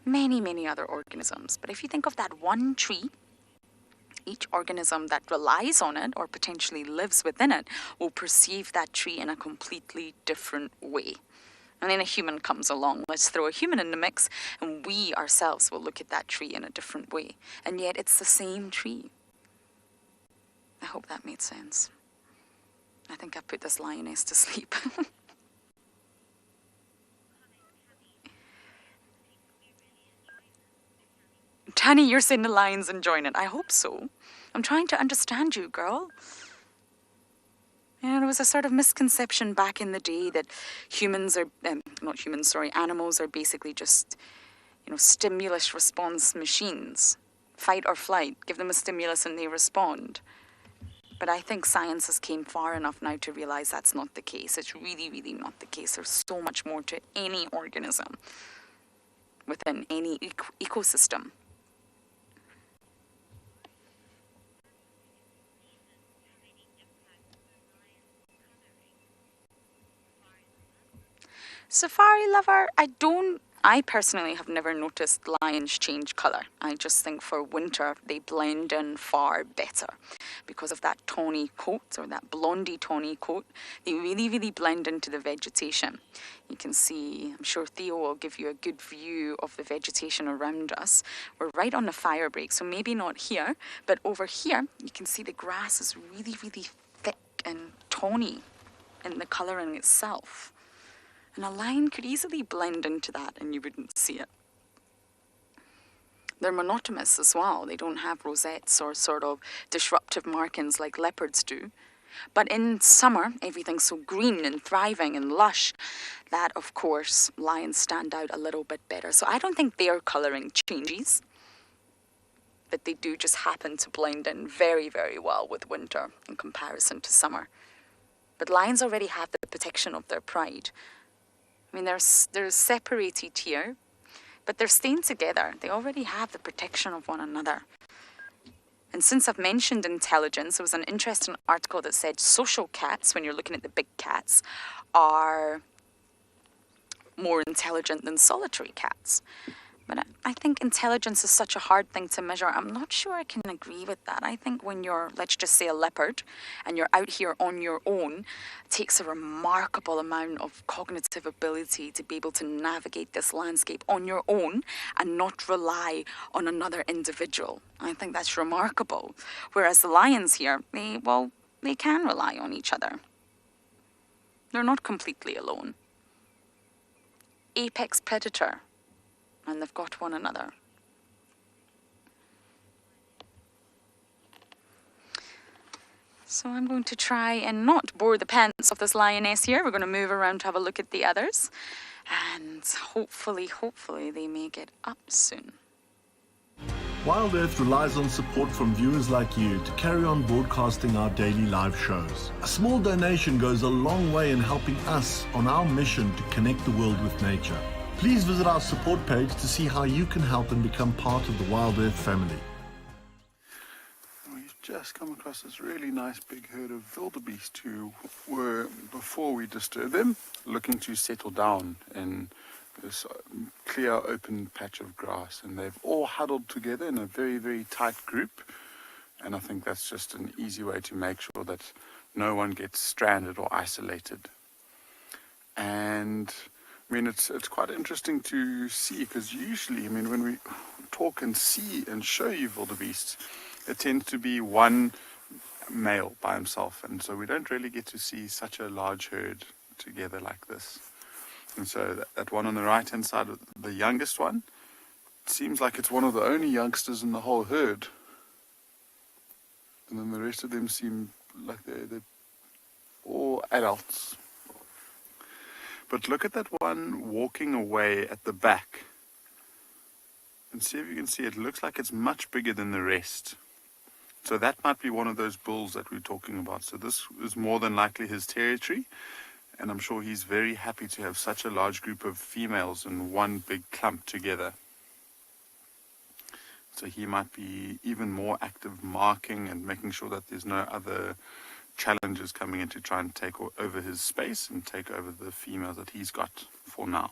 Many, many other organisms. But if you think of that one tree, each organism that relies on it or potentially lives within it will perceive that tree in a completely different way. And then a human comes along. Let's throw a human in the mix, and we ourselves will look at that tree in a different way. And yet it's the same tree. I hope that made sense. I think I put this lioness to sleep. Tanny, you're saying the lion's enjoying it. I hope so. I'm trying to understand you, girl. There was a sort of misconception back in the day that animals are basically just, stimulus response machines. Fight or flight. Give them a stimulus and they respond. But I think science has came far enough now to realize that's not the case. It's really, really not the case. There's so much more to any organism within any ecosystem. Safari lover, I personally have never noticed lions change colour. I just think for winter they blend in far better because of that tawny coat or that blondie tawny coat. They really, really blend into the vegetation. You can see, I'm sure Theo will give you a good view of the vegetation around us. We're right on the fire break, so maybe not here, but over here you can see the grass is really, really thick and tawny in the colouring itself. And a lion could easily blend into that and you wouldn't see it. They're monotomous as well. They don't have rosettes or sort of disruptive markings like leopards do. But in summer, everything's so green and thriving and lush that, of course, lions stand out a little bit better. So I don't think their colouring changes, but they do just happen to blend in very, very well with winter in comparison to summer. But lions already have the protection of their pride. I mean, they're separated here, but they're staying together. They already have the protection of one another. And since I've mentioned intelligence, there was an interesting article that said social cats, when you're looking at the big cats, are more intelligent than solitary cats. But I think intelligence is such a hard thing to measure. I'm not sure I can agree with that. I think when you're, let's just say, a leopard, and you're out here on your own, it takes a remarkable amount of cognitive ability to be able to navigate this landscape on your own and not rely on another individual. I think that's remarkable. Whereas the lions here, they can rely on each other. They're not completely alone. apex predator, and they've got one another. So I'm going to try and not bore the pants off this lioness here. We're going to move around to have a look at the others. And hopefully they may get up soon. WildEarth relies on support from viewers like you to carry on broadcasting our daily live shows. A small donation goes a long way in helping us on our mission to connect the world with nature. Please visit our support page to see how you can help and become part of the WildEarth family. We've just come across this really nice big herd of wildebeest who were, before we disturbed them, looking to settle down in this clear open patch of grass, and they've all huddled together in a very, very tight group, and I think that's just an easy way to make sure that no one gets stranded or isolated. And I mean, it's quite interesting to see, because usually, I mean, when we talk and see and show you wildebeest, it tends to be one male by himself, and so we don't really get to see such a large herd together like this. And so that one on the right hand side, the youngest one, seems like it's one of the only youngsters in the whole herd, and then the rest of them seem like they're all adults. But look at that one walking away at the back, and see if you can see, it looks like it's much bigger than the rest. So that might be one of those bulls that we're talking about. So this is more than likely his territory, and I'm sure he's very happy to have such a large group of females in one big clump together. So he might be even more active marking and making sure that there's no other challenges coming in to try and take over his space and take over the females that he's got for now.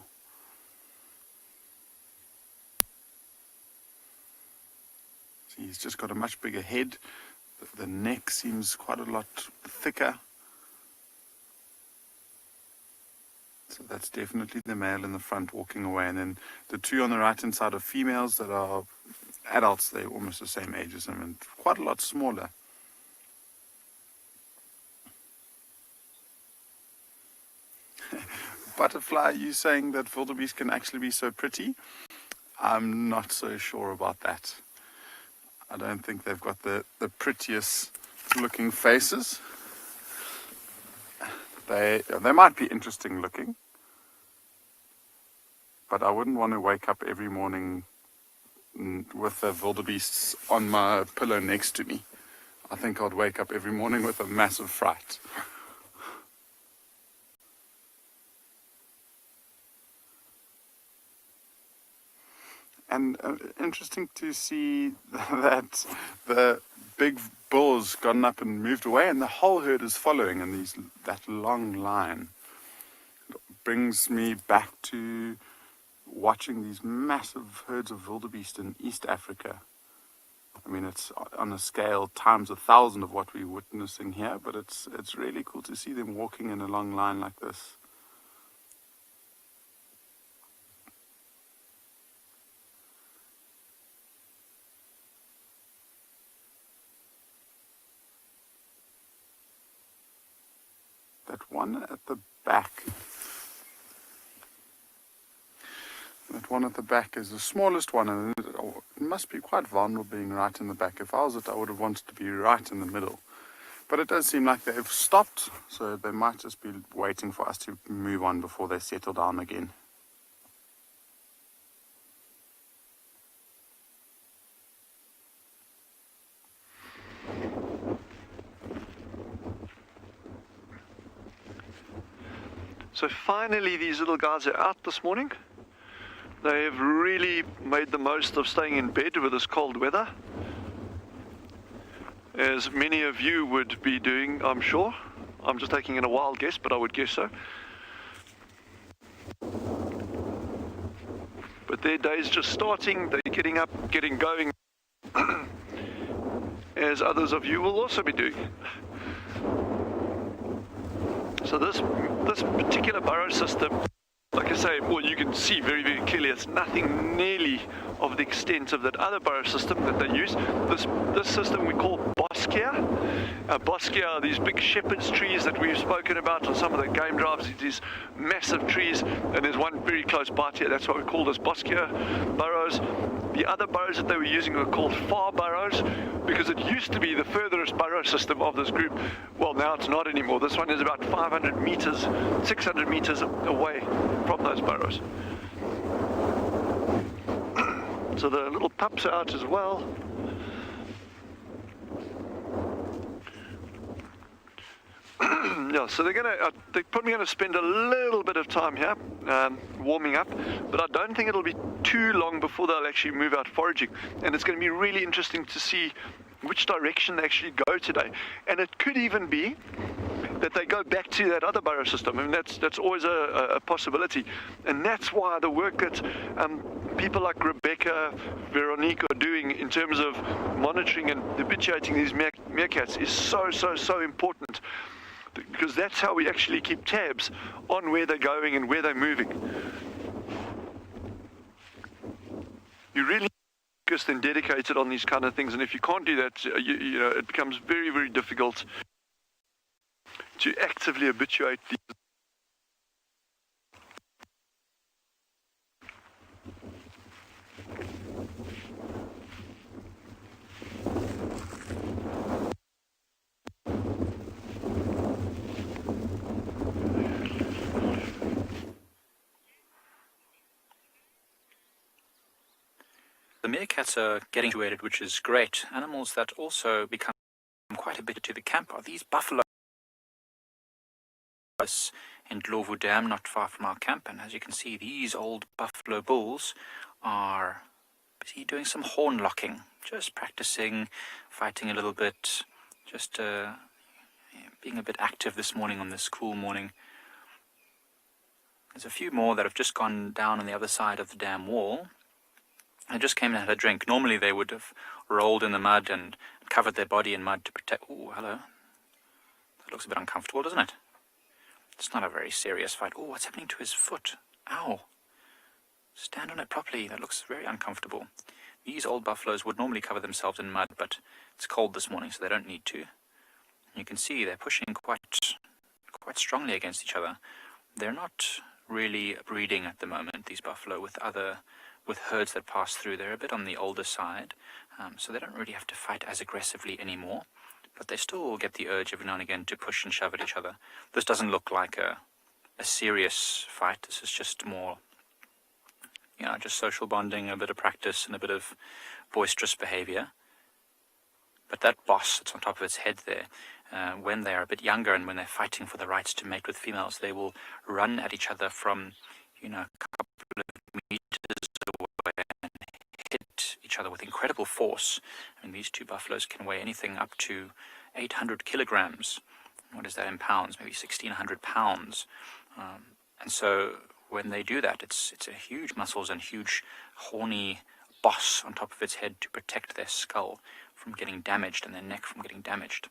So he's just got a much bigger head. The neck seems quite a lot thicker. So that's definitely the male in the front walking away, and then the two on the right hand side are females that are adults. They're almost the same age as him and quite a lot smaller. Butterfly, you saying that wildebeest can actually be so pretty? I'm not so sure about that. I don't think they've got the prettiest looking faces. They might be interesting looking, but I wouldn't want to wake up every morning with the wildebeests on my pillow next to me. I think I'd wake up every morning with a massive fright. And interesting to see that the big bull's gotten up and moved away, and the whole herd is following in that long line. It brings me back to watching these massive herds of wildebeest in East Africa. I mean, it's on a scale times 1,000 of what we're witnessing here, but it's really cool to see them walking in a long line like this. That one at the back. That one at the back is the smallest one, and it must be quite vulnerable being right in the back. If I was it, I would have wanted to be right in the middle. But it does seem like they've stopped, so they might just be waiting for us to move on before they settle down again. So finally these little guys are out this morning. They've really made the most of staying in bed with this cold weather, as many of you would be doing, I'm sure. I'm just taking in a wild guess, but I would guess so. But their day's just starting, they're getting up, getting going, as others of you will also be doing. So this particular burrow system like I say, well, you can see very, very clearly it's nothing nearly of the extent of that other burrow system that they use. This system we call boskia. Boskia are these big shepherd's trees that we've spoken about on some of the game drives. These massive trees, and there's one very close by here. That's what we call those boskia burrows. The other burrows that they were using were called far burrows, because it used to be the furthest burrow system of this group. Well, now it's not anymore. This one is about 500 meters, 600 meters away from those burrows. So the little pups are out as well. Yeah, so they're probably going to spend a little bit of time here warming up, but I don't think it'll be too long before they'll actually move out foraging. And it's going to be really interesting to see which direction they actually go today. And it could even be that they go back to that other burrow system. I mean, that's always a possibility. And that's why the work that people like Rebecca, Veronique are doing in terms of monitoring and habituating these meerkats is so important. Because that's how we actually keep tabs on where they're going and where they're moving. You really focused and dedicated on these kind of things, and if you can't do that, you know, it becomes very, very difficult to actively habituate these. The meerkats are getting habituated, which is great. Animals that also become quite habituated to the camp are these buffalo in Ndlovu Dam, not far from our camp. And as you can see, these old buffalo bulls are busy doing some horn locking, just practicing, fighting a little bit, just being a bit active this morning on this cool morning. There's a few more that have just gone down on the other side of the dam wall. I just came and had a drink. Normally they would have rolled in the mud and covered their body in mud to protect... Oh, hello. That looks a bit uncomfortable, doesn't it? It's not a very serious fight. Oh, what's happening to his foot? Ow. Stand on it properly. That looks very uncomfortable. These old buffaloes would normally cover themselves in mud, but it's cold this morning, so they don't need to. You can see they're pushing quite strongly against each other. They're not really breeding at the moment, these buffalo, with herds that pass through. They're a bit on the older side, so they don't really have to fight as aggressively anymore, but they still get the urge every now and again to push and shove at each other. This doesn't look like a serious fight. This is just more, you know, just social bonding, a bit of practice and a bit of boisterous behavior. But that boss that's on top of its head there, when they're a bit younger and when they're fighting for the rights to mate with females, they will run at each other from, you know, a couple of meters away and hit each other with incredible force. I mean, these two buffaloes can weigh anything up to 800 kilograms. What is that in pounds? Maybe 1,600 pounds. And so when they do that, it's a huge muscles and huge horny boss on top of its head to protect their skull from getting damaged and their neck from getting damaged.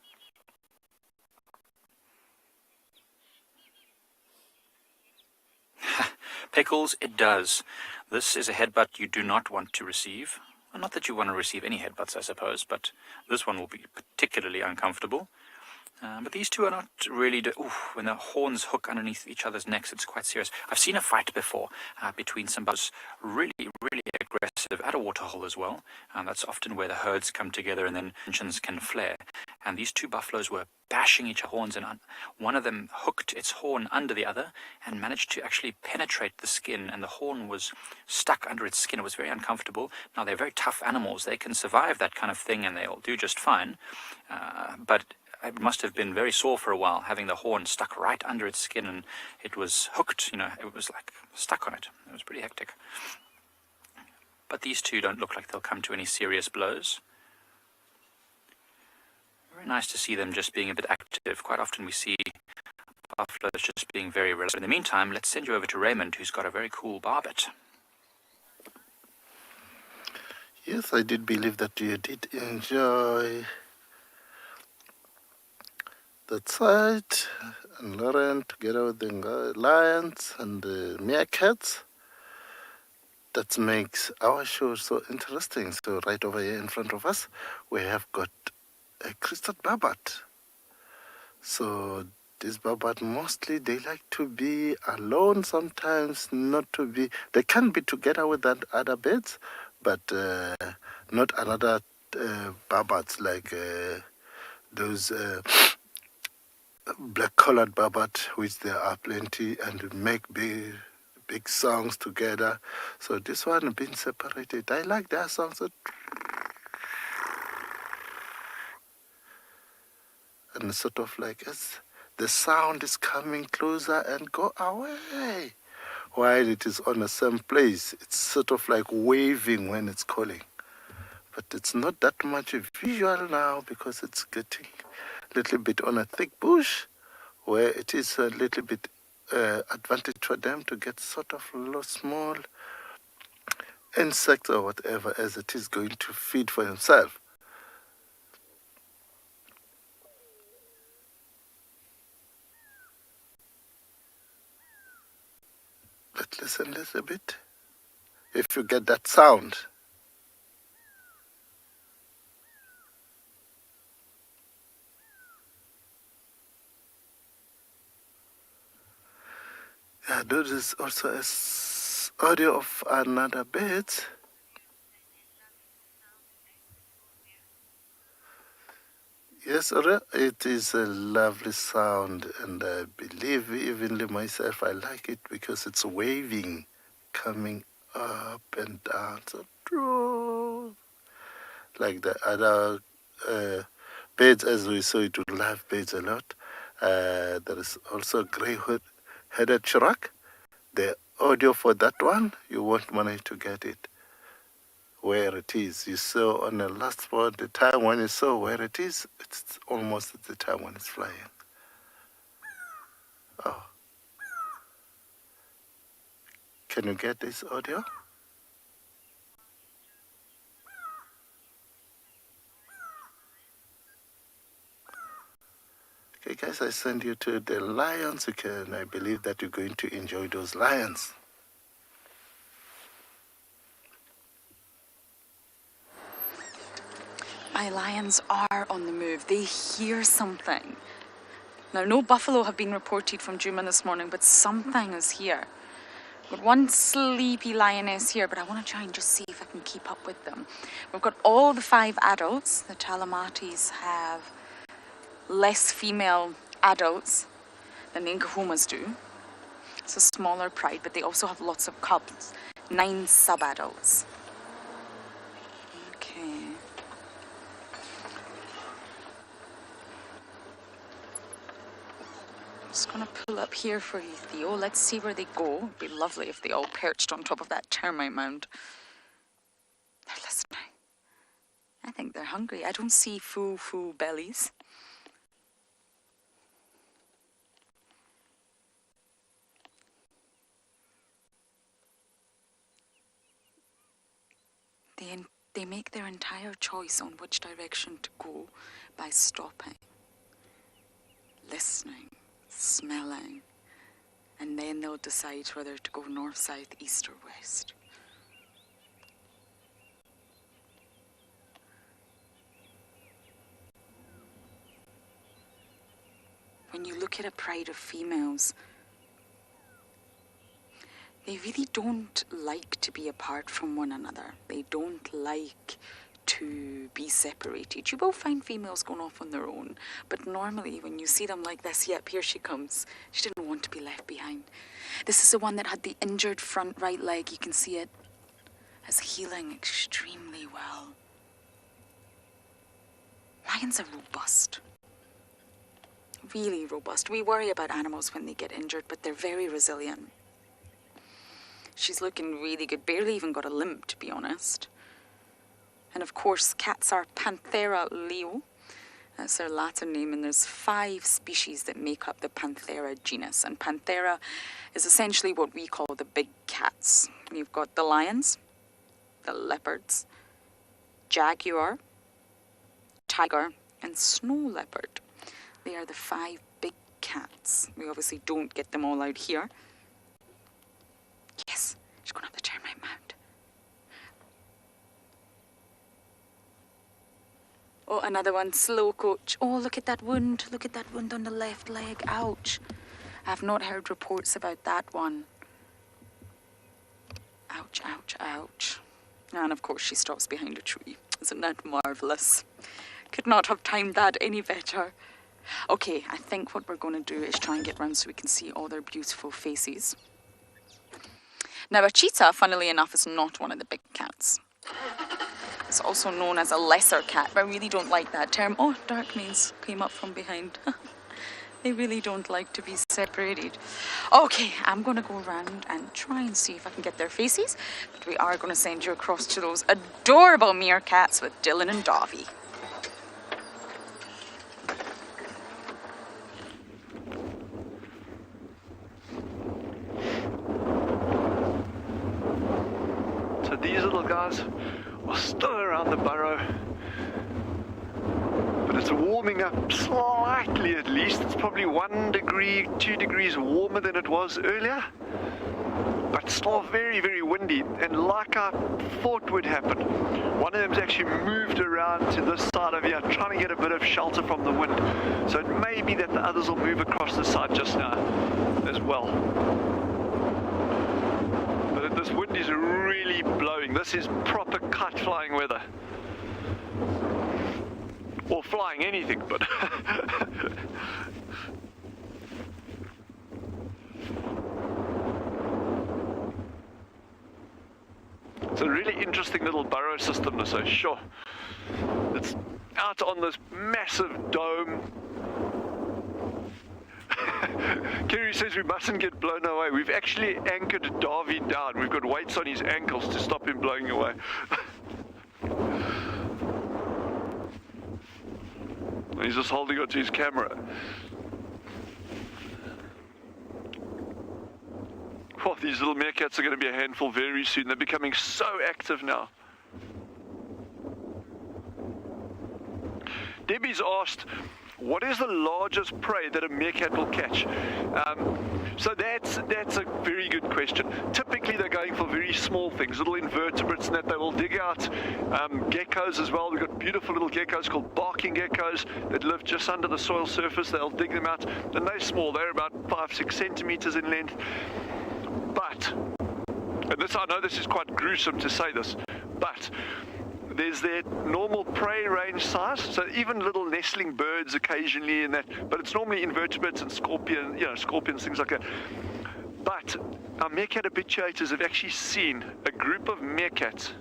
Pickles, it does. This is a headbutt you do not want to receive. Well, not that you want to receive any headbutts, I suppose, but this one will be particularly uncomfortable. But these two are not really... when the horns hook underneath each other's necks, it's quite serious. I've seen a fight before between some buffaloes, really aggressive, at a waterhole as well. That's often where the herds come together and then tensions can flare. And these two buffaloes were bashing each other's horns, and one of them hooked its horn under the other and managed to actually penetrate the skin, and the horn was stuck under its skin. It was very uncomfortable. Now, they're very tough animals. They can survive that kind of thing, and they'll do just fine. But it must have been very sore for a while, having the horn stuck right under its skin, and it was hooked, you know, it was like stuck on it. It was pretty hectic. But these two don't look like they'll come to any serious blows. Very nice to see them just being a bit active. Quite often we see buffaloes just being very relaxed. In the meantime, let's send you over to Raymond, who's got a very cool barbet. Yes, I did believe that you did enjoy that side, and Lauren together with the lions and the meerkats. That makes our show so interesting. So right over here in front of us, we have got a crested barbet. So these barbet mostly they like to be alone sometimes, not to be. They can be together with that other birds, but not another barbets like those black-collared barbet, which there are plenty and make big songs together. So this one being separated. I like their songs. And sort of like as the sound is coming closer and go away. While it is on the same place, it's sort of like waving when it's calling. But it's not that much visual now because it's getting a little bit on a thick bush where it is a little bit advantage for them to get sort of small insects or whatever as it is going to feed for himself. Let's listen a little bit. If you get that sound. Yeah, there is also a audio of another bird. Yes, it is a lovely sound, and I believe evenly myself I like it because it's waving, coming up and down, so like the other birds, as we saw, it would love birds a lot. There is also grey-headed shrike. The audio for that one, you won't manage to get it where it is. You saw on the last spot, the time when you saw where it is, it's almost at the time when it's flying. Oh. Can you get this audio? Okay, guys, I send you to the lions. I believe that you're going to enjoy those lions. My lions are on the move. They hear something. Now, no buffalo have been reported from Djuma this morning, but something is here. We've got one sleepy lioness here, but I want to try and just see if I can keep up with them. We've got all the 5 adults. The Talamatis have less female adults than the Nkahumas do. It's a smaller pride, but they also have lots of cubs. 9 sub-adults. Okay. Just gonna pull up here for you, Theo. Let's see where they go. It'd be lovely if they all perched on top of that termite mound. They're listening. I think they're hungry. I don't see full bellies. They make their entire choice on which direction to go by stopping, listening, smelling, and then they'll decide whether to go north, south, east, or west. When you look at a pride of females, they really don't like to be apart from one another. They don't like to be separated. You will find females going off on their own, but normally when you see them like this, yep, here she comes. She didn't want to be left behind. This is the one that had the injured front right leg. You can see it is healing extremely well. Lions are robust. Really robust. We worry about animals when they get injured, but they're very resilient. She's looking really good. Barely even got a limp, to be honest. And of course, cats are Panthera leo. That's their Latin name. And there's 5 species that make up the Panthera genus. And Panthera is essentially what we call the big cats. You've got the lions, the leopards, jaguar, tiger, and snow leopard. They are the 5 big cats. We obviously don't get them all out here. Yes, she's going up the termite mound. Oh, another one, slow coach. Oh, look at that wound. Look at that wound on the left leg. Ouch. I have not heard reports about that one. Ouch, ouch, ouch. And of course she stops behind a tree. Isn't that marvellous? Could not have timed that any better. Okay, I think what we're going to do is try and get round so we can see all their beautiful faces. Now a cheetah, funnily enough, is not one of the big cats. It's also known as a lesser cat, but I really don't like that term. Oh, dark manes came up from behind. They really don't like to be separated. Okay, I'm going to go around and try and see if I can get their faces. But we are going to send you across to those adorable meerkats with Dylan and Davy. So these little guys are still around the burrow. But it's warming up slightly at least. It's probably 1 degree, 2 degrees warmer than it was earlier. But still very, very windy. And like I thought would happen, one of them's actually moved around to this side of here, trying to get a bit of shelter from the wind. So it may be that the others will move across the side just now as well. But this wind is really blowing. This is proper kite flying weather. Or flying anything, but it's a really interesting little burrow system, to say sure. It's out on this massive dome. Kerry says we mustn't get blown away. We've actually anchored Davy down. We've got weights on his ankles to stop him blowing away. He's just holding onto his camera. Oh, these little meerkats are going to be a handful very soon. They're becoming so active now. Debbie's asked, what is the largest prey that a meerkat will catch? So that's a very good question. Typically they're going for very small things, little invertebrates, and that they will dig out geckos as well. We've got beautiful little geckos called barking geckos that live just under the soil surface. They'll dig them out, and they're small. They're about 5-6 centimeters in length. But, and this, I know this is quite gruesome to say this, but there's their normal prey range size, so even little nestling birds occasionally in that, but it's normally invertebrates and scorpions, things like that. But our meerkat habituators have actually seen a group of meerkats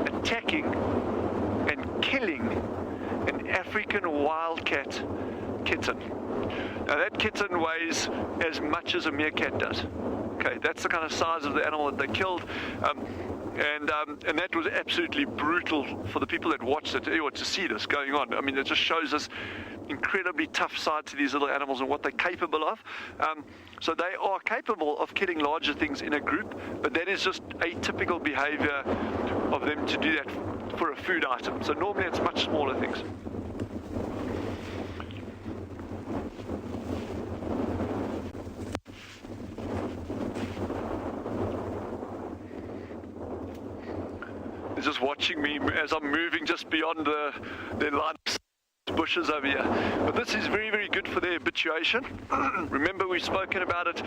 attacking and killing an African wildcat kitten. Now that kitten weighs as much as a meerkat does. Okay, that's the kind of size of the animal that they killed. And that was absolutely brutal for the people that watched it, to see this going on. I mean, it just shows us incredibly tough side to these little animals and what they're capable of. So they are capable of killing larger things in a group, but that is just atypical behavior of them to do that for a food item. So normally it's much smaller things. Just watching me as I'm moving just beyond the line of bushes over here. But this is very, very good for their habituation. Remember, we've spoken about it.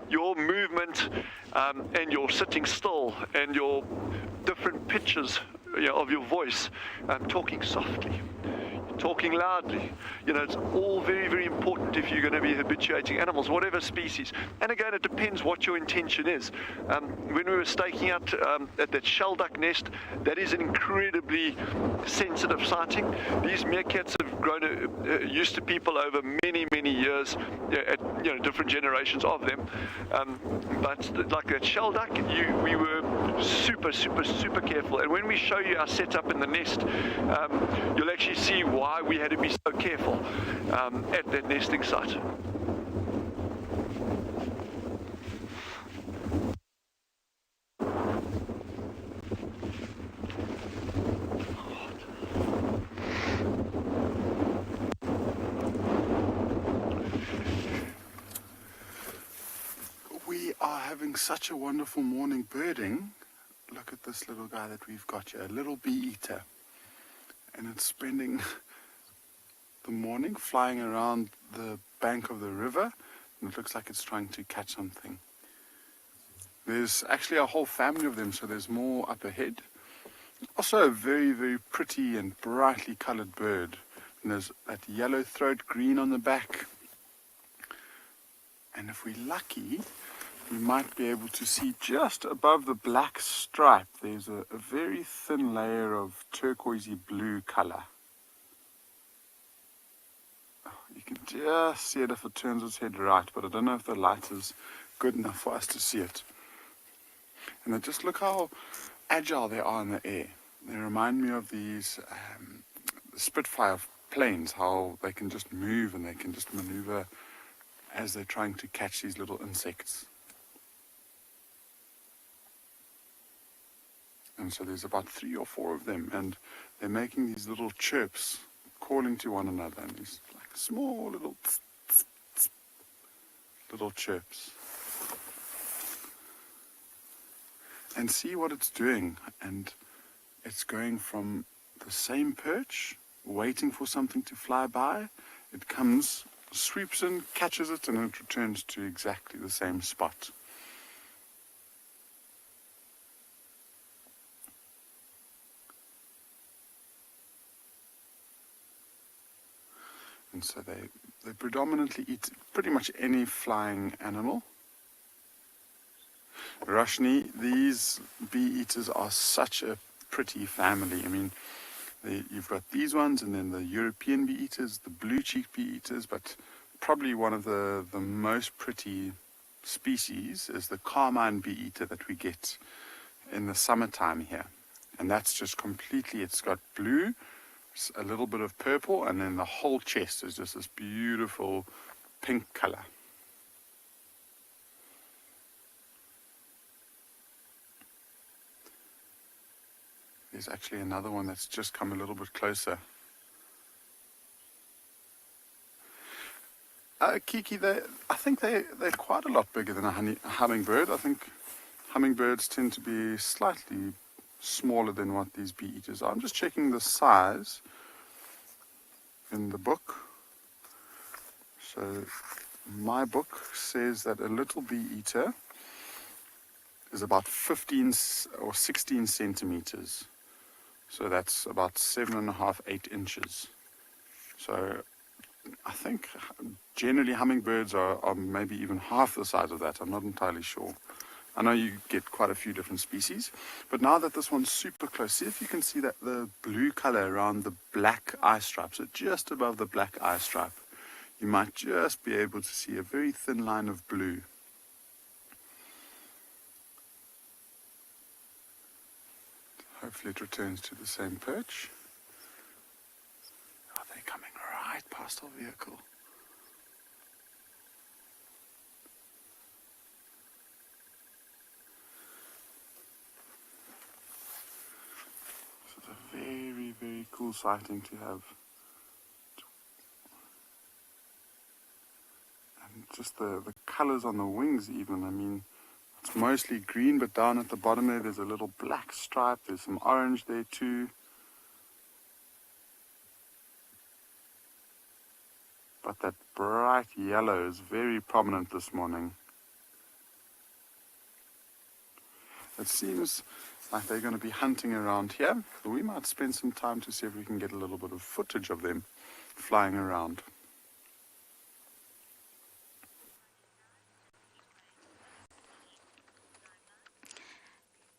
Your movement and your sitting still and your different pitches of your voice, talking softly, talking loudly. It's all very, very important if you're going to be habituating animals, whatever species. And again, it depends what your intention is. When we were staking out at that shelduck nest, that is an incredibly sensitive sighting. These meerkats have grown used to people over many, many years, at different generations of them. But like that shelduck, we were super, super, super careful. And when we show you our setup in the nest, you'll actually see why we had to be so careful at that nesting site. having such a wonderful morning birding. Look at this little guy that we've got here, a little bee-eater. And it's spending the morning flying around the bank of the river, and it looks like it's trying to catch something. There's actually a whole family of them, so there's more up ahead. Also a very, very pretty and brightly colored bird. And there's that yellow throat, green on the back. And if we're lucky, we might be able to see just above the black stripe, there's a very thin layer of turquoisey blue color. You can just see it if it turns its head right, but I don't know if the light is good enough for us to see it. And then just look how agile they are in the air. They remind me of these Spitfire planes, how they can just move and they can just maneuver as they're trying to catch these little insects. And so there's about 3 or 4 of them, and they're making these little chirps, calling to one another, and these like small little tss, tss, tss, little chirps. And see what it's doing, and it's going from the same perch, waiting for something to fly by. It comes, sweeps in, catches it, and it returns to exactly the same spot. And so they predominantly eat pretty much any flying animal. Roshni, these bee-eaters are such a pretty family. I mean, you've got these ones, and then the European bee-eaters, the blue-cheeked bee-eaters, but probably one of the most pretty species is the carmine bee-eater that we get in the summertime here. And that's just completely, it's got blue, a little bit of purple, and then the whole chest is just this beautiful pink color. There's actually another one that's just come a little bit closer. Kiki, I think they're quite a lot bigger than a hummingbird. I think hummingbirds tend to be slightly smaller than what these bee-eaters are. I'm just checking the size in the book. So my book says that a little bee-eater is about 15 or 16 centimeters. So that's about 7.5, 8 inches. So I think generally hummingbirds are maybe even half the size of that. I'm not entirely sure. I know you get quite a few different species, but now that this one's super close, see if you can see that the blue color around the black eye stripe. So just above the black eye stripe, you might just be able to see a very thin line of blue. Hopefully it returns to the same perch. Oh, they're coming right past our vehicle. This is a very, very cool sighting to have. And just the colors on the wings even, I mean, it's mostly green, but down at the bottom there's a little black stripe. There's some orange there too. But that bright yellow is very prominent this morning. It seems like they're going to be hunting around here. So we might spend some time to see if we can get a little bit of footage of them flying around.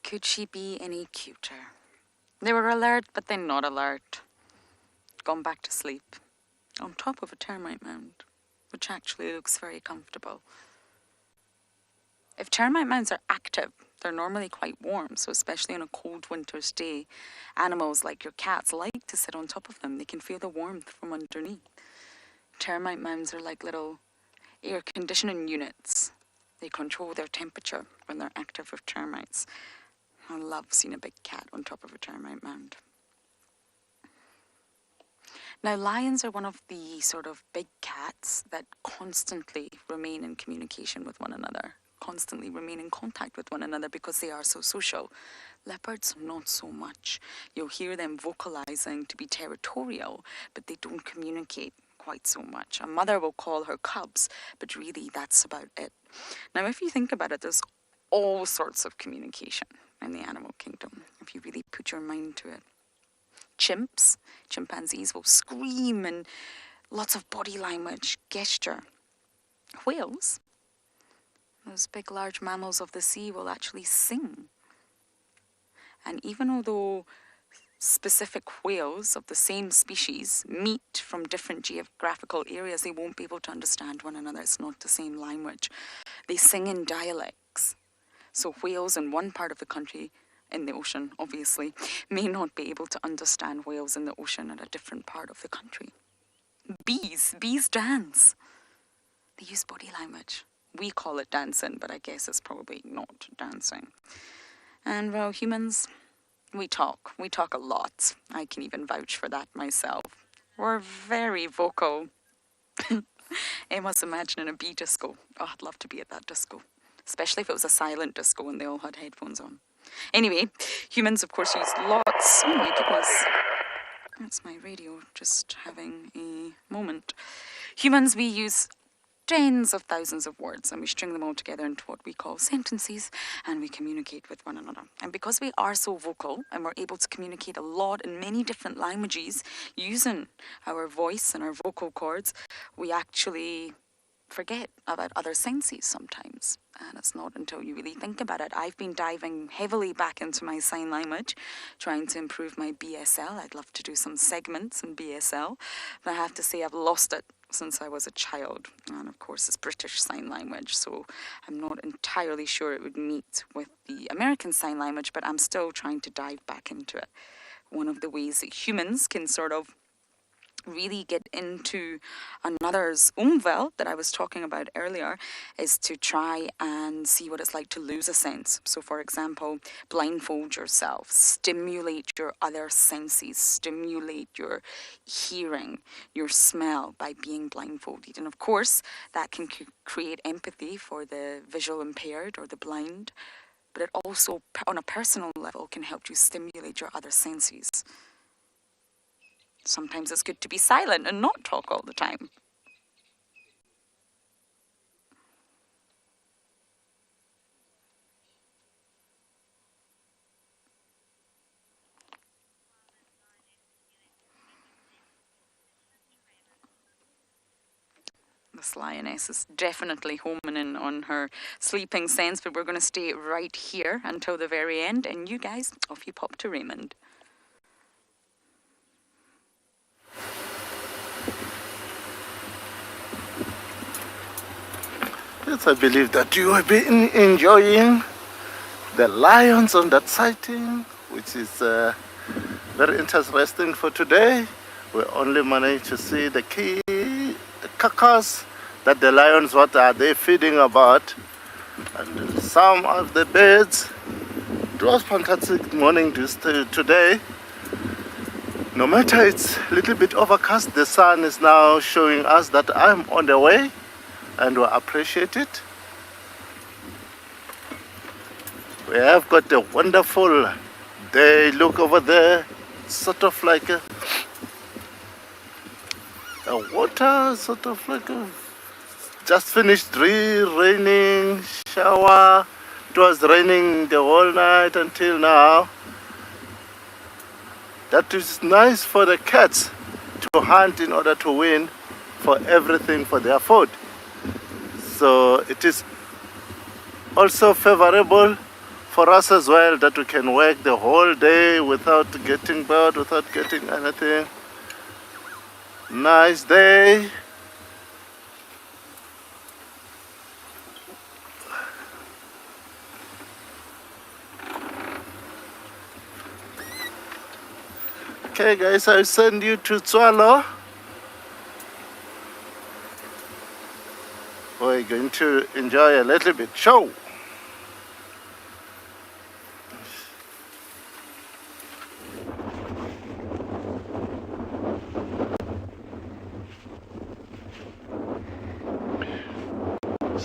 Could she be any cuter? They were alert, but they're not alert. Gone back to sleep on top of a termite mound, which actually looks very comfortable. If termite mounds are active, they're normally quite warm, so especially on a cold winter's day, animals like your cats like to sit on top of them. They can feel the warmth from underneath. Termite mounds are like little air conditioning units. They control their temperature when they're active with termites. I love seeing a big cat on top of a termite mound. Now, lions are one of the sort of big cats that constantly remain in communication with one another. constantly remain in contact with one another because they are so social. Leopards, not so much. You'll hear them vocalizing to be territorial, but they don't communicate quite so much. A mother will call her cubs, but really that's about it. Now, if you think about it, there's all sorts of communication in the animal kingdom, if you really put your mind to it. Chimpanzees will scream and lots of body language, gesture. Whales, those big large mammals of the sea, will actually sing. And even although specific whales of the same species meet from different geographical areas, they won't be able to understand one another. It's not the same language. They sing in dialects. So whales in one part of the country, in the ocean obviously, may not be able to understand whales in the ocean at a different part of the country. Bees dance. They use body language. We call it dancing, but I guess it's probably not dancing. And well, humans, we talk a lot. I can even vouch for that myself. We're very vocal. I must imagine in a bee disco. Oh, I'd love to be at that disco. Especially if it was a silent disco and they all had headphones on. Anyway, humans, of course, use lots. Oh my goodness. That's my radio just having a moment. Humans, we use tens of thousands of words and we string them all together into what we call sentences and we communicate with one another. And because we are so vocal and we're able to communicate a lot in many different languages using our voice and our vocal cords, we actually forget about other senses sometimes. And it's not until you really think about it. I've been diving heavily back into my sign language, trying to improve my BSL. I'd love to do some segments in BSL, but I have to say I've lost it since I was a child. And of course it's British Sign Language, so I'm not entirely sure it would meet with the American Sign Language, but I'm still trying to dive back into it. One of the ways that humans can sort of really get into another's umwelt that I was talking about earlier is to try and see what it's like to lose a sense. So for example, blindfold yourself, stimulate your other senses, stimulate your hearing, your smell by being blindfolded. And of course, that can create empathy for the visual impaired or the blind, but it also, on a personal level, can help you stimulate your other senses. Sometimes it's good to be silent and not talk all the time. This lioness is definitely homing in on her sleeping sense, but we're going to stay right here until the very end. And you guys, off you pop to Raymond. Yes, I believe that you have been enjoying the lions on that sighting, which is very interesting for today. We only managed to see the carcass that the lions, what are they feeding about, and some of the birds. It was fantastic morning today. No matter it's a little bit overcast, the sun is now showing us that I'm on the way. And we appreciate it. We have got a wonderful day. Look over there, sort of like a water, sort of like a just finished raining shower. It was raining the whole night until now. That is nice for the cats to hunt in order to win for everything for their food. So it is also favorable for us as well that we can work the whole day without getting bored, without getting anything. Nice day. Okay guys, I'll send you to Tswalu. We're going to enjoy a little bit show.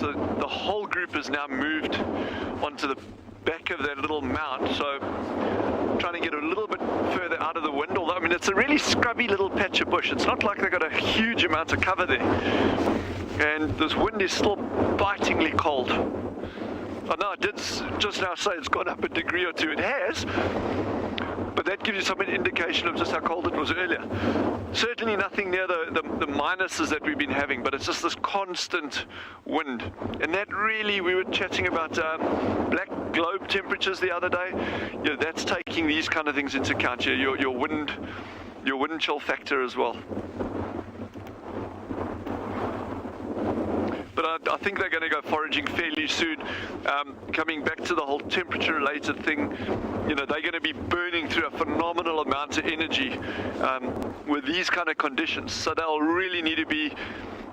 So the whole group has now moved onto the back of that little mound. So trying to get a little bit further out of the wind. Although, I mean, it's a really scrubby little patch of bush. It's not like they've got a huge amount of cover there. And this wind is still bitingly cold. I know I did just now say it's gone up a degree or two. It has. But that gives you some indication of just how cold it was earlier. Certainly nothing near the minuses that we've been having, but it's just this constant wind. And that really, we were chatting about black globe temperatures the other day. You know, that's taking these kind of things into account. Your wind chill factor as well. But I think they're going to go foraging fairly soon. Coming back to the whole temperature-related thing, you know, they're going to be burning through a phenomenal amount of energy with these kind of conditions. So they'll really need to be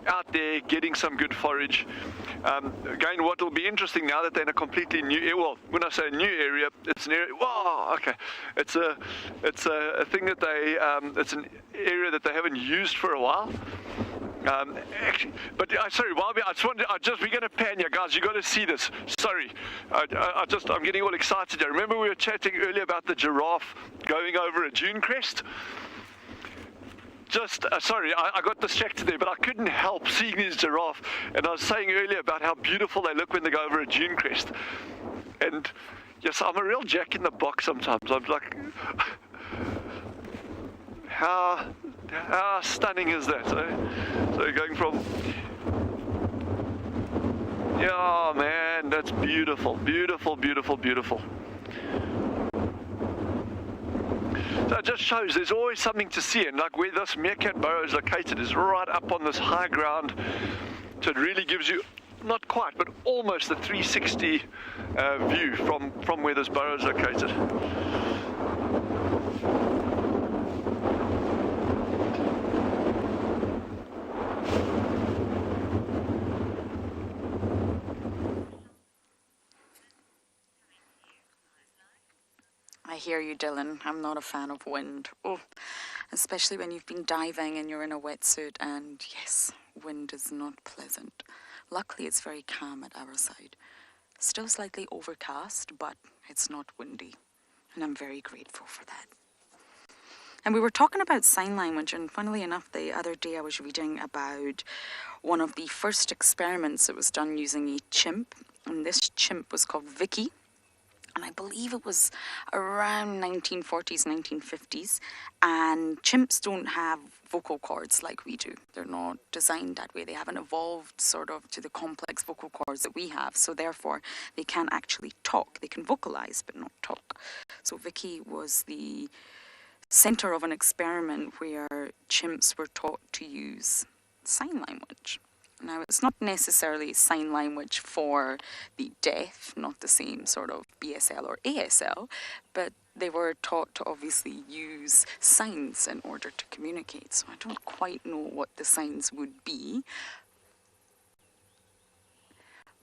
out there getting some good forage. Again, what will be interesting now that they're in a completely new area, well, when I say a new area, it's an area, whoa, okay, it's a thing that they, it's an area that they haven't used for a while. Actually, but sorry, we're going to pan you guys. You got to see this. Sorry, I'm getting all excited here. Remember we were chatting earlier about the giraffe going over a dune crest? Sorry, I got distracted there, but I couldn't help seeing this giraffe. And I was saying earlier about how beautiful they look when they go over a dune crest. And yes, I'm a real jack in the box sometimes. I'm like, how stunning is that? So going from, yeah, man, that's beautiful, beautiful, beautiful, beautiful. So it just shows there's always something to see, and like where this meerkat burrow is located is right up on this high ground, so it really gives you, not quite, but almost a 360 view from where this burrow is located. I hear you, Dylan. I'm not a fan of wind. Oh, especially when you've been diving and you're in a wetsuit, and yes, wind is not pleasant. Luckily, it's very calm at our side. Still slightly overcast, but it's not windy, and I'm very grateful for that. And we were talking about sign language, and funnily enough, the other day I was reading about one of the first experiments that was done using a chimp, and this chimp was called Vicky. And I believe it was around 1940s, 1950s. And chimps don't have vocal cords like we do. They're not designed that way. They haven't evolved sort of to the complex vocal cords that we have. So therefore, they can't actually talk. They can vocalize, but not talk. So Vicky was the center of an experiment where chimps were taught to use sign language. Now, it's not necessarily sign language for the deaf, not the same sort of BSL or ASL, but they were taught to obviously use signs in order to communicate. So I don't quite know what the signs would be.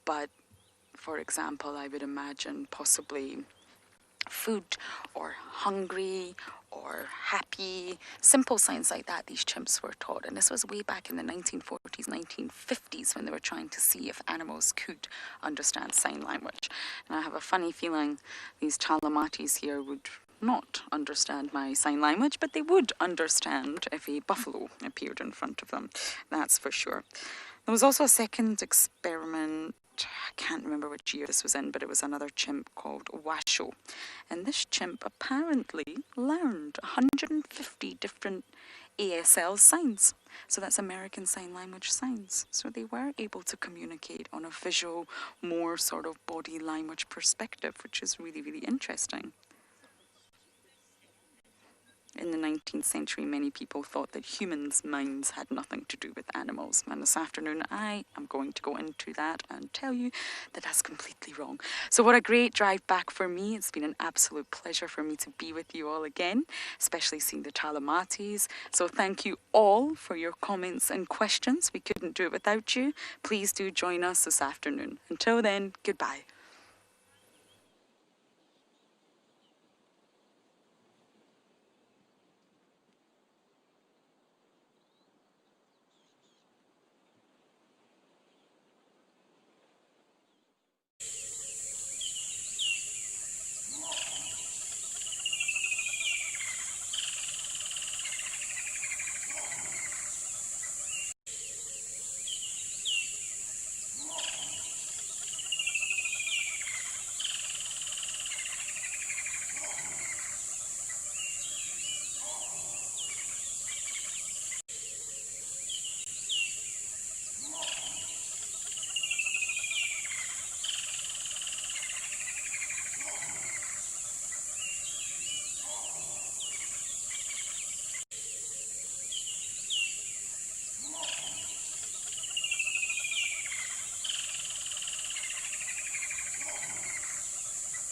But, for example, I would imagine possibly food or hungry or happy, simple signs like that these chimps were taught. And this was way back in the 1940s, 1950s when they were trying to see if animals could understand sign language. And I have a funny feeling these Talamatis here would not understand my sign language, but they would understand if a buffalo appeared in front of them, that's for sure. There was also a second experiment, I can't remember which year this was in, but it was another chimp called Washo. And this chimp apparently learned 150 different ASL signs. So that's American Sign Language signs. So they were able to communicate on a visual, more sort of body language perspective, which is really, really interesting. In the 19th century, many people thought that humans' minds had nothing to do with animals. And this afternoon, I am going to go into that and tell you that that's completely wrong. So what a great drive back for me. It's been an absolute pleasure for me to be with you all again, especially seeing the Talamatis. So thank you all for your comments and questions. We couldn't do it without you. Please do join us this afternoon. Until then, goodbye.